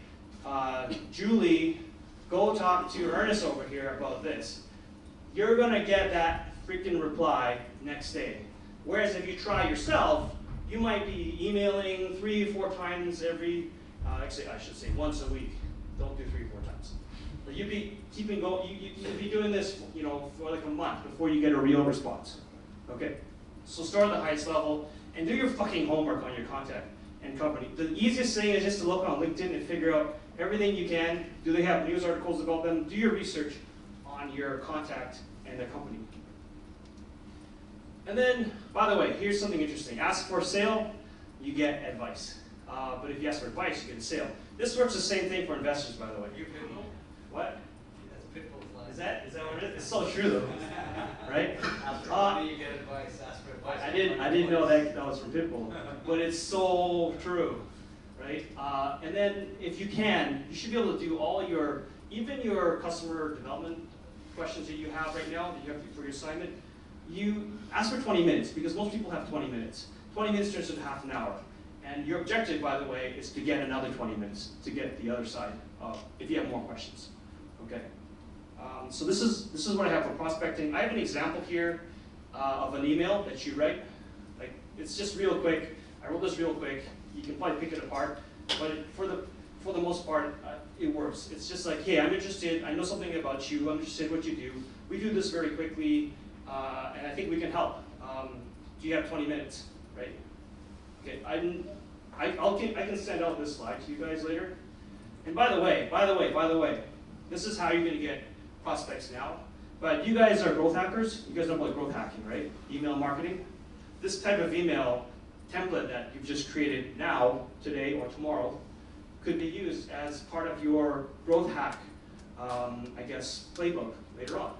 [SPEAKER 5] Julie, go talk to Ernest over here about this, you're gonna get that freaking reply next day. Whereas if you try yourself, you might be emailing 3 or 4 times every, I should say once a week. Don't do 3 or 4 times. But you'd be keeping going. You'd be doing this, you know, for like a month before you get a real response. Okay. So start at the highest level and do your fucking homework on your contact and company. The easiest thing is just to look on LinkedIn and figure out everything you can. Do they have news articles about them? Do your research on your contact and their company. And then, by the way, here's something interesting. Ask for a sale, you get advice. But if you ask for advice, you get a sale. This works the same thing for investors, by the way. What? Is that what it is? It's so true though, right?
[SPEAKER 7] After you get advice, ask for advice.
[SPEAKER 5] I didn't know that was from Pitbull, but it's so true, right? And then if you can, you should be able to do all your, even your customer development questions that you have right now that you have for your assignment. You ask for 20 minutes because most people have 20 minutes. 20 minutes turns into half an hour. And your objective, by the way, is to get another 20 minutes to get the other side if you have more questions. Okay. So this is what I have for prospecting. I have an example here of an email that you write. Like, it's just real quick. I wrote this real quick. You can probably pick it apart, but for the most part, it works. It's just like, hey, I'm interested. I know something about you. I'm interested in what you do. We do this very quickly, and I think we can help. Do you have 20 minutes, right? Okay. I can send out this slide to you guys later. And by the way, this is how you're going to get prospects now. But you guys are growth hackers. You guys know about growth hacking, right? Email marketing. This type of email template that you've just created now, today or tomorrow, could be used as part of your growth hack, I guess, playbook later on.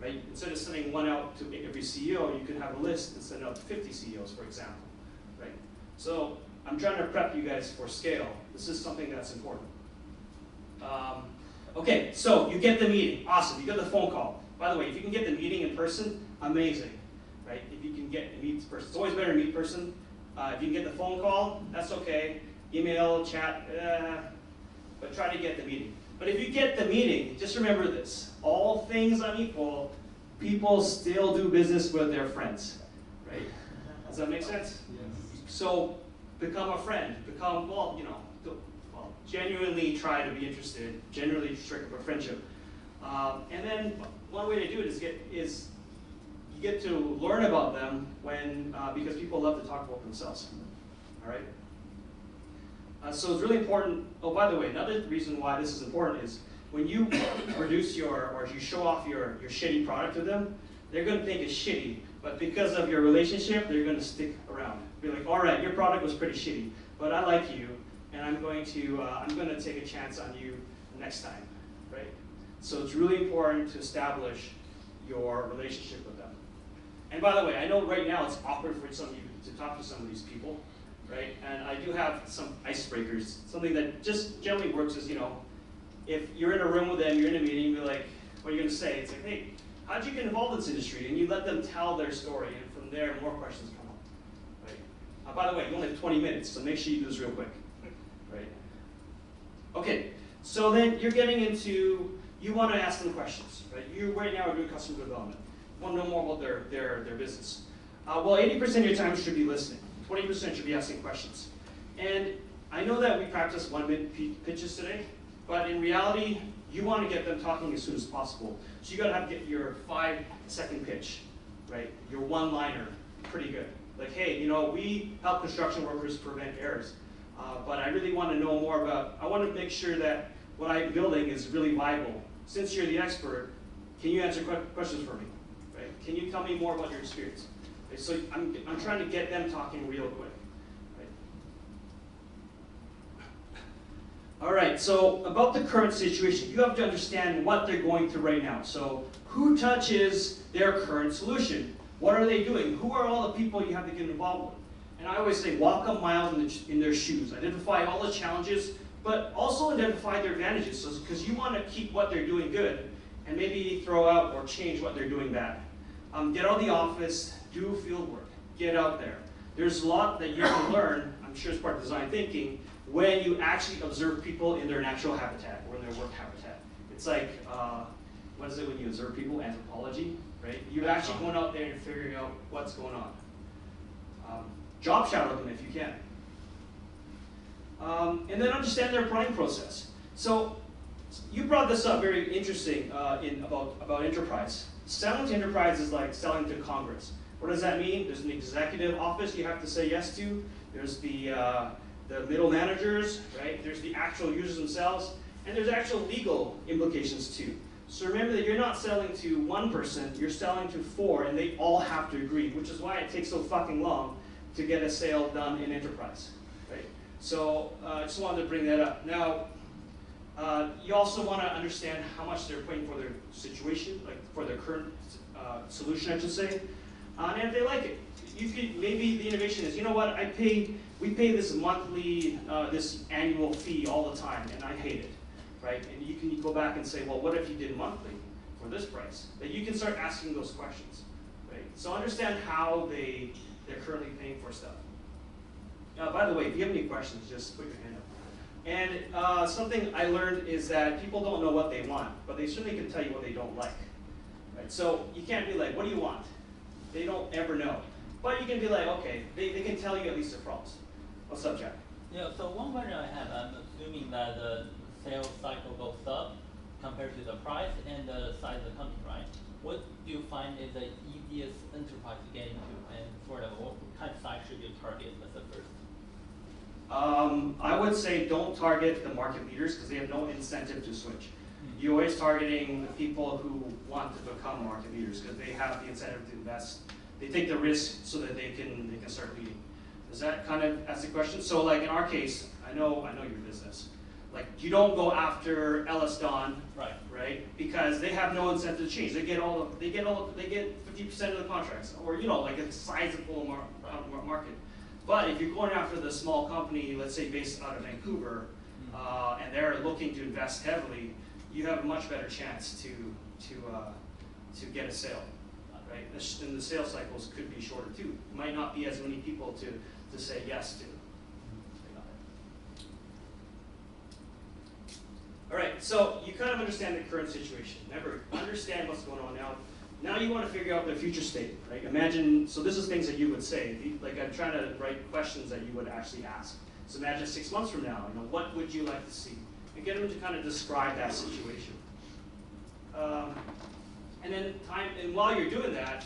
[SPEAKER 5] Right? Instead of sending one out to every CEO, you could have a list and send out to 50 CEOs, for example. Right? So I'm trying to prep you guys for scale. This is something that's important. Okay, so you get the meeting. Awesome. You get the phone call. By the way, if you can get the meeting in person, amazing. Right? If you can get to meet the person, it's always better to meet person. If you can get the phone call, that's okay. Email, chat, but try to get the meeting. But if you get the meeting, just remember this. All things unequal, people still do business with their friends. Right? Does that make sense? Yes. So become a friend, genuinely try to be interested, genuinely strike up a friendship. And then one way to do it is you get to learn about them because people love to talk about themselves. All right. So it's really important. Oh, by the way, another reason why this is important is when you produce or you show off your shitty product to them, they're going to think it's shitty, but because of your relationship, they're going to stick around. Be like, all right, your product was pretty shitty, but I like you, and I'm going to take a chance on you next time, right? So it's really important to establish your relationship with them. And by the way, I know right now it's awkward for some of you to talk to some of these people, right? And I do have some icebreakers. Something that just generally works is, if you're in a room with them, you're in a meeting, you're like, what are you going to say? It's like, hey, how'd you get involved in this industry? And you let them tell their story, and from there, more questions come up, right? By the way, you only have 20 minutes, so make sure you do this real quick, right? Okay, so then you're getting into, you want to ask them questions, right? You right now are doing customer development. You want to know more about their business. Well, 80% of your time should be listening. 20% should be asking questions. And I know that we practiced 1-minute pitches today, but in reality, you want to get them talking as soon as possible. So you got to get your 5-second pitch, right? Your one-liner, pretty good. Like, hey, we help construction workers prevent errors, but I really want to know more about, I want to make sure that what I'm building is really viable. Since you're the expert, can you answer questions for me, right? Can you tell me more about your experience? Okay, so I'm trying to get them talking real quick. All right, so about the current situation, you have to understand what they're going through right now. So who touches their current solution? What are they doing? Who are all the people you have to get involved with? And I always say walk a mile in their shoes. Identify all the challenges, but also identify their advantages, because you want to keep what they're doing good and maybe throw out or change what they're doing bad. Get out of the office, do field work, get out there. There's a lot that you can learn, I'm sure it's part of design thinking, when you actually observe people in their natural habitat or in their work habitat. It's like, what is it when you observe people? Anthropology, right? You're actually going out there and figuring out what's going on. Job shadow them if you can. And then understand their planning process. So you brought this up very interesting about enterprise. Selling to enterprise is like selling to Congress. What does that mean? There's an executive office you have to say yes to. There's the middle managers, right? There's the actual users themselves, and there's actual legal implications too. So remember that you're not selling to one person, you're selling to 4, and they all have to agree, which is why it takes so fucking long to get a sale done in enterprise, right? So I just wanted to bring that up. Now, you also want to understand how much they're paying for their situation, like for their current solution, I should say, and if they like it. Maybe the innovation is, you know what, we pay this monthly, this annual fee all the time, and I hate it, right? And you can go back and say, well, what if you did monthly for this price? That you can start asking those questions, right? So understand how they're currently paying for stuff. By the way, if you have any questions, just put your hand up. And something I learned is that people don't know what they want, but they certainly can tell you what they don't like, right? So you can't be like, what do you want? They don't ever know. But you can be like, okay, they can tell you at least their problems. What's up, Jack?
[SPEAKER 15] Yeah, so one question I have, I'm assuming that the sales cycle goes up compared to the price and the size of the company, right? What do you find is the easiest enterprise to get into, and sort of what kind of size should you target as the first?
[SPEAKER 5] I would say don't target the market leaders because they have no incentive to switch. You're always targeting the people who want to become market leaders because they have the incentive to invest. They take the risk so that they can start leading. Does that kind of ask the question? So like in our case, I know your business. Like you don't go after Ellis Don, right? Because they have no incentive to change. They get 50% of the contracts, or like a sizable market. But if you're going after the small company, let's say based out of Vancouver, and they're looking to invest heavily, you have a much better chance to get a sale, right? And the sales cycles could be shorter too. Might not be as many people to say yes to. All right, so you kind of understand the current situation. Remember, understand what's going on now. Now you want to figure out their future state, right? Imagine, so this is things that you would say. Like I'm trying to write questions that you would actually ask. So imagine 6 months from now, what would you like to see? And get them to kind of describe that situation. And while you're doing that,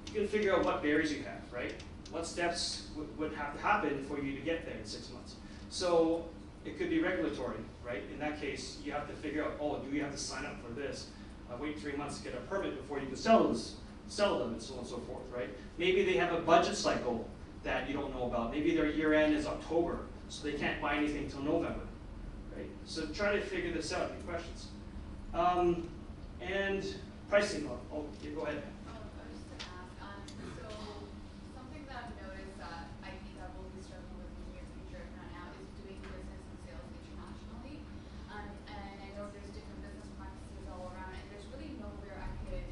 [SPEAKER 5] you can figure out what barriers you have, right? What steps would have to happen for you to get there in 6 months? So it could be regulatory, right? In that case, you have to figure out, oh, do you have to sign up for this? Wait 3 months to get a permit before you can sell them, and so on and so forth, right? Maybe they have a budget cycle that you don't know about. Maybe their year end is October, so they can't buy anything until November, right? So try to figure this out. Any questions? And pricing. Oh, yeah, go ahead.
[SPEAKER 17] I was just going to ask, so something that I've noticed that I think I will be struggling with in the near future, if not now, is doing business and sales internationally. And I know there's different business practices all around, and there's really nowhere I could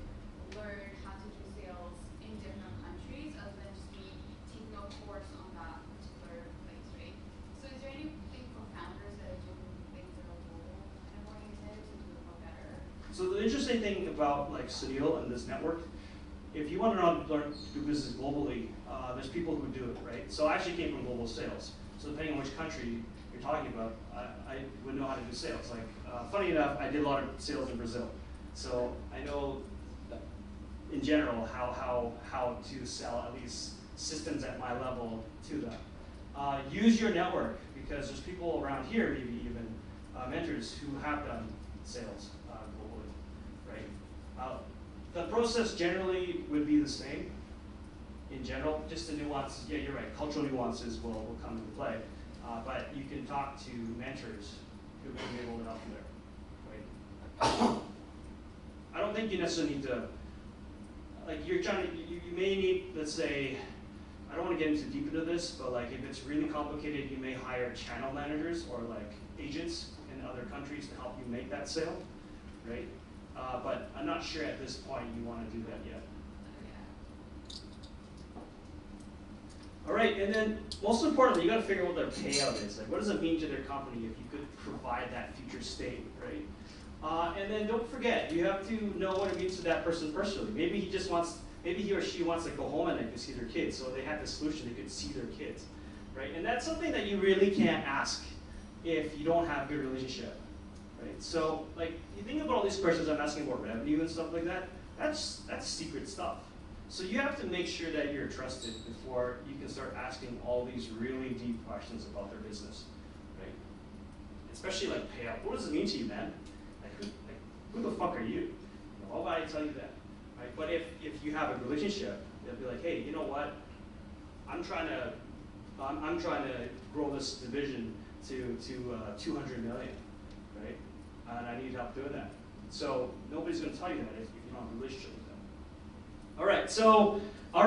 [SPEAKER 17] learn how to do sales in different countries other than just me taking a course on that particular place, right? So is there anything for founders that are doing things that are global kind of oriented to do it more better?
[SPEAKER 5] So the interesting thing about like Sunil and this network, if you want to learn to do business globally, there's people who do it, right? So I actually came from global sales. So depending on which country you're talking about, I would know how to do sales. Like, funny enough, I did a lot of sales in Brazil. So I know in general how to sell at least systems at my level to them. Use your network, because there's people around here, maybe even mentors who have done sales globally, right? The process generally would be the same in general, just the nuance, yeah, you're right, cultural nuances will come into play. But you can talk to mentors who will be able to help you there, right? I don't think you necessarily need to, like you're trying to, you may need, let's say, I don't want to get into deep into this, but like if it's really complicated, you may hire channel managers or like agents in other countries to help you make that sale, right? But I'm not sure at this point you want to do that yet. All right, and then most importantly, you got to figure out what their payout is. Like, what does it mean to their company if you could provide that future state, right? And then don't forget, you have to know what it means to that person personally. Maybe he just wants, maybe he or she wants to go home and they can see their kids. So they have the solution; they could see their kids, right? And that's something that you really can't ask if you don't have a good relationship, right? So, like, you think about all these questions I'm asking about revenue and stuff like that. That's secret stuff. So you have to make sure that you're trusted before you can start asking all these really deep questions about their business, right? Especially like payout. What does it mean to you, man? Like who the fuck are you? Why would I tell you that, right? But if you have a relationship, they'll be like, hey, you know what? I'm trying to grow this division to 200 million, right? And I need help doing that. So nobody's going to tell you that if you don't have a relationship with them. All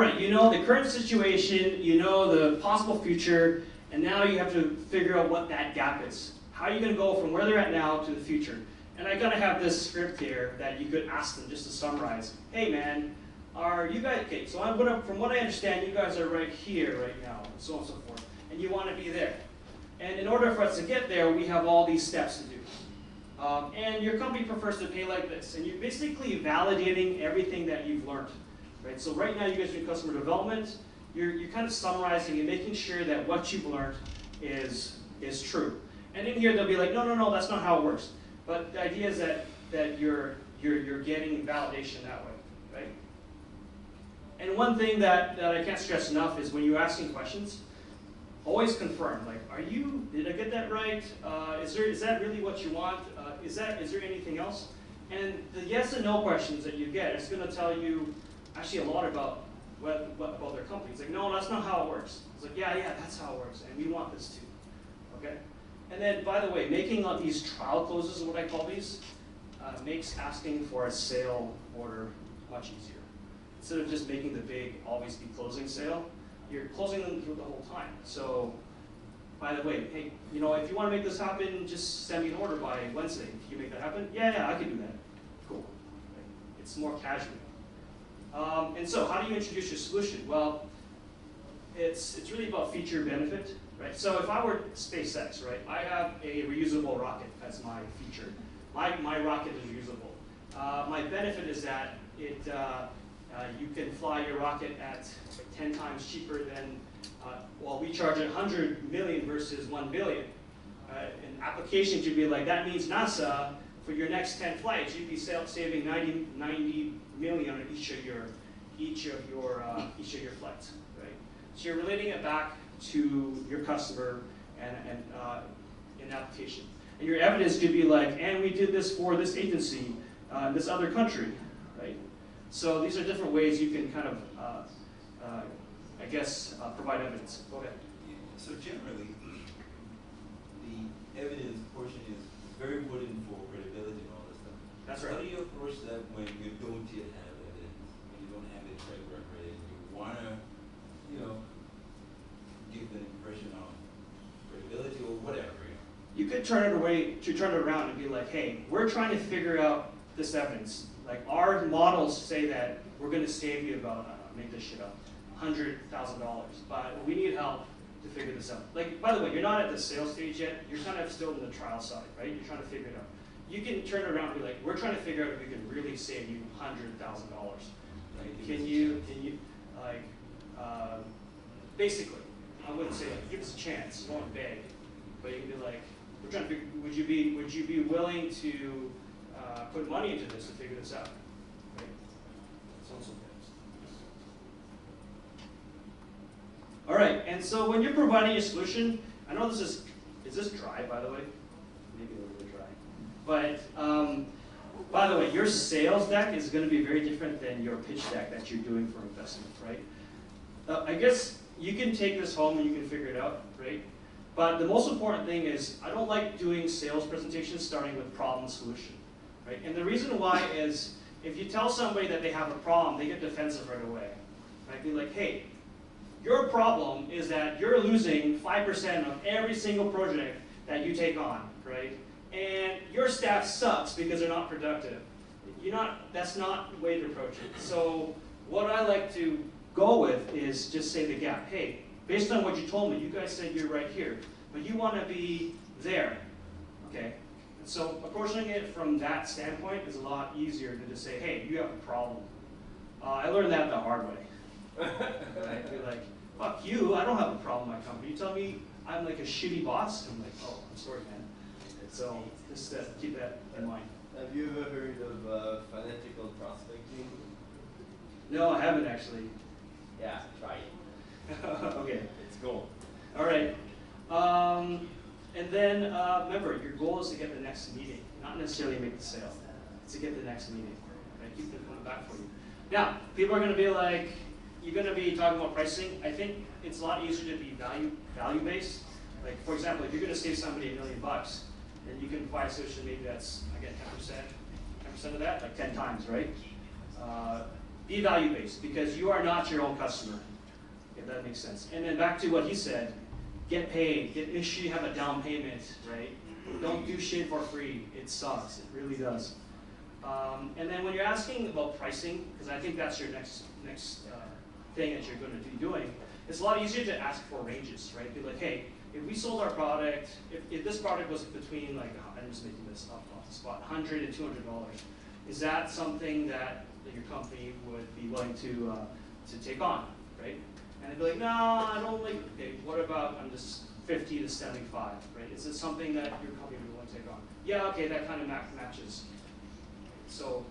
[SPEAKER 5] right, you know the current situation, you know the possible future, and now you have to figure out what that gap is. How are you going to go from where they're at now to the future? And I gotta have this script here that you could ask them just to summarize. Hey man, are you guys, okay, so from what I understand, you guys are right here right now, and so on and so forth, and you want to be there. And in order for us to get there, we have all these steps to do. And your company prefers to pay like this, and you're basically validating everything that you've learned. Right? So right now you guys are doing customer development, you're kind of summarizing and making sure that what you've learned is true. And in here they'll be like, no, that's not how it works. But the idea is that you're getting validation that way, right? And one thing that I can't stress enough is when you're asking questions, always confirm. Like, did I get that right? Is that really what you want? Is there anything else? And the yes and no questions that you get is going to tell you actually a lot about about their company. It's like, no, that's not how it works. It's like, yeah, that's how it works, and we want this too. Okay? And then, by the way, making these trial closes, what I call these, makes asking for a sale order much easier. Instead of just making the big, always be closing sale, you're closing them through the whole time. So, by the way, hey, if you want to make this happen, just send me an order by Wednesday. Can you make that happen? Yeah, I can do that. Cool. Right? It's more casual. And so, how do you introduce your solution? Well, it's really about feature benefit, right? So if I were SpaceX, right, I have a reusable rocket as my feature. My rocket is reusable. My benefit is that you can fly your rocket at 10 times cheaper than, well, we charge 100 million versus 1 billion. An application should be like, that means NASA, for your next 10 flights, you'd be saving 90 million on each of your flights, right? So you're relating it back to your customer and an application. And your evidence could be like, and we did this for this agency, this other country, right? So these are different ways you can kind of, I guess, provide evidence. Go ahead.
[SPEAKER 6] So generally, the evidence portion is very important for credibility and all that stuff.
[SPEAKER 5] That's right.
[SPEAKER 6] How do you approach that when you don't yet have evidence, when you don't have a track record, and you want to, give an impression of credibility or whatever?
[SPEAKER 5] You could turn it around and be like, hey, we're trying to figure out this evidence. Like, our models say that we're going to save you about, make this shit up, $100,000, but we need help to figure this out. Like, by the way, you're not at the sales stage yet. You're kind of still in the trial side, right? You're trying to figure it out. You can turn it around and be like, we're trying to figure out if we can really save you $100,000. Right? Can you, like, basically, I wouldn't say like, give us a chance, you won't beg, but you can be like, we're trying to figure, would you be willing to put money into this to figure this out? Right? All right, and so when you're providing a solution, I know is this dry, by the way? Maybe a little bit dry. But by the way, your sales deck is going to be very different than your pitch deck that you're doing for investment, right? I guess you can take this home and you can figure it out, right? But the most important thing is, I don't like doing sales presentations starting with problem solution, right? And the reason why is, if you tell somebody that they have a problem, they get defensive right away. Right? Be like, hey, your problem is that you're losing 5% of every single project that you take on, right? And your staff sucks because they're not productive. That's not the way to approach it. So what I like to go with is just say the gap. Hey, based on what you told me, you guys said you're right here, but you want to be there, okay? And so approaching it from that standpoint is a lot easier than to say, hey, you have a problem. I learned that the hard way. Right? Be like, fuck you, I don't have a problem in my company. You tell me I'm like a shitty boss, I'm like, oh, I'm sorry, man. So just keep that in mind.
[SPEAKER 2] Have you ever heard of fanatical prospecting?
[SPEAKER 5] No, I haven't actually.
[SPEAKER 2] Yeah, try it.
[SPEAKER 5] Okay.
[SPEAKER 2] It's cool.
[SPEAKER 5] All right. And then remember, your goal is to get the next meeting, not necessarily make the sale. It's to get the next meeting. Right? Keep them coming back for you. Now, people are going to be like, you're going to be talking about pricing. I think it's a lot easier to be value-based. Like, for example, if you're going to save somebody $1 million, then you can provide a solution maybe that's, again, 10% of that, like 10 times, right? Be value-based, because you are not your own customer, if that makes sense. And then back to what he said, get paid. Make sure you have a down payment, right? Don't do shit for free. It sucks. It really does. And then when you're asking about pricing, because I think that's your next thing that you're going to be doing, it's a lot easier to ask for ranges, right? Be like, hey, if we sold our product, if this product was between, like, I'm just making this up off the spot, $100 and $200, is that something that your company would be willing to take on, right? And they'd be like, no, I don't like, okay, what about, I'm just 50 to 75, right? Is it something that your company would want to take on? Yeah, okay, that kind of matches. So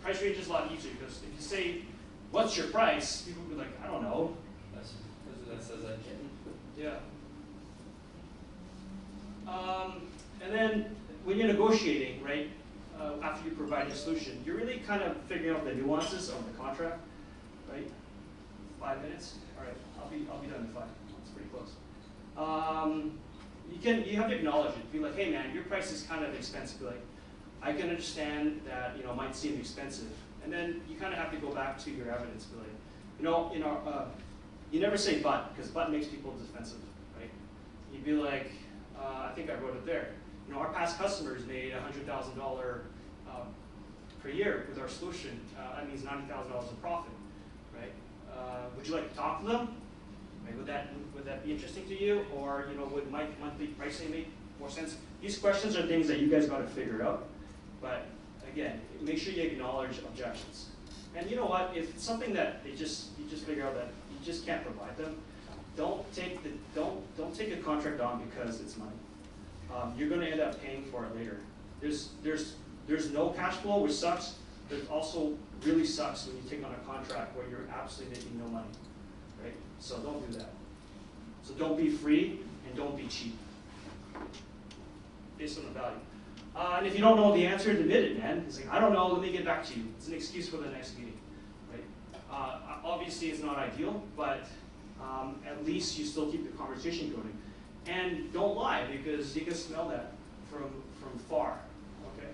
[SPEAKER 5] price range is a lot easier, because if you say, what's your price? People will be like, I don't know.
[SPEAKER 2] That says I can.
[SPEAKER 5] Yeah. And then when you're negotiating, right, after you provide your solution, you're really kind of figuring out the nuances of the contract, right? 5 minutes? All right, I'll be done in 5. It's pretty close. You have to acknowledge it. Be like, hey man, your price is kind of expensive. Be like, I can understand that, it might seem expensive. And then you kind of have to go back to your evidence. Be like, you never say but, because but makes people defensive, right? You'd be like, I think I wrote it there. Our past customers made $100,000 per year with our solution. That means $90,000 in profit, right? Would you like to talk to them? Right? Would that be interesting to you? Or would monthly pricing make more sense? These questions are things that you guys got to figure out. But again, make sure you acknowledge objections. And you know what? If it's something that you just figure out that you just can't provide them, don't take a contract on because it's money. You're going to end up paying for it later. There's no cash flow, which sucks. But it also really sucks when you take on a contract where you're absolutely making no money, right? So don't do that. So don't be free and don't be cheap. Based on the value. And if you don't know the answer, admit it, man. It's like, I don't know, let me get back to you. It's an excuse for the next meeting, right? Obviously, it's not ideal, but at least you still keep the conversation going. And don't lie, because you can smell that from far, okay?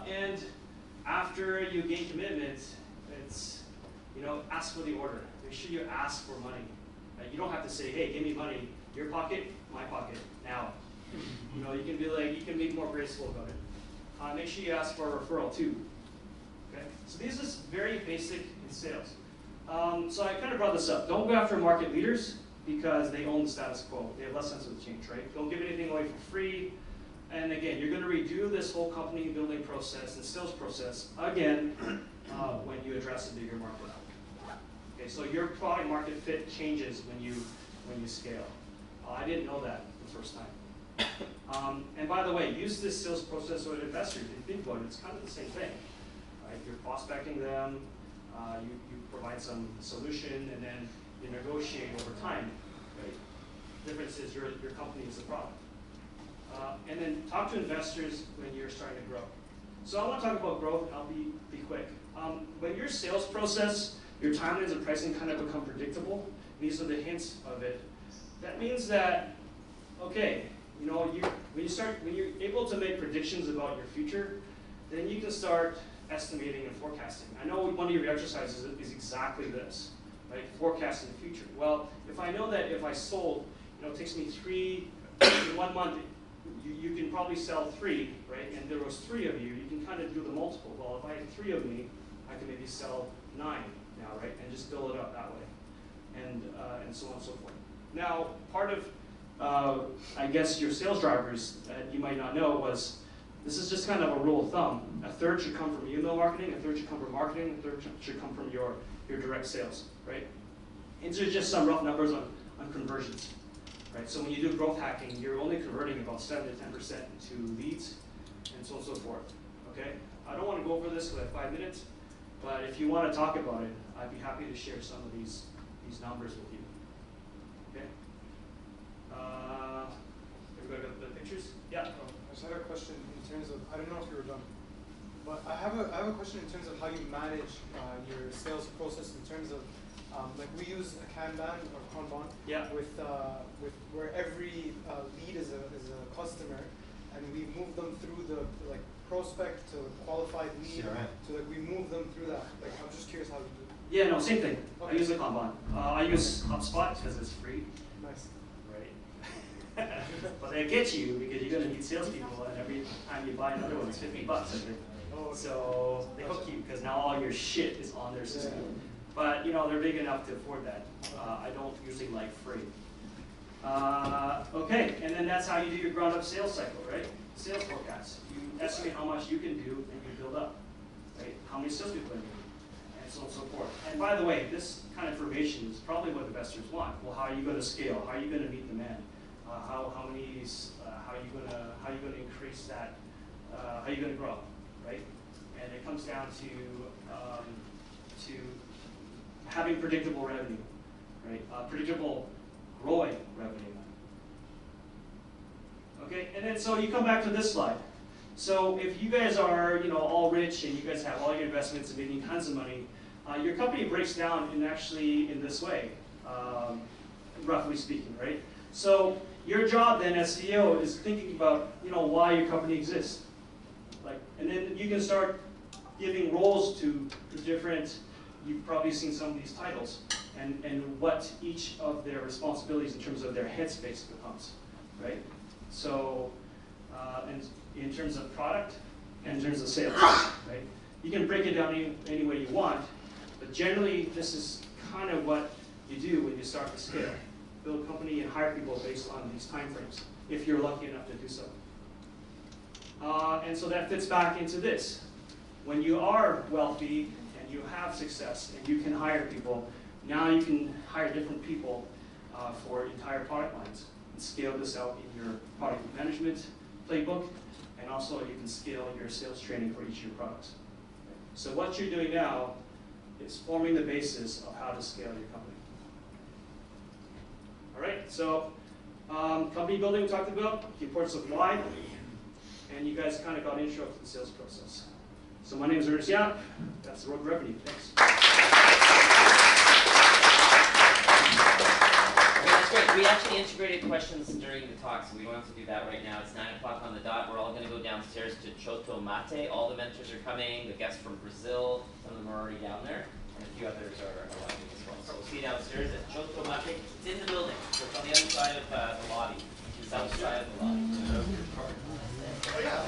[SPEAKER 5] And after you gain commitment, it's, ask for the order. Make sure you ask for money. You don't have to say, hey, give me money, your pocket, my pocket, now. You can be like, you can be more graceful about it. Make sure you ask for a referral too. Okay? So these is very basic in sales. So I kind of brought this up. Don't go after market leaders because they own the status quo. They have less sense of change, right? Don't give anything away for free. And again, you're going to redo this whole company building process and sales process again when you address a bigger market. Okay, so your product market fit changes when you scale. I didn't know that the first time. And by the way, use this sales process with investors. If you think about it, it's kind of the same thing. Right? You're prospecting them, you provide some solution, and then you negotiate over time. Right? The difference is your company is the product. And then talk to investors when you're starting to grow. So I want to talk about growth, and I'll be quick. When your sales process, your timelines and pricing kind of become predictable, these are the hints of it. That means that, okay, when you're able to make predictions about your future, then you can start estimating and forecasting. I know one of your exercises is exactly this, right? Forecasting the future. Well, if I know that if I sold, it takes me in 1 month, you can probably sell 3, right? And there was 3 of you can kind of do the multiple. Well, if I had 3 of me, I can maybe sell 9 now, right? And just build it up that way, and so on and so forth. Now, part of, I guess, your sales drivers that you might not know was, this is just kind of a rule of thumb. A third should come from email marketing, a third should come from marketing, a third should come from your direct sales, right? And so just some rough numbers on conversions, right? So when you do growth hacking, you're only converting about 7 to 10% to leads, and so on and so forth, okay? I don't want to go over this with 5 minutes, but if you want to talk about it, I'd be happy to share some of these numbers with you, okay? Everybody got the pictures? Yeah.
[SPEAKER 1] I just had a question in terms of, I don't know if you were done, but I have a question in terms of how you manage your sales process in terms of, like we use a Kanban or Kanban with where every lead is a customer, and we move them through the prospect to qualified lead to we move them through that. Like I'm just curious how you do it.
[SPEAKER 5] Yeah, no, same thing. Okay. I use a Kanban. I use HubSpot because it's free.
[SPEAKER 1] Nice.
[SPEAKER 5] Right. But they get you because you're going to need salespeople, and every time you buy another one, it's $50. So they hook you because now all your shit is on their system. But they're big enough to afford that. I don't usually like free. Okay, and then that's how you do your ground up sales cycle, right? Sales forecast. You estimate how much you can do and you build up, right? How many salespeople you need, and so on and so forth. And by the way, this kind of information is probably what investors want. Well, how are you going to scale? How are you going to meet demand? How are you going to increase that? How are you going to grow, right? And it comes down to having predictable revenue, right? Predictable growing revenue. Okay, and then so you come back to this slide. So if you guys are all rich and you guys have all your investments and making tons of money, your company breaks down in this way, roughly speaking, right? So your job then as CEO is thinking about why your company exists, and then you can start giving roles to the different. You've probably seen some of these titles and what each of their responsibilities in terms of their headspace becomes, right? So, in terms of product and in terms of sales, right? You can break it down any way you want, but generally this is kind of what you do when you start to scale. Build a company and hire people based on these time frames, if you're lucky enough to do so. And so that fits back into this. when you are wealthy and you have success and you can hire people, now you can hire different people for entire product lines and scale this out in your product management playbook, and also you can scale your sales training for each of your products. So what you're doing now is forming the basis of how to scale your company. All right, so company building we talked about, the importance of why, and you guys kind of got an intro to the sales process. So my name is Ernest Yap, that's the road to revenue. Thanks.
[SPEAKER 18] Okay, that's great. We actually integrated questions during the talk, so we don't have to do that right now. It's 9 o'clock on the dot. We're all going to go downstairs to Choto Mate. All the mentors are coming, the guests from Brazil, some of them are already down there, and a few others are arriving as well. So we'll see you downstairs at Choto Mate. It's in the building, so it's on the other side of the lobby, the south side of the lobby.
[SPEAKER 3] Oh yeah.